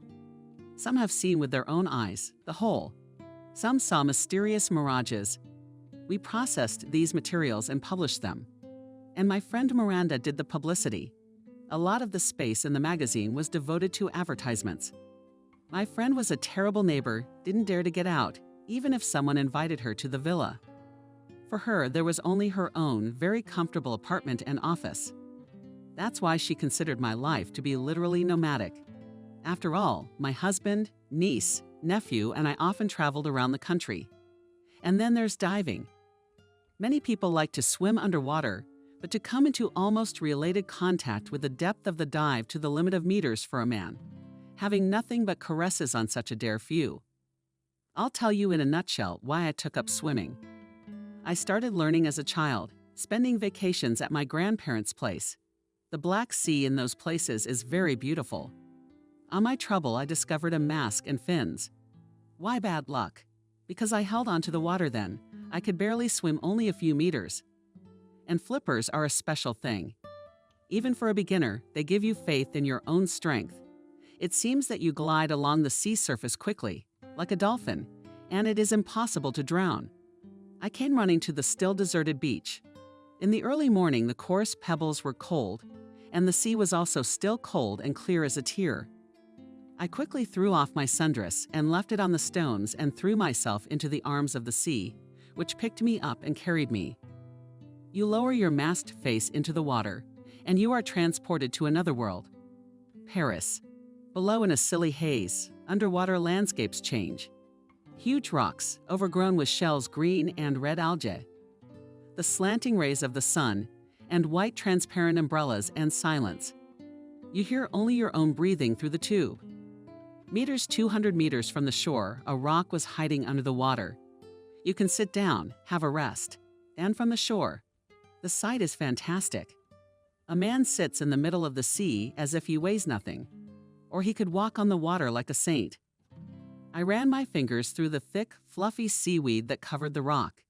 Some have seen with their own eyes the whole. Some saw mysterious mirages. We processed these materials and published them. And my friend Miranda did the publicity. A lot of the space in the magazine was devoted to advertisements. My friend was a terrible neighbor, didn't dare to get out, even if someone invited her to the villa. For her, there was only her own, very comfortable apartment and office. That's why she considered my life to be literally nomadic. After all, my husband, niece, nephew, and I often traveled around the country. And then there's diving. Many people like to swim underwater, but to come into almost related contact with the depth of the dive to the limit of meters for a man, having nothing but caresses on such a dare few. I'll tell you in a nutshell why I took up swimming. I started learning as a child, spending vacations at my grandparents' place. The Black Sea in those places is very beautiful. On my trouble, I discovered a mask and fins. Why bad luck? Because I held on to the water then. I could barely swim only a few meters. And flippers are a special thing. Even for a beginner, they give you faith in your own strength. It seems that you glide along the sea surface quickly, like a dolphin, and it is impossible to drown. I came running to the still deserted beach. In the early morning, the coarse pebbles were cold, and the sea was also still cold and clear as a tear. I quickly threw off my sundress and left it on the stones and threw myself into the arms of the sea, which picked me up and carried me. You lower your masked face into the water, and you are transported to another world. Paris. Below in a silly haze, underwater landscapes change. Huge rocks, overgrown with shells, green and red algae. The slanting rays of the sun, and white transparent umbrellas and silence. You hear only your own breathing through the tube. 200 meters from the shore, a rock was hiding under the water. You can sit down, have a rest. And from the shore, the sight is fantastic. A man sits in the middle of the sea as if he weighs nothing, or he could walk on the water like a saint. I ran my fingers through the thick, fluffy seaweed that covered the rock,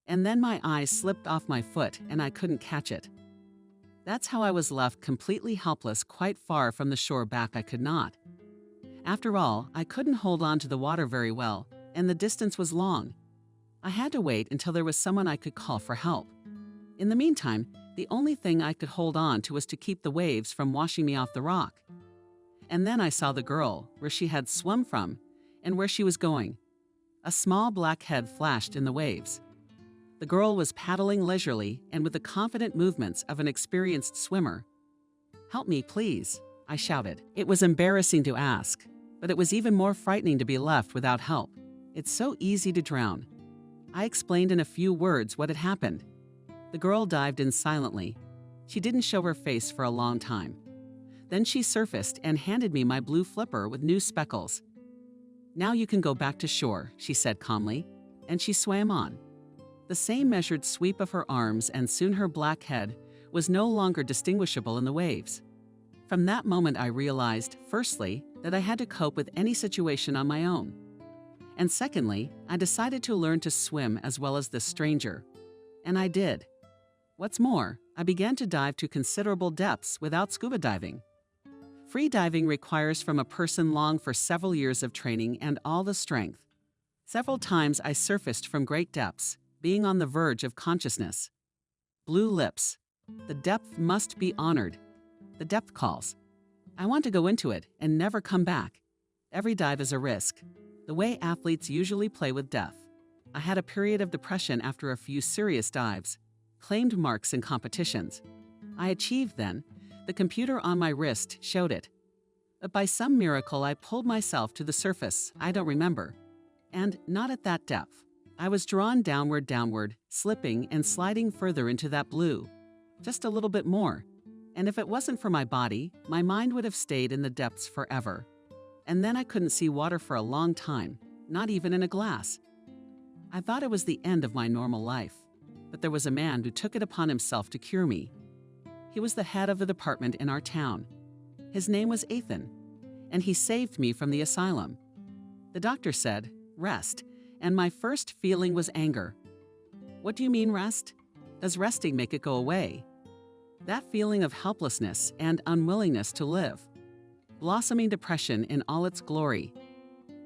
and then my eyes slipped off my foot and I couldn't catch it. That's how I was left completely helpless, quite far from the shore. Back I could not. After all, I couldn't hold on to the water very well, and the distance was long. I had to wait until there was someone I could call for help. In the meantime, the only thing I could hold on to was to keep the waves from washing me off the rock. And then I saw the girl, where she had swum from, and where she was going. A small black head flashed in the waves. The girl was paddling leisurely and with the confident movements of an experienced swimmer. "Help me, please," I shouted. It was embarrassing to ask, but it was even more frightening to be left without help. It's so easy to drown. I explained in a few words what had happened. The girl dived in silently. She didn't show her face for a long time. Then she surfaced and handed me my blue flipper with new speckles. "Now you can go back to shore," she said calmly, and she swam on. The same measured sweep of her arms, and soon her black head was no longer distinguishable in the waves. From that moment I realized, firstly, that I had to cope with any situation on my own. And secondly, I decided to learn to swim as well as this stranger. And I did. What's more, I began to dive to considerable depths without scuba diving. Free diving requires from a person long for several years of training and all the strength. Several times I surfaced from great depths, being on the verge of consciousness. Blue lips. The depth must be honored. The depth calls. I want to go into it and never come back. Every dive is a risk. The way athletes usually play with death. I had a period of depression after a few serious dives, claimed marks in competitions. I achieved then. The computer on my wrist showed it. But by some miracle, I pulled myself to the surface. I don't remember. And not at that depth. I was drawn downward, slipping and sliding further into that blue. Just a little bit more. And if it wasn't for my body, my mind would have stayed in the depths forever. And then I couldn't see water for a long time, not even in a glass. I thought it was the end of my normal life. But there was a man who took it upon himself to cure me. He was the head of the department in our town. His name was Ethan, and he saved me from the asylum. The doctor said, "Rest," and my first feeling was anger. What do you mean, rest? Does resting make it go away? That feeling of helplessness and unwillingness to live. Blossoming depression in all its glory.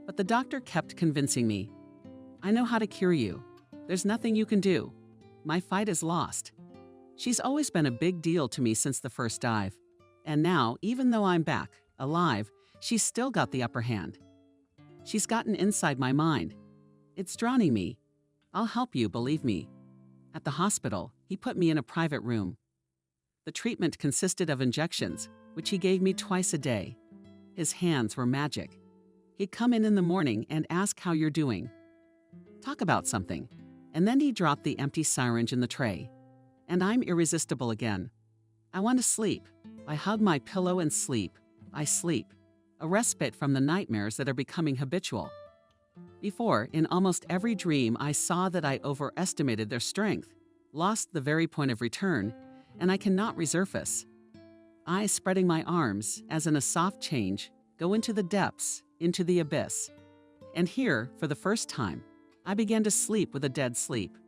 But the doctor kept convincing me. "I know how to cure you. There's nothing you can do. My fight is lost." She's always been a big deal to me since the first dive. And now, even though I'm back, alive, she's still got the upper hand. She's gotten inside my mind. It's drowning me. I'll help you, believe me. At the hospital, he put me in a private room. The treatment consisted of injections, which he gave me twice a day. His hands were magic. He'd come in the morning and ask how you're doing. Talk about something. And then he dropped the empty syringe in the tray. And I'm irresistible again. I want to sleep. I hug my pillow and sleep. I sleep. A respite from the nightmares that are becoming habitual. Before, in almost every dream, I saw that I overestimated their strength, lost the very point of return, and I cannot resurface. I, spreading my arms, as in a soft change, go into the depths, into the abyss. And here, for the first time, I began to sleep with a dead sleep,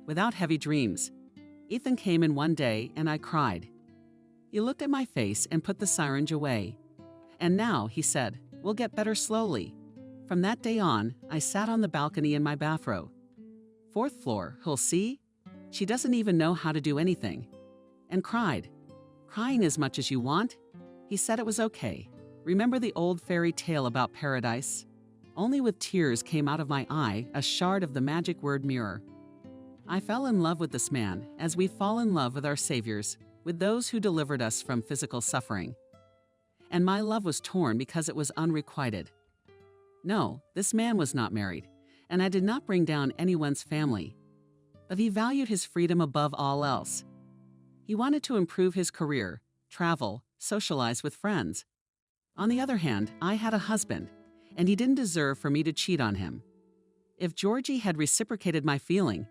without heavy dreams. Ethan came in one day and I cried. He looked at my face and put the syringe away. And now, he said, "We'll get better slowly." From that day on, I sat on the balcony in my bathrobe. 4th floor, he'll see? She doesn't even know how to do anything. And cried. "Crying as much as you want?" He said it was okay. Remember the old fairy tale about paradise? Only with tears came out of my eye a shard of the magic word mirror. I fell in love with this man as we fall in love with our saviors, with those who delivered us from physical suffering. And my love was torn because it was unrequited. No, this man was not married, and I did not bring down anyone's family. But he valued his freedom above all else. He wanted to improve his career, travel, socialize with friends. On the other hand, I had a husband, and he didn't deserve for me to cheat on him. If Georgie had reciprocated my feeling,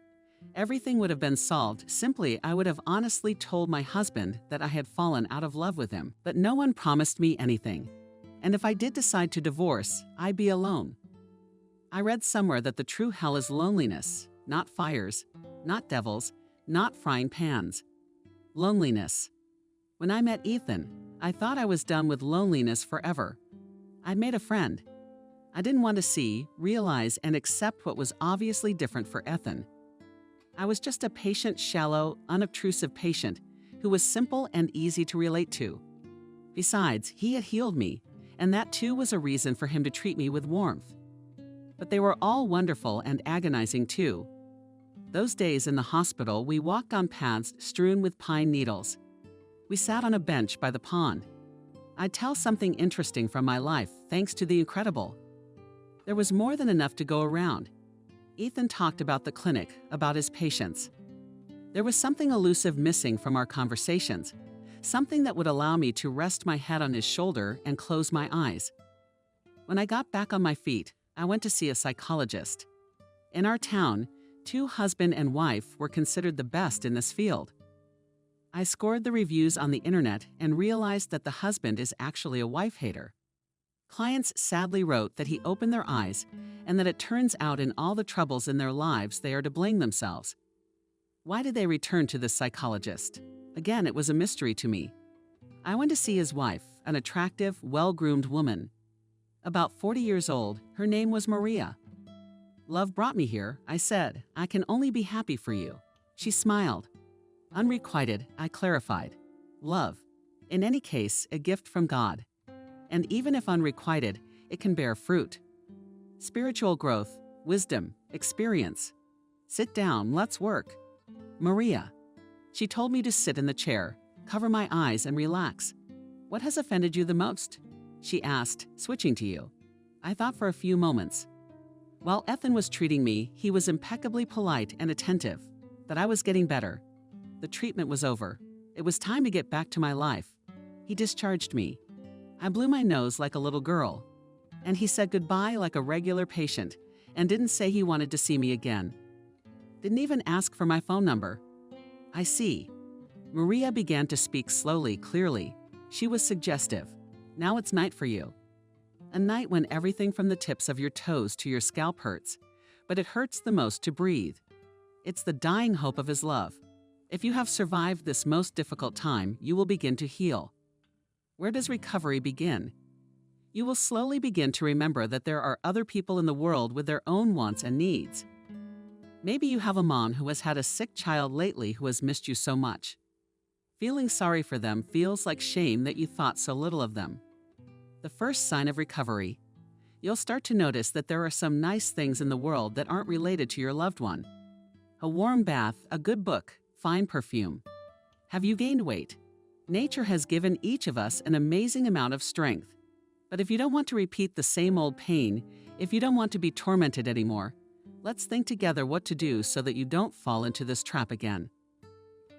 everything would have been solved. Simply, I would have honestly told my husband that I had fallen out of love with him, but no one promised me anything. And if I did decide to divorce, I'd be alone. I read somewhere that the true hell is loneliness, not fires, not devils, not frying pans. Loneliness. When I met Ethan, I thought I was done with loneliness forever. I'd made a friend. I didn't want to see, realize, and accept what was obviously different for Ethan. I was just a patient, shallow, unobtrusive patient who was simple and easy to relate to. Besides, he had healed me, and that too was a reason for him to treat me with warmth. But they were all wonderful and agonizing too. Those days in the hospital, we walked on paths strewn with pine needles. We sat on a bench by the pond. I'd tell something interesting from my life, thanks to the incredible. There was more than enough to go around. Ethan talked about the clinic, about his patients. There was something elusive missing from our conversations, something that would allow me to rest my head on his shoulder and close my eyes. When I got back on my feet, I went to see a psychologist. In our town, 2 husband and wife were considered the best in this field. I scored the reviews on the internet and realized that the husband is actually a wife hater. Clients sadly wrote that he opened their eyes and that it turns out in all the troubles in their lives they are to blame themselves. Why did they return to this psychologist? Again, it was a mystery to me. I went to see his wife, an attractive, well-groomed woman. About 40 years old, her name was Maria. "Love brought me here," I said. "I can only be happy for you." She smiled. Unrequited, I clarified. Love. In any case, a gift from God. And even if unrequited, it can bear fruit. Spiritual growth, wisdom, experience. Sit down, let's work. Maria. She told me to sit in the chair, cover my eyes, and relax. "What has offended you the most?" she asked, switching to you. I thought for a few moments. While Ethan was treating me, he was impeccably polite and attentive, but I was getting better. The treatment was over. It was time to get back to my life. He discharged me. I blew my nose like a little girl. And he said goodbye like a regular patient and didn't say he wanted to see me again. Didn't even ask for my phone number. I see. Maria began to speak slowly, clearly. She was suggestive. Now it's night for you. A night when everything from the tips of your toes to your scalp hurts, but it hurts the most to breathe. It's the dying hope of his love. If you have survived this most difficult time, you will begin to heal. Where does recovery begin? You will slowly begin to remember that there are other people in the world with their own wants and needs. Maybe you have a mom who has had a sick child lately who has missed you so much. Feeling sorry for them feels like shame that you thought so little of them. The first sign of recovery. You'll start to notice that there are some nice things in the world that aren't related to your loved one. A warm bath, a good book, fine perfume. Have you gained weight? Nature has given each of us an amazing amount of strength. But if you don't want to repeat the same old pain, if you don't want to be tormented anymore, let's think together what to do so that you don't fall into this trap again.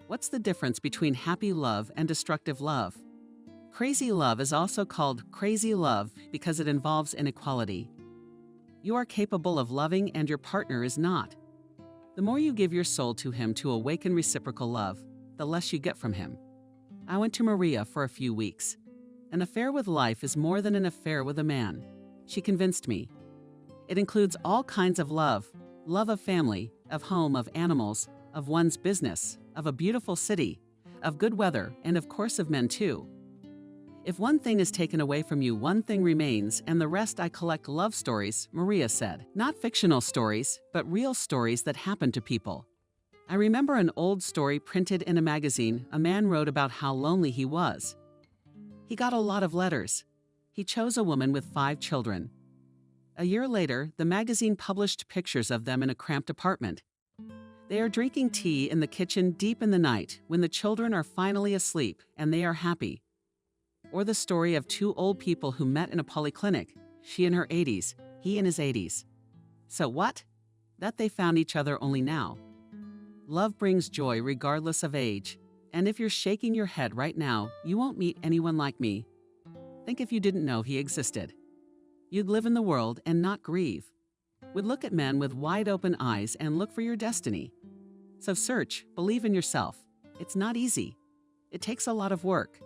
What's the difference between happy love and destructive love? Crazy love is also called crazy love because it involves inequality. You are capable of loving and your partner is not. The more you give your soul to him to awaken reciprocal love, the less you get from him. I went to Maria for a few weeks. An affair with life is more than an affair with a man. She convinced me. It includes all kinds of love of family, of home, of animals, of one's business, of a beautiful city, of good weather, and of course of men too. If one thing is taken away from you, one thing remains, and the rest I collect love stories, Maria said. Not fictional stories, but real stories that happen to people. I remember an old story printed in a magazine. A man wrote about how lonely he was. He got a lot of letters. He chose a woman with 5 children. A year later, the magazine published pictures of them in a cramped apartment. They are drinking tea in the kitchen deep in the night when the children are finally asleep and they are happy. Or the story of 2 old people who met in a polyclinic, she in her 80s, he in his 80s. So what? That they found each other only now. Love brings joy regardless of age, and if you're shaking your head right now, you won't meet anyone like me. Think if you didn't know he existed. You'd live in the world and not grieve. Would look at men with wide open eyes and look for your destiny. So search, believe in yourself. It's not easy. It takes a lot of work.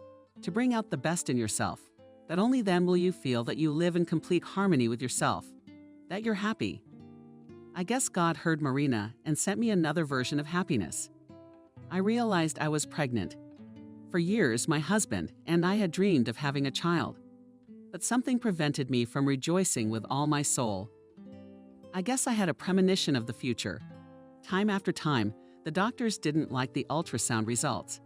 To bring out the best in yourself, that only then will you feel that you live in complete harmony with yourself, that you're happy. I guess God heard Marina and sent me another version of happiness. I realized I was pregnant. For years, my husband and I had dreamed of having a child, but something prevented me from rejoicing with all my soul. I guess I had a premonition of the future. Time after time, the doctors didn't like the ultrasound results.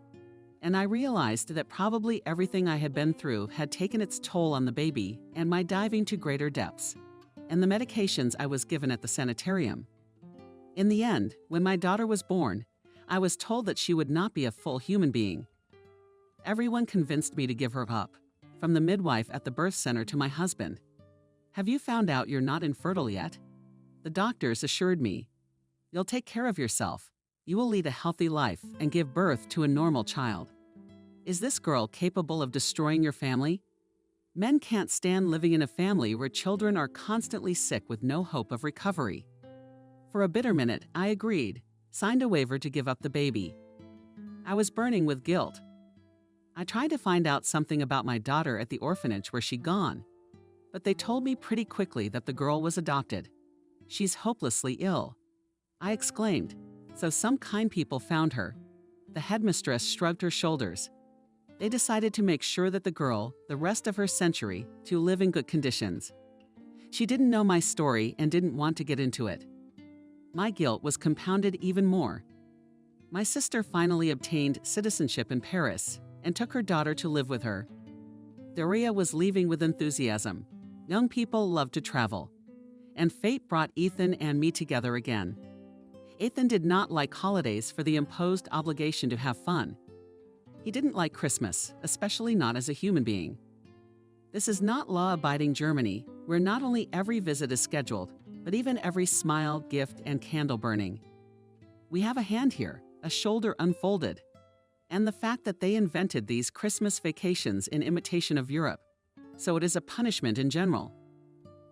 And I realized that probably everything I had been through had taken its toll on the baby and my diving to greater depths, and the medications I was given at the sanitarium. In the end, when my daughter was born, I was told that she would not be a full human being. Everyone convinced me to give her up, from the midwife at the birth center to my husband. Have you found out you're not infertile yet? The doctors assured me, you'll take care of yourself. You will lead a healthy life and give birth to a normal child. Is this girl capable of destroying your family? Men can't stand living in a family where children are constantly sick with no hope of recovery. For a bitter minute, I agreed, signed a waiver to give up the baby. I was burning with guilt. I tried to find out something about my daughter at the orphanage where she'd gone, but they told me pretty quickly that the girl was adopted. She's hopelessly ill. I exclaimed. So some kind people found her. The headmistress shrugged her shoulders. They decided to make sure that the girl, the rest of her century, to live in good conditions. She didn't know my story and didn't want to get into it. My guilt was compounded even more. My sister finally obtained citizenship in Paris and took her daughter to live with her. Daria was leaving with enthusiasm. Young people love to travel. And fate brought Ethan and me together again. Ethan did not like holidays for the imposed obligation to have fun. He didn't like Christmas, especially not as a human being. This is not law-abiding Germany, where not only every visit is scheduled, but even every smile, gift, and candle burning. We have a hand here, a shoulder unfolded. And the fact that they invented these Christmas vacations in imitation of Europe, so it is a punishment in general.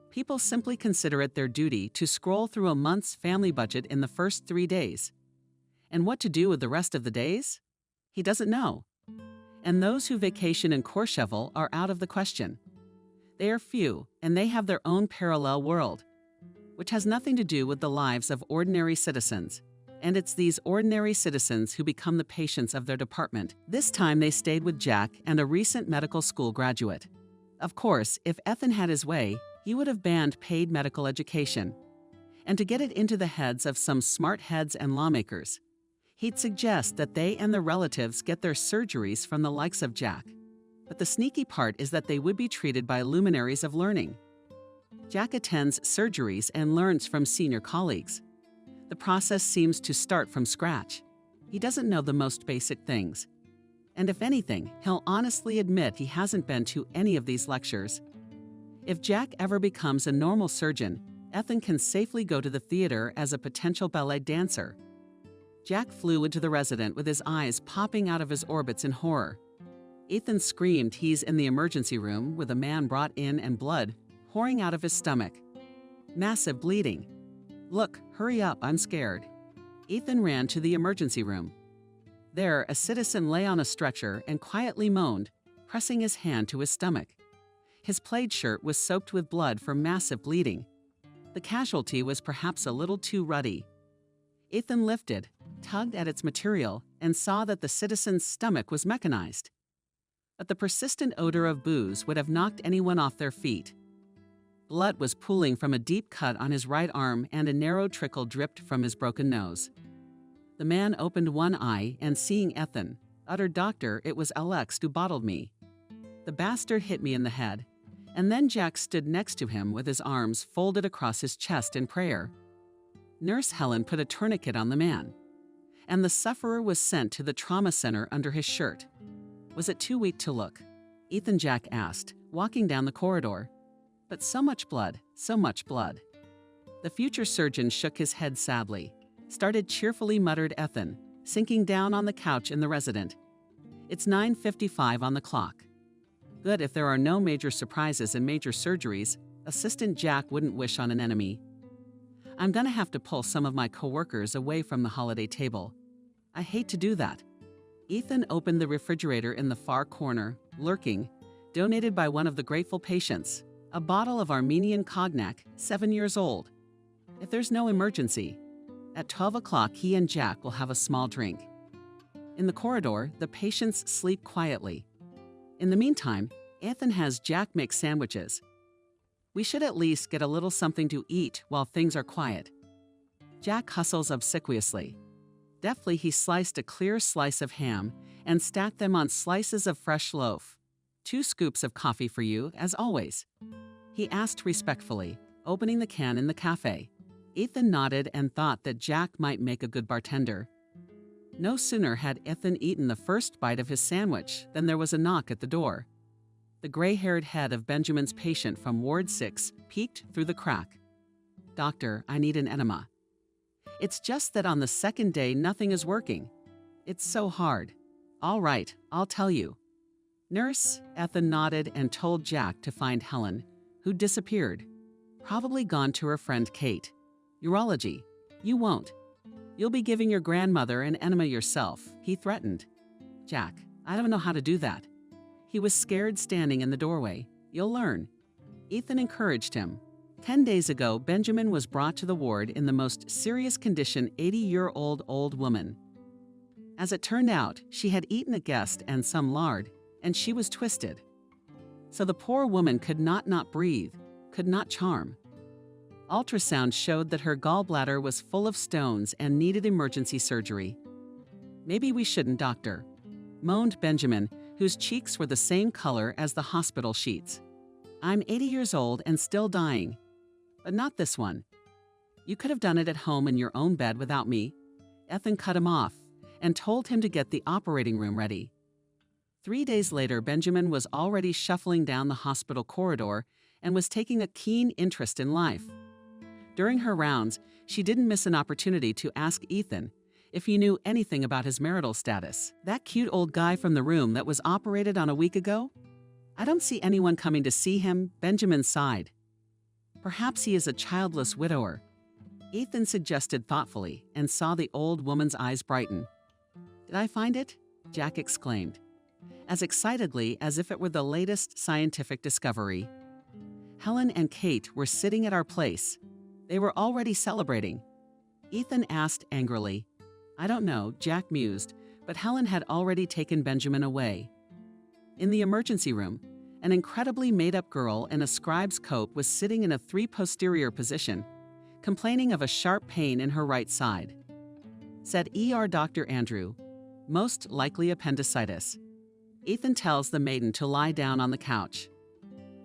People simply consider it their duty to scroll through a month's family budget in the first 3 days. And what to do with the rest of the days? He doesn't know. and those who vacation in Courchevel are out of the question. They are few, and they have their own parallel world, which has nothing to do with the lives of ordinary citizens. And it's these ordinary citizens who become the patients of their department. This time they stayed with Jack and a recent medical school graduate. Of course, if Ethan had his way, he would have banned paid medical education. And to get it into the heads of some smart heads and lawmakers, he'd suggest that they and their relatives get their surgeries from the likes of Jack. But the sneaky part is that they would be treated by luminaries of learning. Jack attends surgeries and learns from senior colleagues. The process seems to start from scratch. He doesn't know the most basic things. And if anything, he'll honestly admit he hasn't been to any of these lectures. If Jack ever becomes a normal surgeon, Ethan can safely go to the theater as a potential ballet dancer. Jack flew into the resident with his eyes popping out of his orbits in horror. Ethan screamed he's in the emergency room with a man brought in and blood pouring out of his stomach. Massive bleeding. "Look, hurry up, I'm scared." Ethan ran to the emergency room. There, a citizen lay on a stretcher and quietly moaned, pressing his hand to his stomach. His plaid shirt was soaked with blood from massive bleeding. The casualty was perhaps a little too ruddy. Ethan lifted, tugged at its material, and saw that the citizen's stomach was mechanized. But the persistent odor of booze would have knocked anyone off their feet. Blood was pooling from a deep cut on his right arm and a narrow trickle dripped from his broken nose. The man opened one eye and, seeing Ethan, uttered, "Doctor, it was Alex who bottled me. The bastard hit me in the head." And then Jack stood next to him with his arms folded across his chest in prayer. Nurse Helen put a tourniquet on the man, and the sufferer was sent to the trauma center under his shirt. Was it too weak to look? Ethan Jack asked, walking down the corridor. But so much blood, so much blood. The future surgeon shook his head sadly, started cheerfully muttered Ethan, sinking down on the couch in the resident. "It's 9:55 on the clock. Good if there are no major surprises and major surgeries. Assistant Jack wouldn't wish on an enemy. I'm gonna have to pull some of my coworkers away from the holiday table. I hate to do that." Ethan opened the refrigerator in the far corner, lurking, donated by one of the grateful patients, a bottle of Armenian cognac, 7 years old. If there's no emergency, at 12 o'clock he and Jack will have a small drink. In the corridor, the patients sleep quietly. In the meantime, Ethan has Jack make sandwiches. We should at least get a little something to eat while things are quiet. Jack hustles obsequiously. Deftly he sliced a clear slice of ham and stacked them on slices of fresh loaf. 2 scoops of coffee for you, as always. He asked respectfully, opening the can in the cafe. Ethan nodded and thought that Jack might make a good bartender. No sooner had Ethan eaten the first bite of his sandwich than there was a knock at the door. The gray-haired head of Benjamin's patient from Ward 6 peeked through the crack. "Doctor, I need an enema." "It's just that on the second day nothing is working. It's so hard." "All right, I'll tell you." "Nurse," Ethan nodded and told Jack to find Helen, who disappeared. Probably gone to her friend Kate. "Urology. You won't. You'll be giving your grandmother an enema yourself," he threatened. "Jack, I don't know how to do that." He was scared standing in the doorway. "You'll learn." Ethan encouraged him. 10 days ago, Benjamin was brought to the ward in the most serious condition, 80-year-old old woman. As it turned out, she had eaten a guest and some lard, and she was twisted. So the poor woman could not breathe, could not charm. Ultrasound showed that her gallbladder was full of stones and needed emergency surgery. "Maybe we shouldn't, doctor," moaned Benjamin, whose cheeks were the same color as the hospital sheets. "I'm 80 years old and still dying. But not this one. You could have done it at home in your own bed without me." Ethan cut him off and told him to get the operating room ready. 3 days later, Benjamin was already shuffling down the hospital corridor and was taking a keen interest in life. During her rounds, she didn't miss an opportunity to ask Ethan if he knew anything about his marital status. "That cute old guy from the room that was operated on a week ago? I don't see anyone coming to see him," Benjamin sighed. "Perhaps he is a childless widower," Ethan suggested thoughtfully, and saw the old woman's eyes brighten. "Did I find it?" Jack exclaimed. as excitedly as if it were the latest scientific discovery. Helen and Kate were sitting at our place. They were already celebrating. Ethan asked angrily. I don't know, Jack mused, but Helen had already taken Benjamin away. In the emergency room, an incredibly made-up girl in a scribe's coat was sitting in a 3 posterior position, complaining of a sharp pain in her right side. Said ER Dr. Andrew, most likely appendicitis. Ethan tells the maiden to lie down on the couch.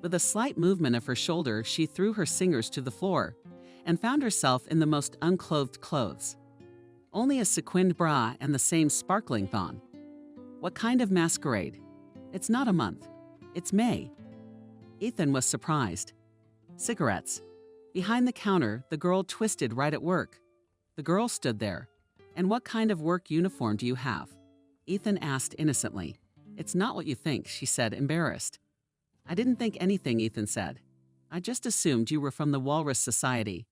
With a slight movement of her shoulder, she threw her singers to the floor and found herself in the most unclothed clothes. Only a sequined bra and the same sparkling thong. What kind of masquerade? It's not a month. It's May. Ethan was surprised. Cigarettes. Behind the counter, the girl twisted right at work. The girl stood there. And what kind of work uniform do you have? Ethan asked innocently. It's not what you think, she said, embarrassed. I didn't think anything, Ethan said. I just assumed you were from the Walrus Society.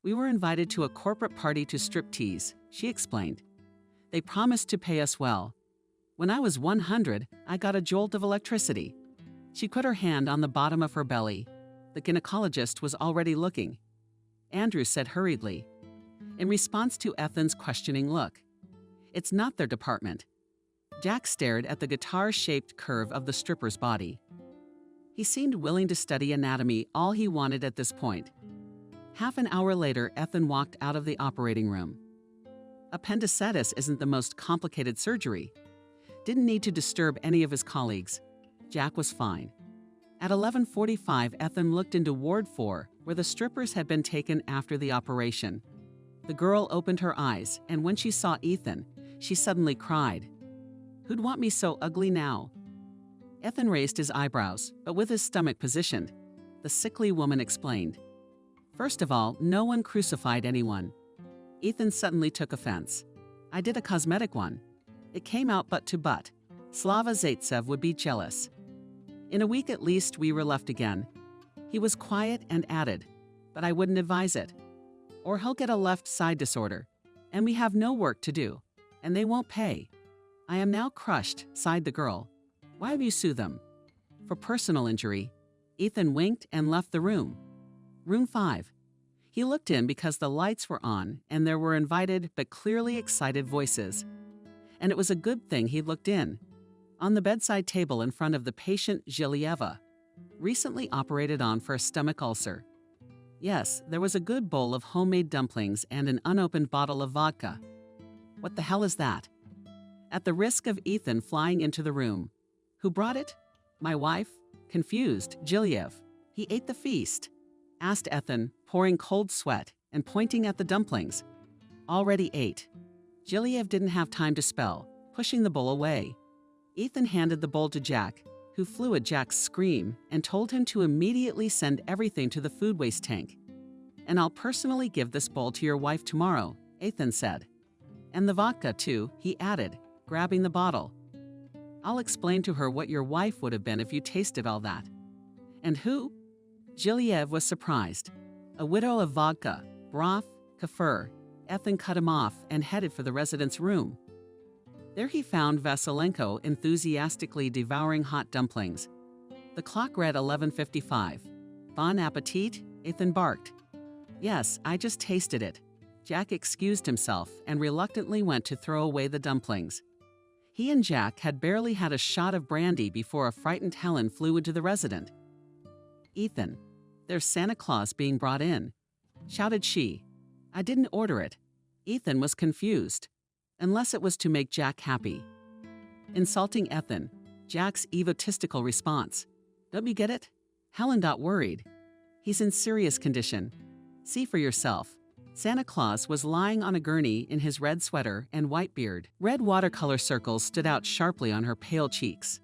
We were invited to a corporate party to striptease, she explained. They promised to pay us well. When I was 100, I got a jolt of electricity. She put her hand on the bottom of her belly. The gynecologist was already looking. Andrew said hurriedly, in response to Ethan's questioning look, it's not their department. Jack stared at the guitar-shaped curve of the stripper's body. He seemed willing to study anatomy all he wanted at this point. Half an hour later, Ethan walked out of the operating room. Appendicitis isn't the most complicated surgery. Didn't need to disturb any of his colleagues. Jack was fine. At 11:45, Ethan looked into Ward 4, where the strippers had been taken after the operation. The girl opened her eyes, and when she saw Ethan, she suddenly cried. Who'd want me so ugly now? Ethan raised his eyebrows, but with his stomach positioned. The sickly woman explained. First of all, no one crucified anyone. Ethan suddenly took offense. I did a cosmetic one. It came out butt to butt. Slava Zaitsev would be jealous. In a week at least, we were left again. He was quiet and added, but I wouldn't advise it. Or he'll get a left side disorder, and we have no work to do, and they won't pay. I am now crushed, sighed the girl. Why have you sued them? For personal injury. Ethan winked and left the room. Room 5. He looked in because the lights were on and there were invited but clearly excited voices. And it was a good thing he looked in. On the bedside table in front of the patient Zhilieva, recently operated on for a stomach ulcer. Yes, there was a good bowl of homemade dumplings and an unopened bottle of vodka. What the hell is that? At the risk of Ethan flying into the room. Who brought it? My wife? Confused, Zhiliev. He ate the feast. Asked Ethan, pouring cold sweat and pointing at the dumplings. Already ate. Zhiliev didn't have time to spell, pushing the bowl away. Ethan handed the bowl to Jack, who flew at Jack's scream and told him to immediately send everything to the food waste tank. And I'll personally give this bowl to your wife tomorrow, Ethan said. And the vodka, too, he added, grabbing the bottle. I'll explain to her what your wife would have been if you tasted all that. And who? Zhiliev was surprised. A widow of vodka, broth, kefir. Ethan cut him off and headed for the resident's room. There he found Vasilenko enthusiastically devouring hot dumplings. The clock read 11:55. Bon appetit, Ethan barked. Yes, I just tasted it. Jack excused himself and reluctantly went to throw away the dumplings. He and Jack had barely had a shot of brandy before a frightened Helen flew into the resident. Ethan, there's Santa Claus being brought in, shouted she. I didn't order it. Ethan was confused, unless it was to make Jack happy. Insulting Ethan, Jack's egotistical response. Don't you get it? Helen got worried. He's in serious condition. See for yourself. Santa Claus was lying on a gurney in his red sweater and white beard. Red watercolor circles stood out sharply on her pale cheeks.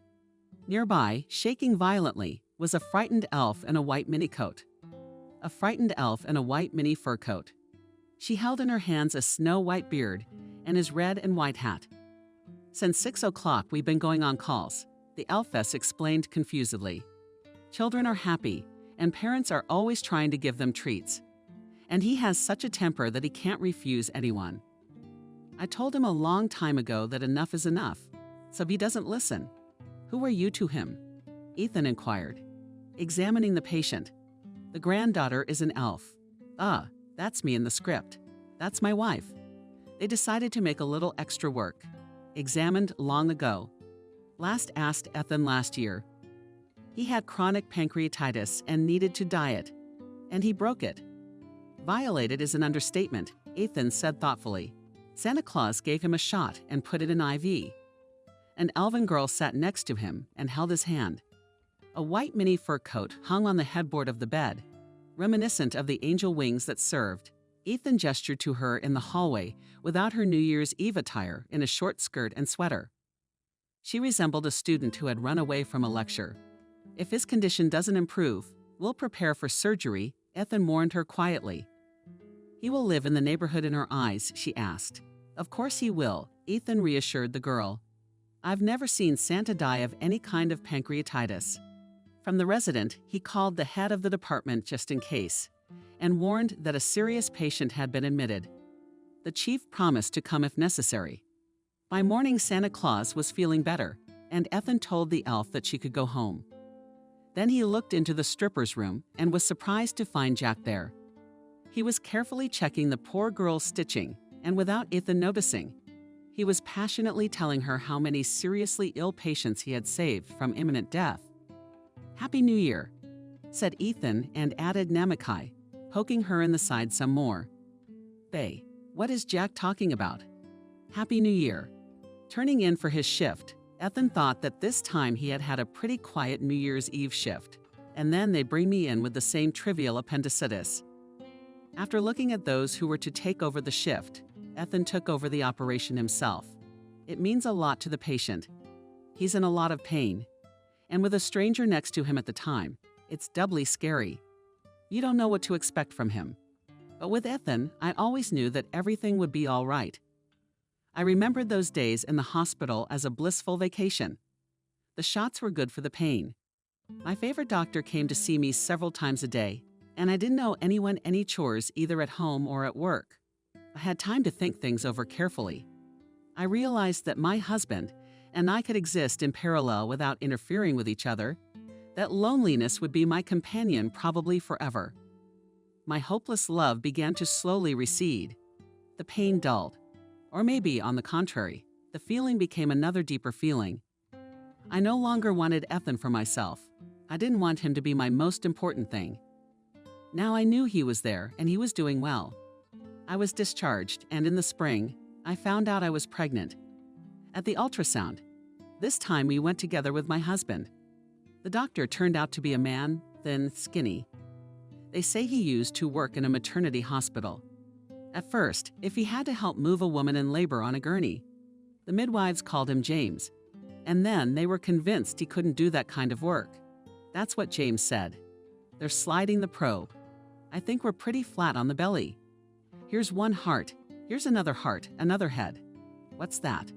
Nearby, shaking violently, was a frightened elf in a white minicoat. A frightened elf in a white mini fur coat. She held in her hands a snow-white beard and his red and white hat. Since 6 o'clock, we've been going on calls, the elfess explained confusedly. Children are happy, and parents are always trying to give them treats. And he has such a temper that he can't refuse anyone. I told him a long time ago that enough is enough, so he doesn't listen. "Who are you to him?" Ethan inquired, examining the patient. "The granddaughter is an elf." "Ah, that's me in the script. That's my wife." They decided to make a little extra work. Examined long ago. Last asked Ethan last year. He had chronic pancreatitis and needed to diet, and he broke it. Violated is an understatement, Ethan said thoughtfully. Santa Claus gave him a shot and put it in IV. An elven girl sat next to him and held his hand. A white mini fur coat hung on the headboard of the bed, reminiscent of the angel wings that served. Ethan gestured to her in the hallway without her New Year's Eve attire in a short skirt and sweater. She resembled a student who had run away from a lecture. "If his condition doesn't improve, we'll prepare for surgery," Ethan warned her quietly. "He will live in the neighborhood in her eyes," she asked. "Of course he will," Ethan reassured the girl. "I've never seen Santa die of any kind of pancreatitis." From the resident, he called the head of the department just in case, and warned that a serious patient had been admitted. The chief promised to come if necessary. By morning, Santa Claus was feeling better, and Ethan told the elf that she could go home. Then he looked into the stripper's room and was surprised to find Jack there. He was carefully checking the poor girl's stitching, and without Ethan noticing, he was passionately telling her how many seriously ill patients he had saved from imminent death. "Happy New Year," said Ethan and added Namakai, poking her in the side some more. "Bae, what is Jack talking about?" "Happy New Year." Turning in for his shift, Ethan thought that this time he had had a pretty quiet New Year's Eve shift, and then they'd bring me in with the same trivial appendicitis. After looking at those who were to take over the shift, Ethan took over the operation himself. It means a lot to the patient. He's in a lot of pain, and with a stranger next to him at the time, it's doubly scary. You don't know what to expect from him. But with Ethan, I always knew that everything would be all right. I remembered those days in the hospital as a blissful vacation. The shots were good for the pain. My favorite doctor came to see me several times a day, and I didn't owe anyone any chores either at home or at work. I had time to think things over carefully. I realized that my husband and I could exist in parallel without interfering with each other, that loneliness would be my companion probably forever. My hopeless love began to slowly recede. The pain dulled. Or maybe, on the contrary, the feeling became another deeper feeling. I no longer wanted Ethan for myself. I didn't want him to be my most important thing. Now I knew he was there and he was doing well. I was discharged, and in the spring, I found out I was pregnant. At the ultrasound, this time we went together with my husband. The doctor turned out to be a man, thin, skinny. They say he used to work in a maternity hospital. At first, if he had to help move a woman in labor on a gurney, the midwives called him James. And then they were convinced he couldn't do that kind of work. That's what James said. "They're sliding the probe. I think we're pretty flat on the belly. Here's one heart, here's another heart, another head. What's that?"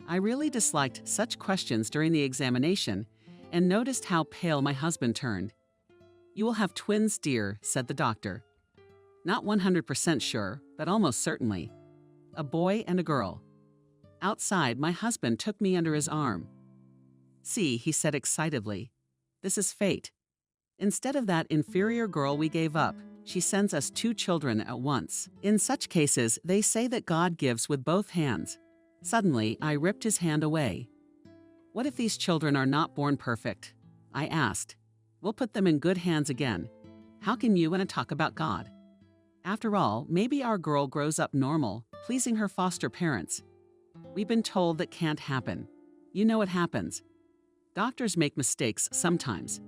I really disliked such questions during the examination and noticed how pale my husband turned. "You will have twins, dear," said the doctor. Not 100% sure, but almost certainly. A boy and a girl. Outside, my husband took me under his arm. "See," he said excitedly, "this is fate. Instead of that inferior girl we gave up, she sends us 2 children at once. In such cases, they say that God gives with both hands." Suddenly, I ripped his hand away. "What if these children are not born perfect?" I asked. "We'll put them in good hands again. How can you and I talk about God? After all, maybe our girl grows up normal, pleasing her foster parents. We've been told that can't happen. You know what happens. Doctors make mistakes sometimes.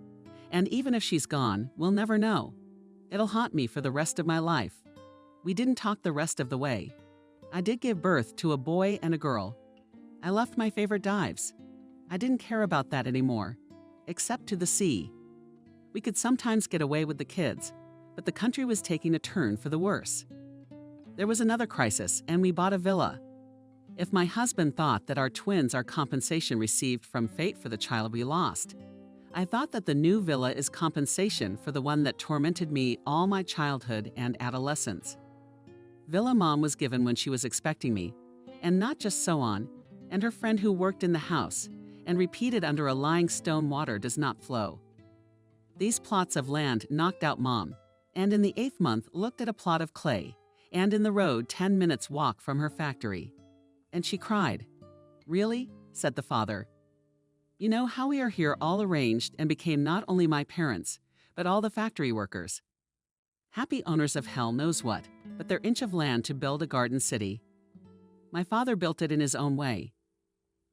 And even if she's gone, we'll never know. It'll haunt me for the rest of my life." We didn't talk the rest of the way. I did give birth to a boy and a girl. I left my favorite dives. I didn't care about that anymore, except to the sea. We could sometimes get away with the kids, but the country was taking a turn for the worse. There was another crisis, and we bought a villa. If my husband thought that our twins are compensation received from fate for the child we lost, I thought that the new villa is compensation for the one that tormented me all my childhood and adolescence. Villa Mom was given when she was expecting me, and not just so on, and her friend who worked in the house, and repeated under a lying stone water does not flow. These plots of land knocked out Mom, and in the 8th month looked at a plot of clay, and in the road 10 minutes walk from her factory. And she cried. "Really?" said the father. "You know how we are here all arranged and became not only my parents, but all the factory workers. Happy owners of hell knows what, but their inch of land to build a garden city. My father built it in his own way.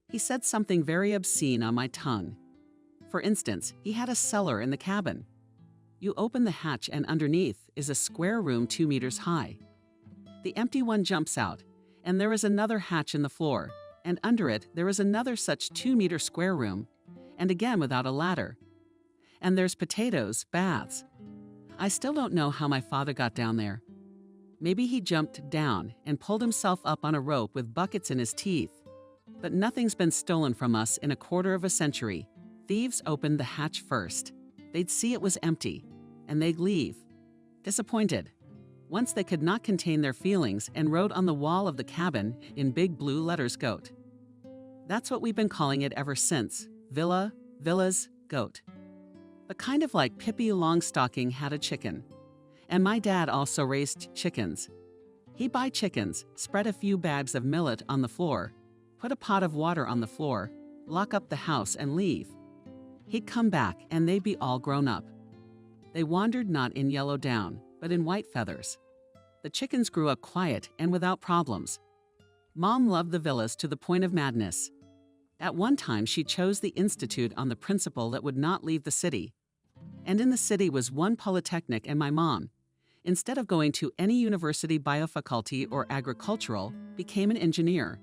He said something very obscene on my tongue. For instance, he had a cellar in the cabin. You open the hatch and underneath is a square room 2 meters high. The empty one jumps out, and there is another hatch in the floor, and under it there is another such 2-meter square room, and again without a ladder. And there's potatoes, baths. I still don't know how my father got down there. Maybe he jumped down and pulled himself up on a rope with buckets in his teeth. But nothing's been stolen from us in a quarter of a century. Thieves opened the hatch first. They'd see it was empty, and they'd leave, disappointed. Once they could not contain their feelings and wrote on the wall of the cabin in big blue letters, "Goat." That's what we've been calling it ever since. Villa, villas, goat. But kind of like Pippi Longstocking had a chicken. And my dad also raised chickens. He'd buy chickens, spread a few bags of millet on the floor, put a pot of water on the floor, lock up the house and leave. He'd come back and they'd be all grown up. They wandered not in yellow down, but in white feathers. The chickens grew up quiet and without problems. Mom loved the villas to the point of madness. At one time, she chose the institute on the principle that would not leave the city. And in the city was one polytechnic, and my mom, instead of going to any university biofaculty or agricultural, became an engineer.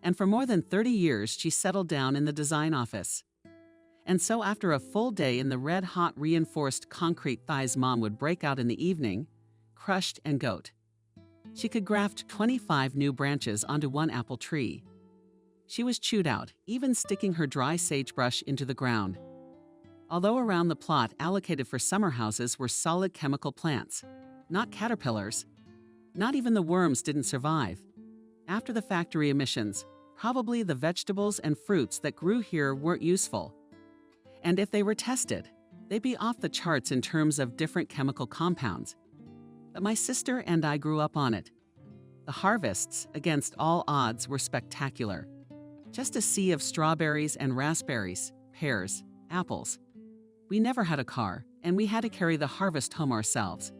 And for more than 30 years, she settled down in the design office. And so after a full day in the red-hot reinforced concrete thighs, Mom would break out in the evening, crushed and goat. She could graft 25 new branches onto one apple tree. She was chewed out, even sticking her dry sagebrush into the ground. Although around the plot allocated for summer houses were solid chemical plants, not caterpillars. Not even the worms didn't survive. After the factory emissions, probably the vegetables and fruits that grew here weren't useful. And if they were tested, they'd be off the charts in terms of different chemical compounds. But my sister and I grew up on it. The harvests, against all odds, were spectacular. Just a sea of strawberries and raspberries, pears, apples. We never had a car, and we had to carry the harvest home ourselves.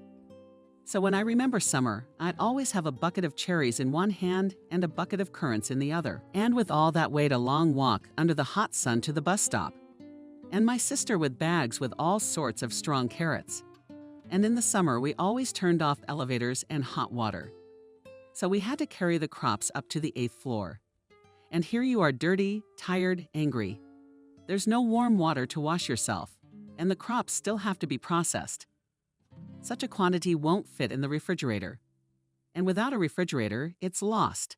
So when I remember summer, I'd always have a bucket of cherries in one hand and a bucket of currants in the other, and with all that weight a long walk under the hot sun to the bus stop. And my sister with bags with all sorts of strong carrots. And in the summer, we always turned off elevators and hot water. So we had to carry the crops up to the 8th floor. And here you are dirty, tired, angry. There's no warm water to wash yourself, and the crops still have to be processed. Such a quantity won't fit in the refrigerator. And without a refrigerator, it's lost.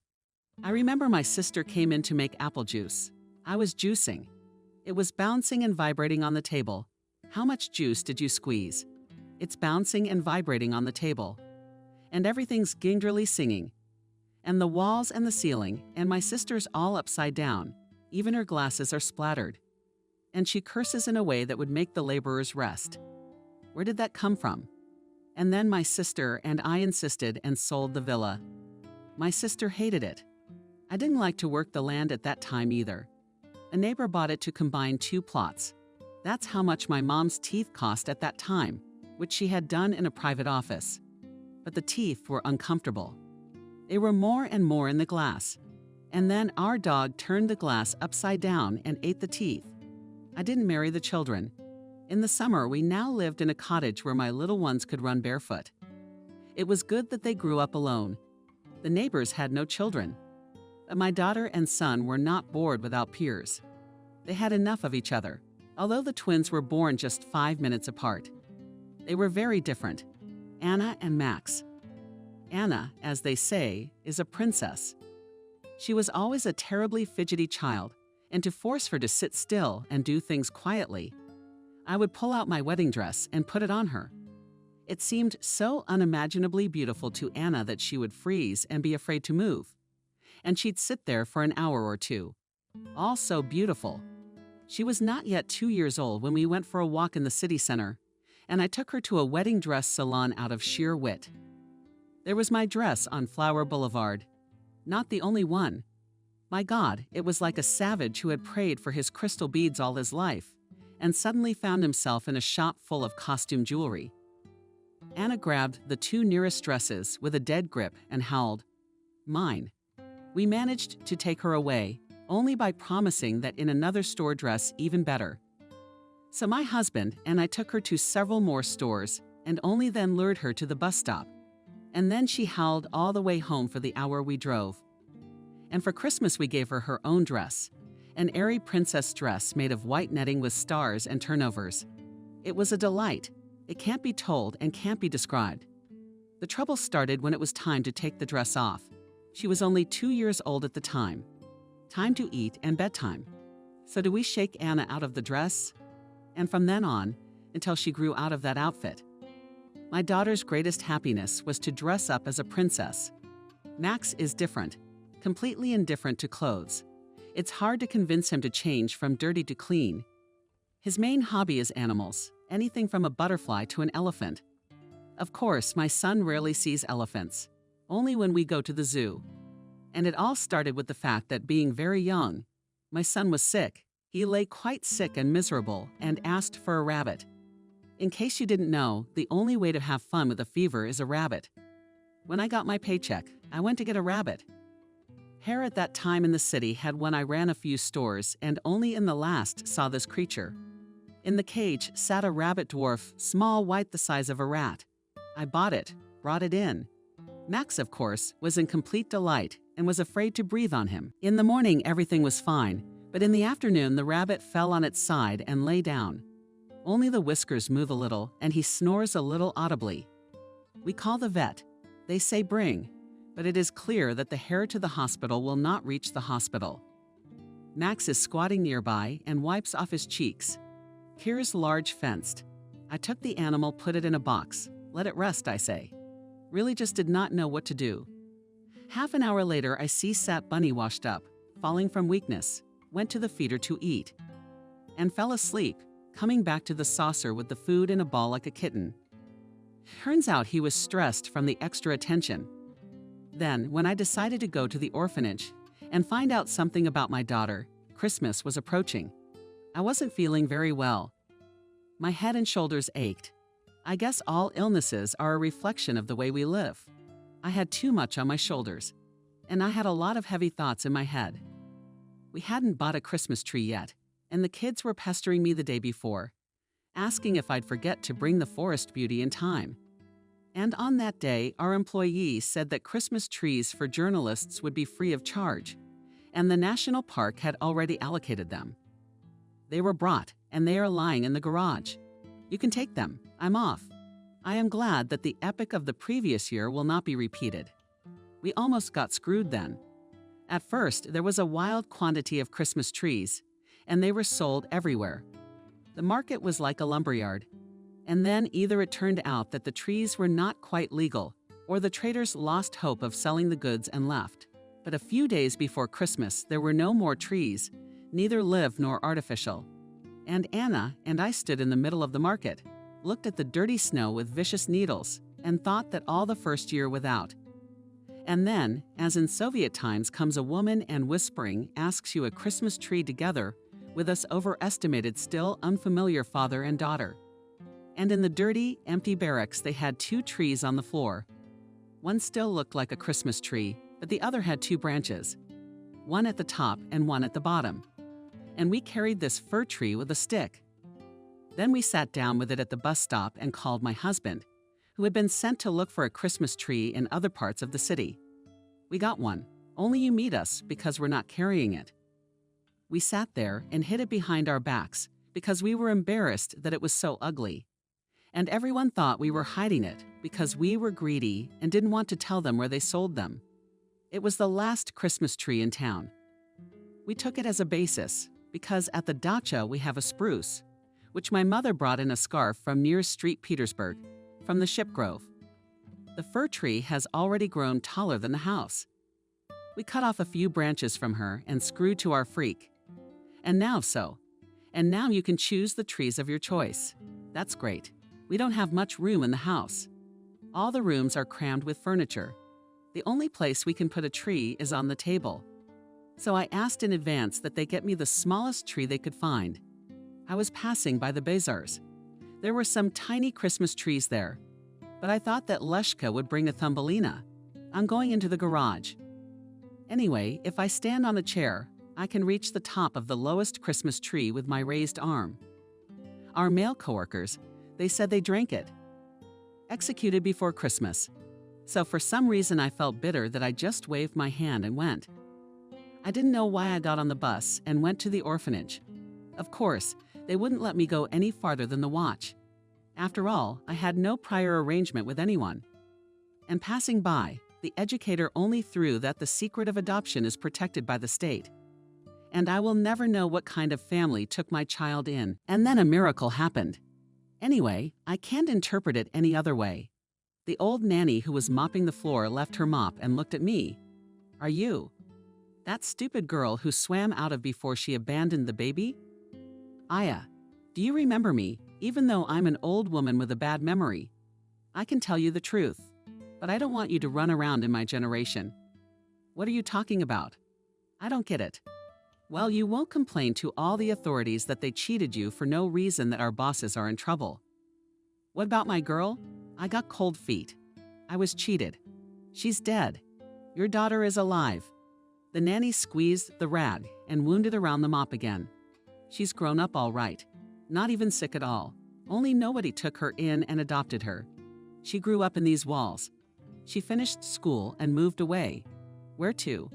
I remember my sister came in to make apple juice. I was juicing. It was bouncing and vibrating on the table. How much juice did you squeeze? It's bouncing and vibrating on the table. And everything's gingerly singing. And the walls and the ceiling, and my sister's all upside down. Even her glasses are splattered. And she curses in a way that would make the laborers rest. Where did that come from? And then my sister and I insisted and sold the villa. My sister hated it. I didn't like to work the land at that time either. A neighbor bought it to combine 2 plots. That's how much my mom's teeth cost at that time, which she had done in a private office. But the teeth were uncomfortable. They were more and more in the glass. And then our dog turned the glass upside down and ate the teeth. I didn't marry the children. In the summer, we now lived in a cottage where my little ones could run barefoot. It was good that they grew up alone. The neighbors had no children. But my daughter and son were not bored without peers. They had enough of each other, although the twins were born just 5 minutes apart. They were very different, Anna and Max. Anna, as they say, is a princess. She was always a terribly fidgety child, and to force her to sit still and do things quietly, I would pull out my wedding dress and put it on her. It seemed so unimaginably beautiful to Anna that she would freeze and be afraid to move, and she'd sit there for an hour or two, all so beautiful. She was not yet 2 years old when we went for a walk in the city center, and I took her to a wedding dress salon out of sheer wit. There was my dress on Flower Boulevard. Not the only one. My God, it was like a savage who had prayed for his crystal beads all his life, and suddenly found himself in a shop full of costume jewelry. Anna grabbed the 2 nearest dresses with a dead grip and howled, "Mine." We managed to take her away, only by promising that in another store dress even better. So my husband and I took her to several more stores and only then lured her to the bus stop. And then she howled all the way home for the hour we drove. And for Christmas we gave her her own dress, an airy princess dress made of white netting with stars and turnovers. It was a delight. It can't be told and can't be described. The trouble started when it was time to take the dress off. She was only 2 years old at the time. Time to eat and bedtime. So do we shake Anna out of the dress? And from then on, until she grew out of that outfit. My daughter's greatest happiness was to dress up as a princess. Max is different, completely indifferent to clothes. It's hard to convince him to change from dirty to clean. His main hobby is animals, anything from a butterfly to an elephant. Of course, my son rarely sees elephants, only when we go to the zoo. And it all started with the fact that being very young, my son was sick. He lay quite sick and miserable and asked for a rabbit. In case you didn't know, the only way to have fun with a fever is a rabbit. When I got my paycheck, I went to get a rabbit. Hare at that time in the city had when I ran a few stores and only in the last saw this creature. In the cage sat a rabbit dwarf, small, white, the size of a rat. I bought it, brought it in. Max, of course, was in complete delight and was afraid to breathe on him. In the morning, everything was fine, but in the afternoon, the rabbit fell on its side and lay down. Only the whiskers move a little, and he snores a little audibly. We call the vet. They say bring, but it is clear that the hare to the hospital will not reach the hospital. Max is squatting nearby and wipes off his cheeks. Here's large fenced. I took the animal, put it in a box. Let it rest, I say. Really just did not know what to do. Half an hour later, I see Sat Bunny washed up, falling from weakness, went to the feeder to eat, and fell asleep, coming back to the saucer with the food in a ball like a kitten. Turns out he was stressed from the extra attention. Then, when I decided to go to the orphanage and find out something about my daughter, Christmas was approaching. I wasn't feeling very well. My head and shoulders ached. I guess all illnesses are a reflection of the way we live. I had too much on my shoulders, and I had a lot of heavy thoughts in my head. We hadn't bought a Christmas tree yet, and the kids were pestering me the day before, asking if I'd forget to bring the forest beauty in time. And on that day, our employee said that Christmas trees for journalists would be free of charge, and the national park had already allocated them. They were brought, and they are lying in the garage. You can take them. I'm off. I am glad that the epic of the previous year will not be repeated. We almost got screwed then. At first, there was a wild quantity of Christmas trees, and they were sold everywhere. The market was like a lumberyard. And then either it turned out that the trees were not quite legal, or the traders lost hope of selling the goods and left. But a few days before Christmas, there were no more trees, neither live nor artificial. And Anna and I stood in the middle of the market, looked at the dirty snow with vicious needles, and thought that all the first year without. And then, as in Soviet times, comes a woman and whispering asks you a Christmas tree together with us overestimated, still unfamiliar father and daughter. And in the dirty, empty barracks, they had 2 trees on the floor. One still looked like a Christmas tree, but the other had 2 branches, one at the top and one at the bottom. And we carried this fir tree with a stick. Then we sat down with it at the bus stop and called my husband, who had been sent to look for a Christmas tree in other parts of the city. We got one, only you meet us because we're not carrying it. We sat there and hid it behind our backs because we were embarrassed that it was so ugly. And everyone thought we were hiding it because we were greedy and didn't want to tell them where they sold them. It was the last Christmas tree in town. We took it as a basis because at the dacha we have a spruce, which my mother brought in a scarf from near Street Petersburg, from the Ship Grove. The fir tree has already grown taller than the house. We cut off a few branches from her and screwed to our freak. And now you can choose the trees of your choice. That's great. We don't have much room in the house. All the rooms are crammed with furniture. The only place we can put a tree is on the table. So I asked in advance that they get me the smallest tree they could find. I was passing by the bazaars. There were some tiny Christmas trees there, but I thought that Leshka would bring a Thumbelina. I'm going into the garage. Anyway, if I stand on a chair, I can reach the top of the lowest Christmas tree with my raised arm. Our male coworkers, they said they drank it. Executed before Christmas. So for some reason I felt bitter that I just waved my hand and went. I didn't know why I got on the bus and went to the orphanage. Of course, they wouldn't let me go any farther than the watch. After all, I had no prior arrangement with anyone. And passing by, the educator only threw that the secret of adoption is protected by the state. And I will never know what kind of family took my child in, and then a miracle happened. Anyway, I can't interpret it any other way. The old nanny who was mopping the floor left her mop and looked at me. Are you that stupid girl who swam out of before she abandoned the baby? Aya, do you remember me, even though I'm an old woman with a bad memory? I can tell you the truth, but I don't want you to run around in my generation. What are you talking about? I don't get it. Well, you won't complain to all the authorities that they cheated you for no reason that our bosses are in trouble. What about my girl? I got cold feet. I was cheated. She's dead. Your daughter is alive. The nanny squeezed the rag and wound it around the mop again. She's grown up all right. Not even sick at all. Only nobody took her in and adopted her. She grew up in these walls. She finished school and moved away. Where to?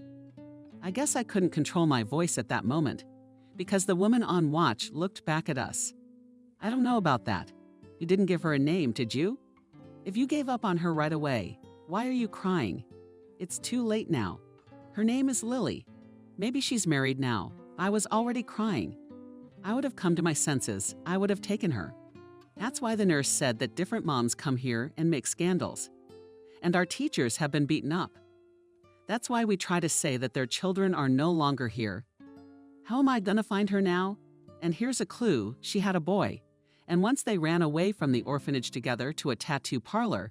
I guess I couldn't control my voice at that moment, because the woman on watch looked back at us. I don't know about that. You didn't give her a name, did you? If you gave up on her right away, why are you crying? It's too late now. Her name is Lily. Maybe she's married now. I was already crying. I would have come to my senses. I would have taken her. That's why the nurse said that different moms come here and make scandals. And our teachers have been beaten up. That's why we try to say that their children are no longer here. How am I gonna find her now? And here's a clue, she had a boy. And once they ran away from the orphanage together to a tattoo parlor,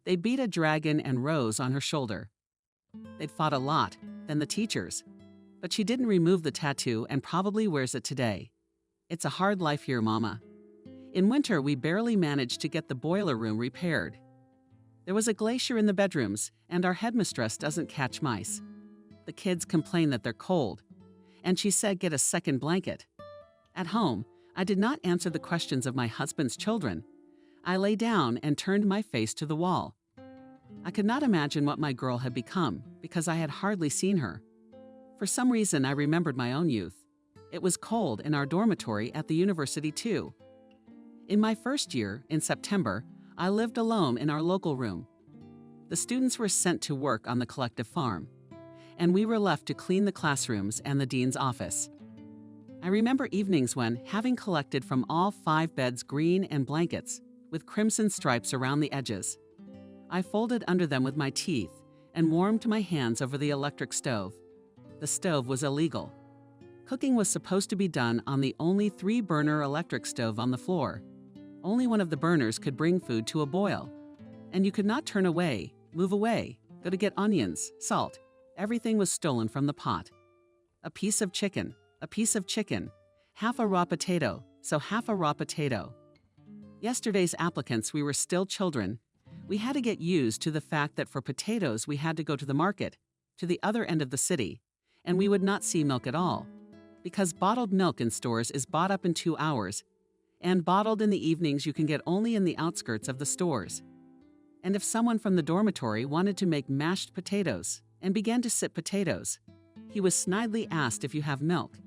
they beat a dragon and rose on her shoulder. They'd fought a lot, then the teachers. But she didn't remove the tattoo and probably wears it today. It's a hard life here, Mama. In winter, we barely managed to get the boiler room repaired. There was a glacier in the bedrooms, and our headmistress doesn't catch mice. The kids complain that they're cold, and she said get a second blanket. At home, I did not answer the questions of my husband's children. I lay down and turned my face to the wall. I could not imagine what my girl had become, because I had hardly seen her. For some reason, I remembered my own youth. It was cold in our dormitory at the university, too. In my first year, in September, I lived alone in our local room. The students were sent to work on the collective farm, and we were left to clean the classrooms and the dean's office. I remember evenings when, having collected from all 5 beds green and blankets with crimson stripes around the edges, I folded under them with my teeth and warmed my hands over the electric stove. The stove was illegal. Cooking was supposed to be done on the only 3-burner electric stove on the floor. Only one of the burners could bring food to a boil. And you could not turn away, move away, go to get onions, salt. Everything was stolen from the pot. A piece of chicken, half a raw potato, so half a raw potato. Yesterday's applicants, we were still children. We had to get used to the fact that for potatoes we had to go to the market, to the other end of the city, and we would not see milk at all. Because bottled milk in stores is bought up in 2 hours, and bottled in the evenings you can get only in the outskirts of the stores. And if someone from the dormitory wanted to make mashed potatoes and began to sip potatoes, he was snidely asked if you have milk.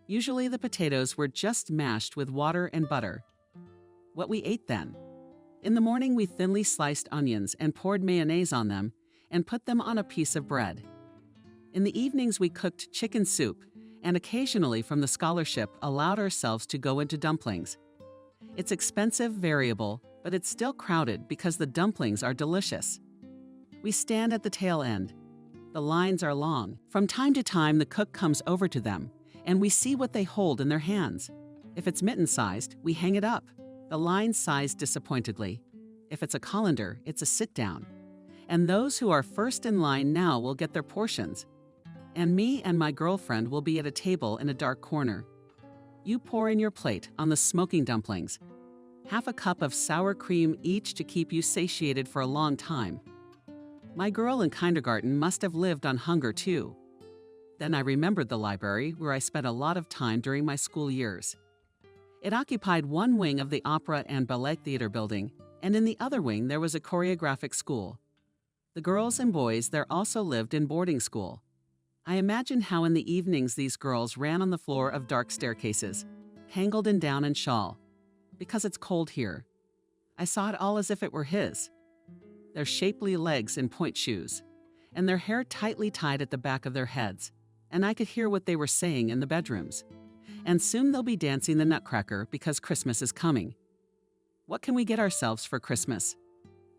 Usually the potatoes were just mashed with water and butter. What we ate then? In the morning we thinly sliced onions and poured mayonnaise on them and put them on a piece of bread. In the evenings we cooked chicken soup and occasionally from the scholarship allowed ourselves to go into dumplings. It's expensive, variable, but it's still crowded because the dumplings are delicious. We stand at the tail end. The lines are long. From time to time, the cook comes over to them, and we see what they hold in their hands. If it's mitten-sized, we hang it up. The line sighs disappointedly. If it's a colander, it's a sit-down. And those who are first in line now will get their portions. And me and my girlfriend will be at a table in a dark corner. You pour in your plate on the smoking dumplings. Half a cup of sour cream each to keep you satiated for a long time. My girl in kindergarten must have lived on hunger too. Then I remembered the library where I spent a lot of time during my school years. It occupied one wing of the Opera and Ballet Theater building, and in the other wing there was a choreographic school. The girls and boys there also lived in boarding school. I imagine how in the evenings these girls ran on the floor of dark staircases, tangled in down and shawl, because it's cold here. I saw it all as if it were his. Their shapely legs in point shoes, and their hair tightly tied at the back of their heads, and I could hear what they were saying in the bedrooms. And soon they'll be dancing the Nutcracker because Christmas is coming. What can we get ourselves for Christmas?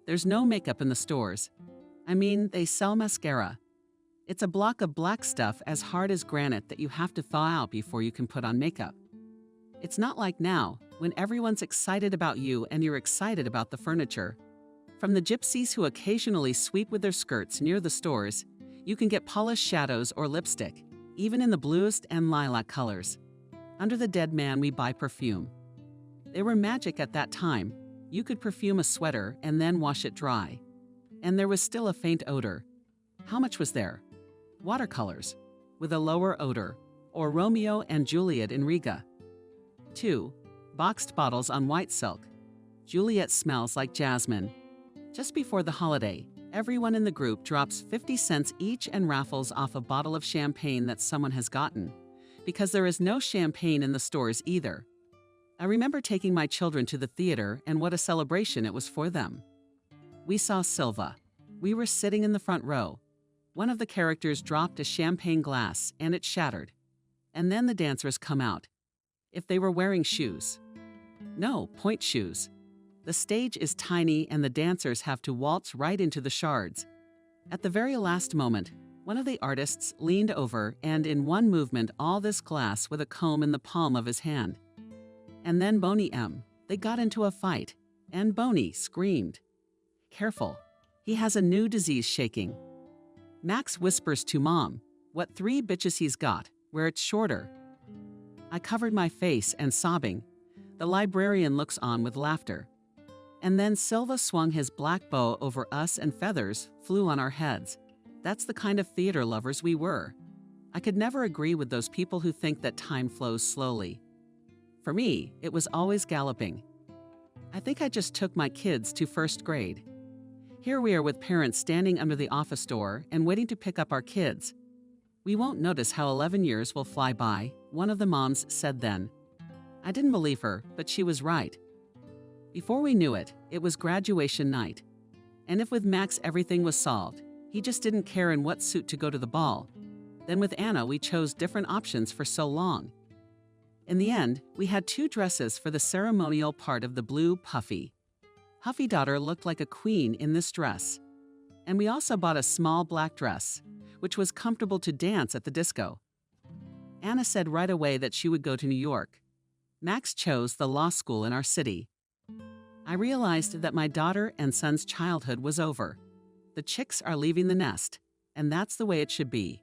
There's no makeup in the stores. I mean, they sell mascara. It's a block of black stuff as hard as granite that you have to thaw out before you can put on makeup. It's not like now, when everyone's excited about you and you're excited about the furniture. From the gypsies who occasionally sweep with their skirts near the stores, you can get polished shadows or lipstick, even in the bluest and lilac colors. Under the dead man, we buy perfume. They were magic at that time. You could perfume a sweater and then wash it dry. And there was still a faint odor. How much was there? Watercolors, with a lower odor, or Romeo and Juliet in Riga. 2. Boxed bottles on white silk. Juliet smells like jasmine. Just before the holiday, everyone in the group drops 50 cents each and raffles off a bottle of champagne that someone has gotten, because there is no champagne in the stores either. I remember taking my children to the theater and what a celebration it was for them. We saw Silva. We were sitting in the front row. One of the characters dropped a champagne glass and it shattered. And then the dancers come out. If they were wearing shoes. No, point shoes. The stage is tiny and the dancers have to waltz right into the shards. At the very last moment, one of the artists leaned over and in one movement all this glass with a comb in the palm of his hand. And then Boney M. They got into a fight, and Boney screamed. Careful, he has a new disease shaking. Max whispers to Mom, what 3 bitches he's got, where it's shorter. I covered my face and sobbing. The librarian looks on with laughter. And then Silva swung his black bow over us and feathers flew on our heads. That's the kind of theater lovers we were. I could never agree with those people who think that time flows slowly. For me, it was always galloping. I think I just took my kids to first grade. Here we are with parents standing under the office door and waiting to pick up our kids. We won't notice how 11 years will fly by, one of the moms said then. I didn't believe her, but she was right. Before we knew it, it was graduation night. And if with Max everything was solved, he just didn't care in what suit to go to the ball. Then with Anna, we chose different options for so long. In the end, we had 2 dresses for the ceremonial part of the blue puffy. Huffy daughter looked like a queen in this dress. And we also bought a small black dress, which was comfortable to dance at the disco. Anna said right away that she would go to New York. Max chose the law school in our city. I realized that my daughter and son's childhood was over. The chicks are leaving the nest, and that's the way it should be.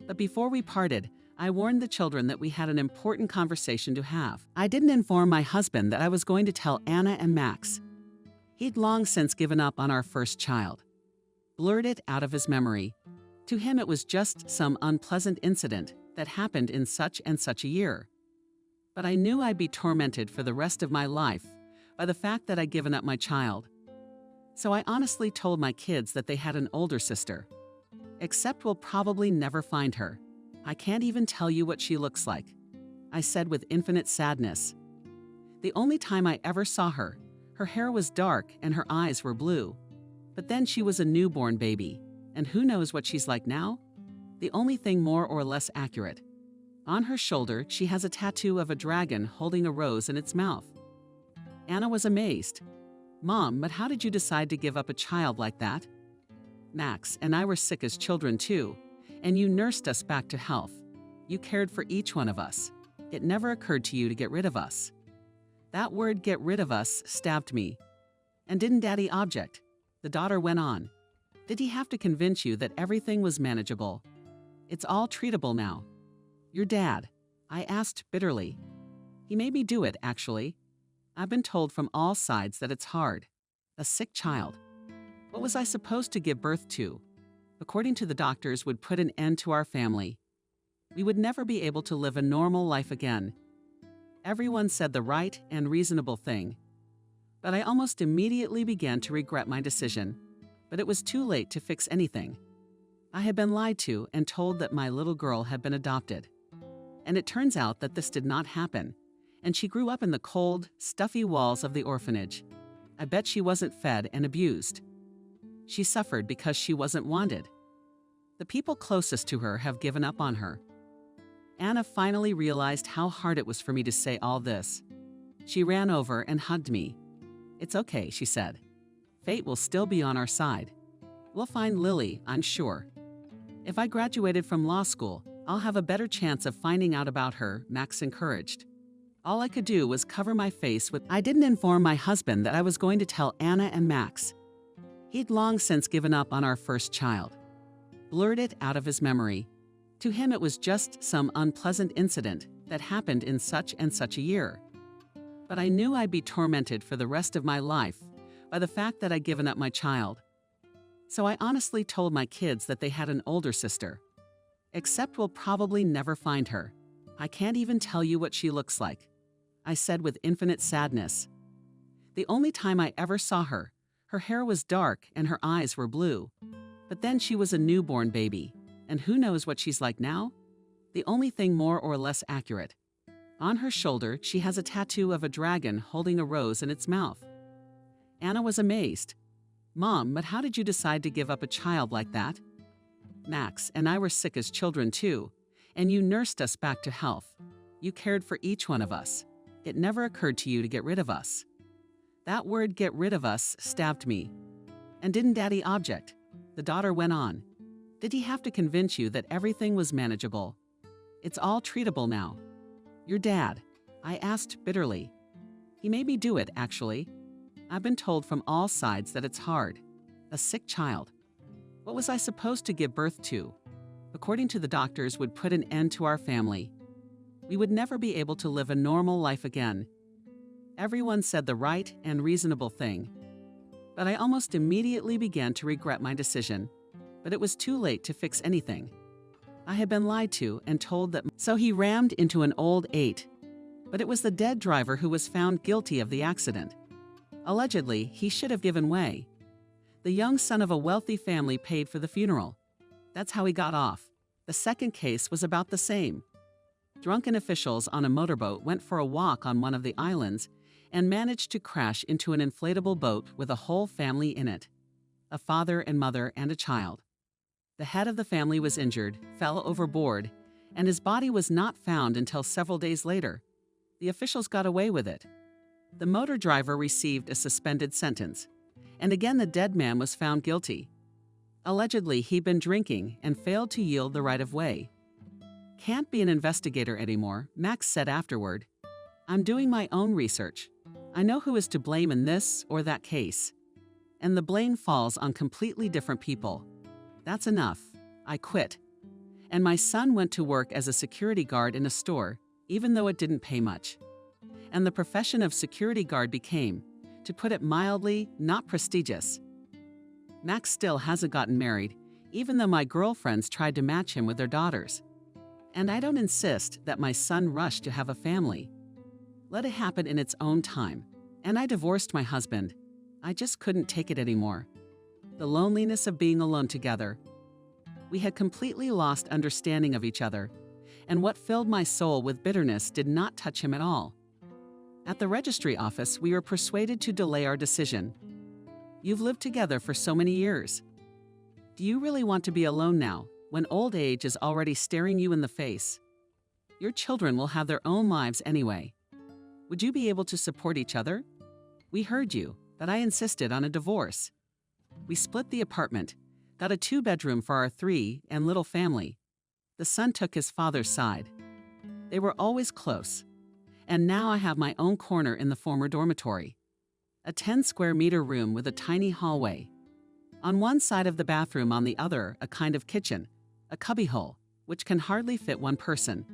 But before we parted, I warned the children that we had an important conversation to have. I didn't inform my husband that I was going to tell Anna and Max. He'd long since given up on our first child. Blurred it out of his memory. To him it was just some unpleasant incident that happened in such and such a year. But I knew I'd be tormented for the rest of my life by the fact that I'd given up my child. So I honestly told my kids that they had an older sister. Except we'll probably never find her. I can't even tell you what she looks like, I said with infinite sadness. The only time I ever saw her, her hair was dark and her eyes were blue. But then she was a newborn baby, and who knows what she's like now? The only thing more or less accurate. On her shoulder, she has a tattoo of a dragon holding a rose in its mouth. Anna was amazed. Mom, but how did you decide to give up a child like that? Max and I were sick as children too, and you nursed us back to health. You cared for each one of us. It never occurred to you to get rid of us. That word "get rid of us" stabbed me. And didn't Daddy object? The daughter went on. Did he have to convince you that everything was manageable? It's all treatable now. Your dad, I asked bitterly. He made me do it, actually. I've been told from all sides that it's hard. A sick child. What was I supposed to give birth to? According to the doctors, would put an end to our family. We would never be able to live a normal life again. Everyone said the right and reasonable thing. But I almost immediately began to regret my decision. But it was too late to fix anything. I had been lied to and told that my little girl had been adopted. And it turns out that this did not happen, and she grew up in the cold, stuffy walls of the orphanage. I bet she wasn't fed and abused. She suffered because she wasn't wanted. The people closest to her have given up on her. Anna finally realized how hard it was for me to say all this. She ran over and hugged me. It's okay, she said. Fate will still be on our side. We'll find Lily, I'm sure. If I graduated from law school, I'll have a better chance of finding out about her, Max encouraged. All I could do was cover my face with. I didn't inform my husband that I was going to tell Anna and Max. He'd long since given up on our first child. Blurred it out of his memory. To him, it was just some unpleasant incident that happened in such and such a year. But I knew I'd be tormented for the rest of my life by the fact that I'd given up my child. So I honestly told my kids that they had an older sister. Except we'll probably never find her. I can't even tell you what she looks like, I said with infinite sadness. The only time I ever saw her, her hair was dark and her eyes were blue. But then she was a newborn baby, and who knows what she's like now? The only thing more or less accurate. On her shoulder, she has a tattoo of a dragon holding a rose in its mouth. Anna was amazed. Mom, but how did you decide to give up a child like that? Max and I were sick as children too, and you nursed us back to health. You cared for each one of us. It never occurred to you to get rid of us. That word "get rid of us" stabbed me. And didn't Daddy object? The daughter went on. Did he have to convince you that everything was manageable? It's all treatable now. Your dad, I asked bitterly. He made me do it, actually. I've been told from all sides that it's hard. A sick child. What was I supposed to give birth to? According to the doctors, would put an end to our family. We would never be able to live a normal life again. Everyone said the right and reasonable thing. But I almost immediately began to regret my decision. But it was too late to fix anything. I had been lied to and told that. So he rammed into an old 8. But it was the dead driver who was found guilty of the accident. Allegedly, he should have given way. The young son of a wealthy family paid for the funeral. That's how he got off. The second case was about the same. Drunken officials on a motorboat went for a walk on one of the islands and managed to crash into an inflatable boat with a whole family in it. A father and mother and a child. The head of the family was injured, fell overboard, and his body was not found until several days later. The officials got away with it. The motor driver received a suspended sentence, and again the dead man was found guilty. Allegedly, he'd been drinking and failed to yield the right of way. Can't be an investigator anymore, Max said afterward. I'm doing my own research. I know who is to blame in this or that case. And the blame falls on completely different people. That's enough. I quit. And my son went to work as a security guard in a store, even though it didn't pay much. And the profession of security guard became, to put it mildly, not prestigious. Max still hasn't gotten married, even though my girlfriends tried to match him with their daughters. And I don't insist that my son rush to have a family. Let it happen in its own time. And I divorced my husband. I just couldn't take it anymore. The loneliness of being alone together. We had completely lost understanding of each other, and what filled my soul with bitterness did not touch him at all. At the registry office, we were persuaded to delay our decision. You've lived together for so many years. Do you really want to be alone now, when old age is already staring you in the face? Your children will have their own lives anyway. Would you be able to support each other? We heard you, but I insisted on a divorce. We split the apartment, Got a 2-bedroom for our 3 and little family. The son took his father's side. They were always close. And now I have my own corner in the former dormitory. A 10-square-meter room with a tiny hallway. On one side of the bathroom, on the other, a kind of kitchen, a cubbyhole, which can hardly fit one person.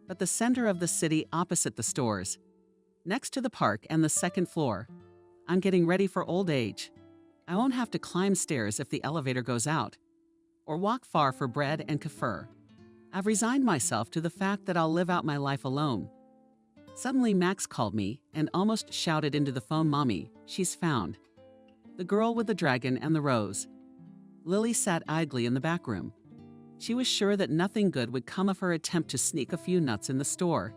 But the center of the city opposite the stores. Next to the park and the second floor. I'm getting ready for old age. I won't have to climb stairs if the elevator goes out, or walk far for bread and kefir. I've resigned myself to the fact that I'll live out my life alone. Suddenly Max called me and almost shouted into the phone, "Mommy, she's found. The girl with the dragon and the rose." Lily sat idly in the back room. She was sure that nothing good would come of her attempt to sneak a few nuts in the store.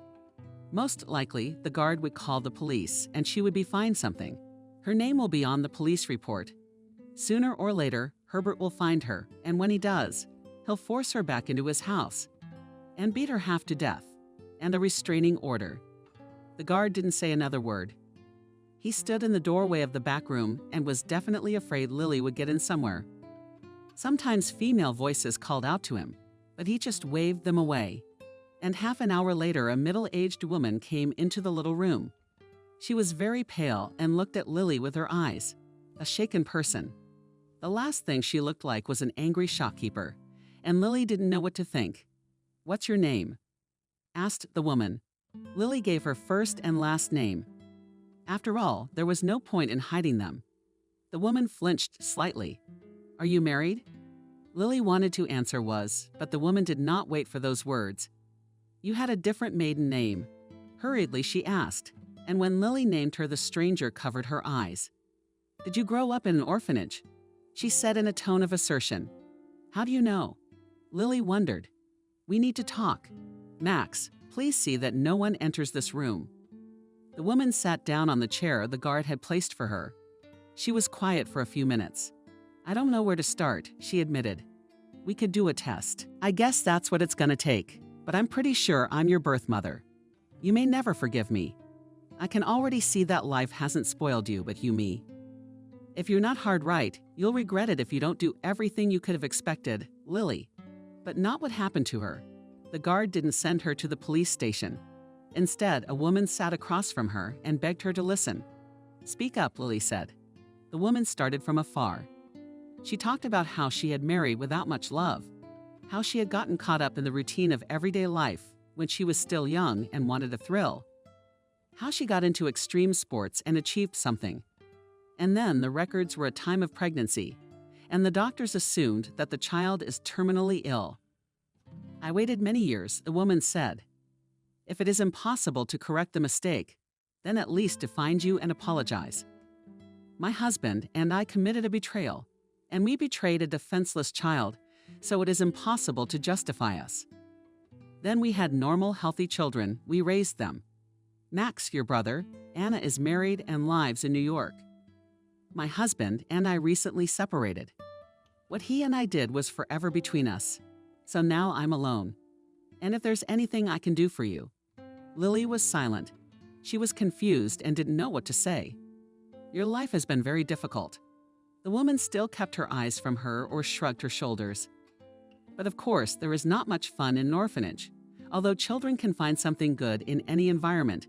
Most likely, the guard would call the police and she would be fined something. Her name will be on the police report. Sooner or later, Herbert will find her, and when he does, he'll force her back into his house and beat her half to death, and a restraining order. The guard didn't say another word. He stood in the doorway of the back room and was definitely afraid Lily would get in somewhere. Sometimes female voices called out to him, but he just waved them away. And half an hour later, a middle-aged woman came into the little room. She was very pale and looked at Lily with her eyes, a shaken person. The last thing she looked like was an angry shopkeeper, and Lily didn't know what to think. "What's your name?" asked the woman. Lily gave her first and last name. After all, there was no point in hiding them. The woman flinched slightly. "Are you married?" Lily wanted to answer was, but the woman did not wait for those words. "You had a different maiden name." Hurriedly she asked, and when Lily named her, the stranger covered her eyes. "Did you grow up in an orphanage?" she said in a tone of assertion. "How do you know?" Lily wondered. "We need to talk. Max, please see that no one enters this room." The woman sat down on the chair the guard had placed for her. She was quiet for a few minutes. "I don't know where to start," she admitted. "We could do a test. I guess that's what it's gonna take. But I'm pretty sure I'm your birth mother. You may never forgive me. I can already see that life hasn't spoiled you, but you me. If you're not hard right, you'll regret it if you don't do everything you could have expected, Lily." But not what happened to her. The guard didn't send her to the police station. Instead, a woman sat across from her and begged her to listen. "Speak up," Lily said. The woman started from afar. She talked about how she had married without much love, how she had gotten caught up in the routine of everyday life when she was still young and wanted a thrill, how she got into extreme sports and achieved something. And then the records were a time of pregnancy, and the doctors assumed that the child is terminally ill. "I waited many years," the woman said. "If it is impossible to correct the mistake, then at least to find you and apologize. My husband and I committed a betrayal, and we betrayed a defenseless child, so it is impossible to justify us. Then we had normal, healthy children. We raised them. Max, your brother, Anna is married and lives in New York. My husband and I recently separated. What he and I did was forever between us, so now I'm alone. And if there's anything I can do for you." Lily was silent. She was confused and didn't know what to say. "Your life has been very difficult." The woman still kept her eyes from her or shrugged her shoulders. "But of course, there is not much fun in an orphanage, although children can find something good in any environment.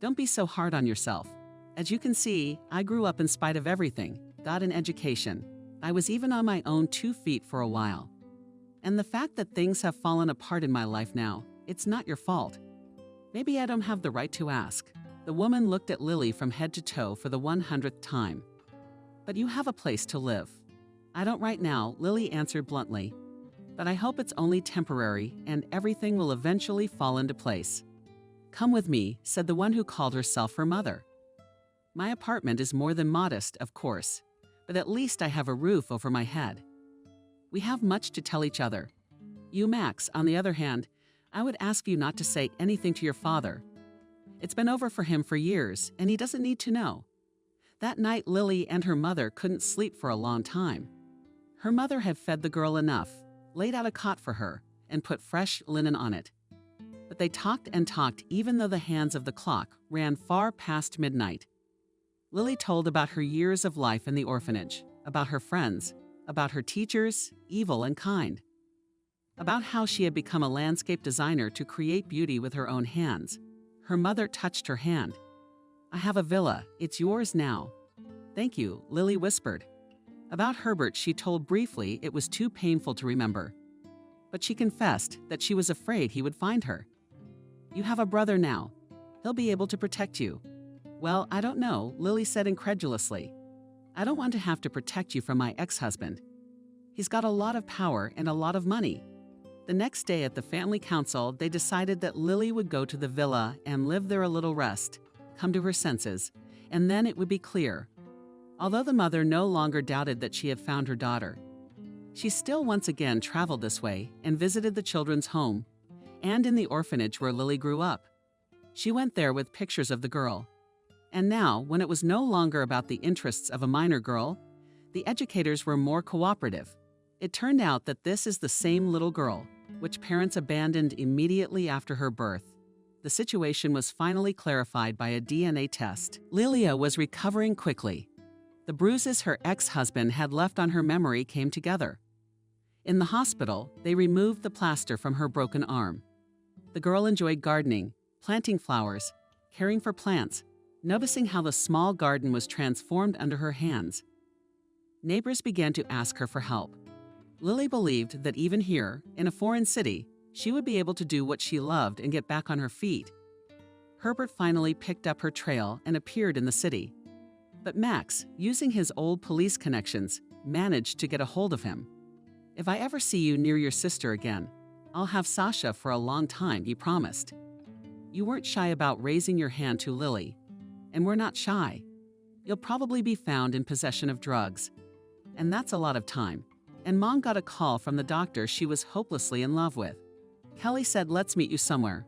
Don't be so hard on yourself. As you can see, I grew up in spite of everything, got an education. I was even on my own 2 feet for a while. And the fact that things have fallen apart in my life now, it's not your fault. Maybe I don't have the right to ask." The woman looked at Lily from head to toe for the 100th time. "But you have a place to live." "I don't right now," Lily answered bluntly. "But I hope it's only temporary and everything will eventually fall into place." "Come with me," said the one who called herself her mother. "My apartment is more than modest, of course, but at least I have a roof over my head. We have much to tell each other. You, Max, on the other hand, I would ask you not to say anything to your father. It's been over for him for years, and he doesn't need to know. That night, Lily and her mother couldn't sleep for a long time. Her mother had fed the girl enough, laid out a cot for her, and put fresh linen on it. But they talked and talked even though the hands of the clock ran far past midnight. Lily told about her years of life in the orphanage, about her friends, about her teachers, evil and kind, about how she had become a landscape designer to create beauty with her own hands. Her mother touched her hand. "I have a villa. It's yours now." "Thank you," Lily whispered. About Herbert, she told briefly it was too painful to remember. But she confessed that she was afraid he would find her. "You have a brother now. He'll be able to protect you." "Well, I don't know," Lily said incredulously. "I don't want to have to protect you from my ex-husband. He's got a lot of power and a lot of money." The next day at the family council, they decided that Lily would go to the villa and live there a little rest, come to her senses, and then it would be clear. Although the mother no longer doubted that she had found her daughter, she still once again traveled this way and visited the children's home and in the orphanage where Lily grew up. She went there with pictures of the girl. And now, when it was no longer about the interests of a minor girl, the educators were more cooperative. It turned out that this is the same little girl, which parents abandoned immediately after her birth. The situation was finally clarified by a DNA test. Lilia was recovering quickly. The bruises her ex-husband had left on her memory came together. In the hospital, they removed the plaster from her broken arm. The girl enjoyed gardening, planting flowers, caring for plants, noticing how the small garden was transformed under her hands. Neighbors began to ask her for help. Lily believed that even here, in a foreign city, she would be able to do what she loved and get back on her feet. Herbert finally picked up her trail and appeared in the city. But Max, using his old police connections, managed to get a hold of him. "If I ever see you near your sister again, I'll have Sasha for a long time," he promised. "You weren't shy about raising your hand to Lily, and we're not shy. You'll probably be found in possession of drugs. And that's a lot of time." And Mom got a call from the doctor she was hopelessly in love with. Kelly said, "Let's meet you somewhere.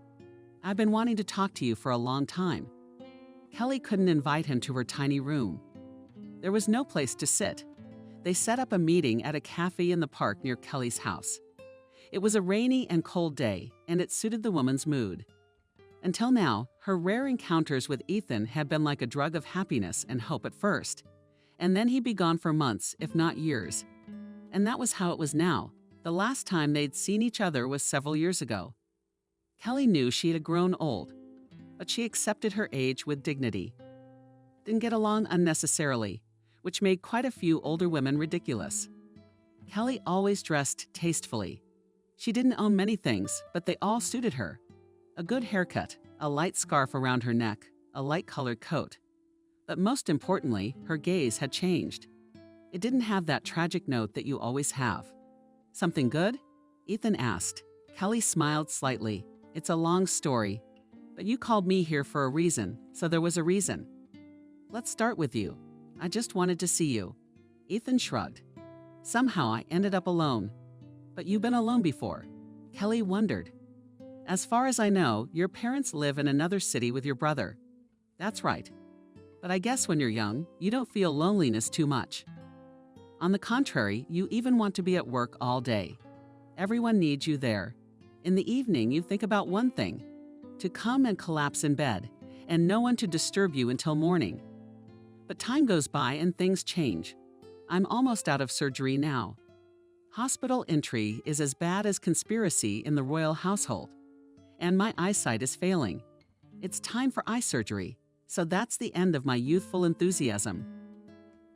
I've been wanting to talk to you for a long time." Kelly couldn't invite him to her tiny room. There was no place to sit. They set up a meeting at a cafe in the park near Kelly's house. It was a rainy and cold day, and it suited the woman's mood. Until now, her rare encounters with Ethan had been like a drug of happiness and hope at first, and then he'd be gone for months, if not years. And that was how it was now. The last time they'd seen each other was several years ago. Kelly knew she had grown old, but she accepted her age with dignity. Didn't get along unnecessarily, which made quite a few older women ridiculous. Kelly always dressed tastefully. She didn't own many things, but they all suited her. A good haircut, a light scarf around her neck, a light-colored coat. But most importantly, her gaze had changed. It didn't have that tragic note that you always have. "Something good?" Ethan asked. Kelly smiled slightly. "It's a long story, but you called me here for a reason, so there was a reason. Let's start with you. I just wanted to see you." Ethan shrugged. "Somehow I ended up alone." "But you've been alone before." Kelly wondered. "As far as I know, your parents live in another city with your brother." "That's right. But I guess when you're young, you don't feel loneliness too much. On the contrary, you even want to be at work all day. Everyone needs you there. In the evening, you think about one thing: to come and collapse in bed, and no one to disturb you until morning. But time goes by and things change. I'm almost out of surgery now. Hospital entry is as bad as conspiracy in the royal household. And my eyesight is failing. It's time for eye surgery, so that's the end of my youthful enthusiasm.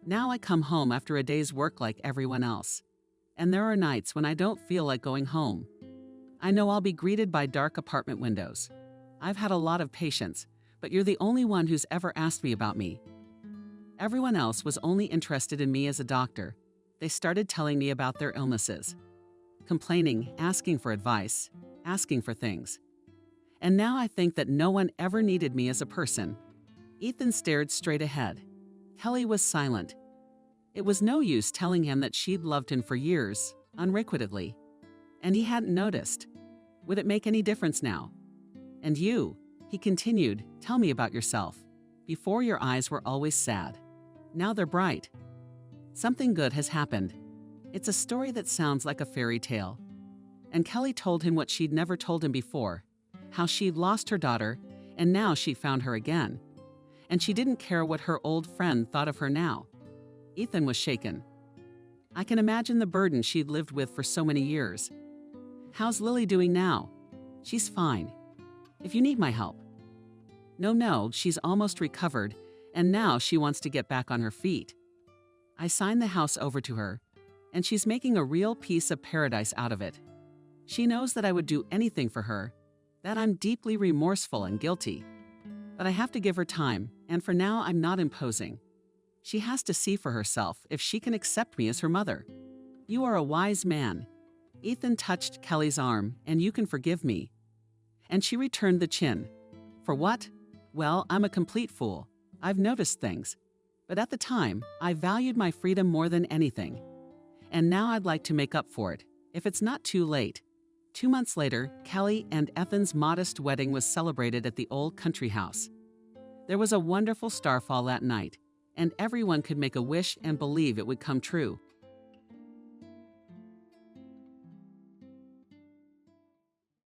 Now I come home after a day's work like everyone else. And there are nights when I don't feel like going home. I know I'll be greeted by dark apartment windows. I've had a lot of patients, but you're the only one who's ever asked me about me. Everyone else was only interested in me as a doctor. They started telling me about their illnesses, complaining, asking for advice, asking for things. And now I think that no one ever needed me as a person." Ethan stared straight ahead. Kelly was silent. It was no use telling him that she'd loved him for years, unrequitedly. And he hadn't noticed. Would it make any difference now? "And you," he continued, "tell me about yourself. Before your eyes were always sad. Now they're bright. Something good has happened. It's a story that sounds like a fairy tale." And Kelly told him what she'd never told him before, how she'd lost her daughter, and now she found her again. And she didn't care what her old friend thought of her now. Ethan was shaken. I can imagine the burden she'd lived with for so many years. How's Lily doing now? She's fine. If you need my help. No, she's almost recovered, and now she wants to get back on her feet. I signed the house over to her, and she's making a real piece of paradise out of it. She knows that I would do anything for her, that I'm deeply remorseful and guilty. But I have to give her time, and for now I'm not imposing. She has to see for herself if she can accept me as her mother. You are a wise man. Ethan touched Kelly's arm, and you can forgive me. And she returned the chin. For what? Well, I'm a complete fool. I've noticed things. But at the time, I valued my freedom more than anything. And now I'd like to make up for it, if it's not too late. 2 months later, Kelly and Ethan's modest wedding was celebrated at the old country house. There was a wonderful starfall that night, and everyone could make a wish and believe it would come true.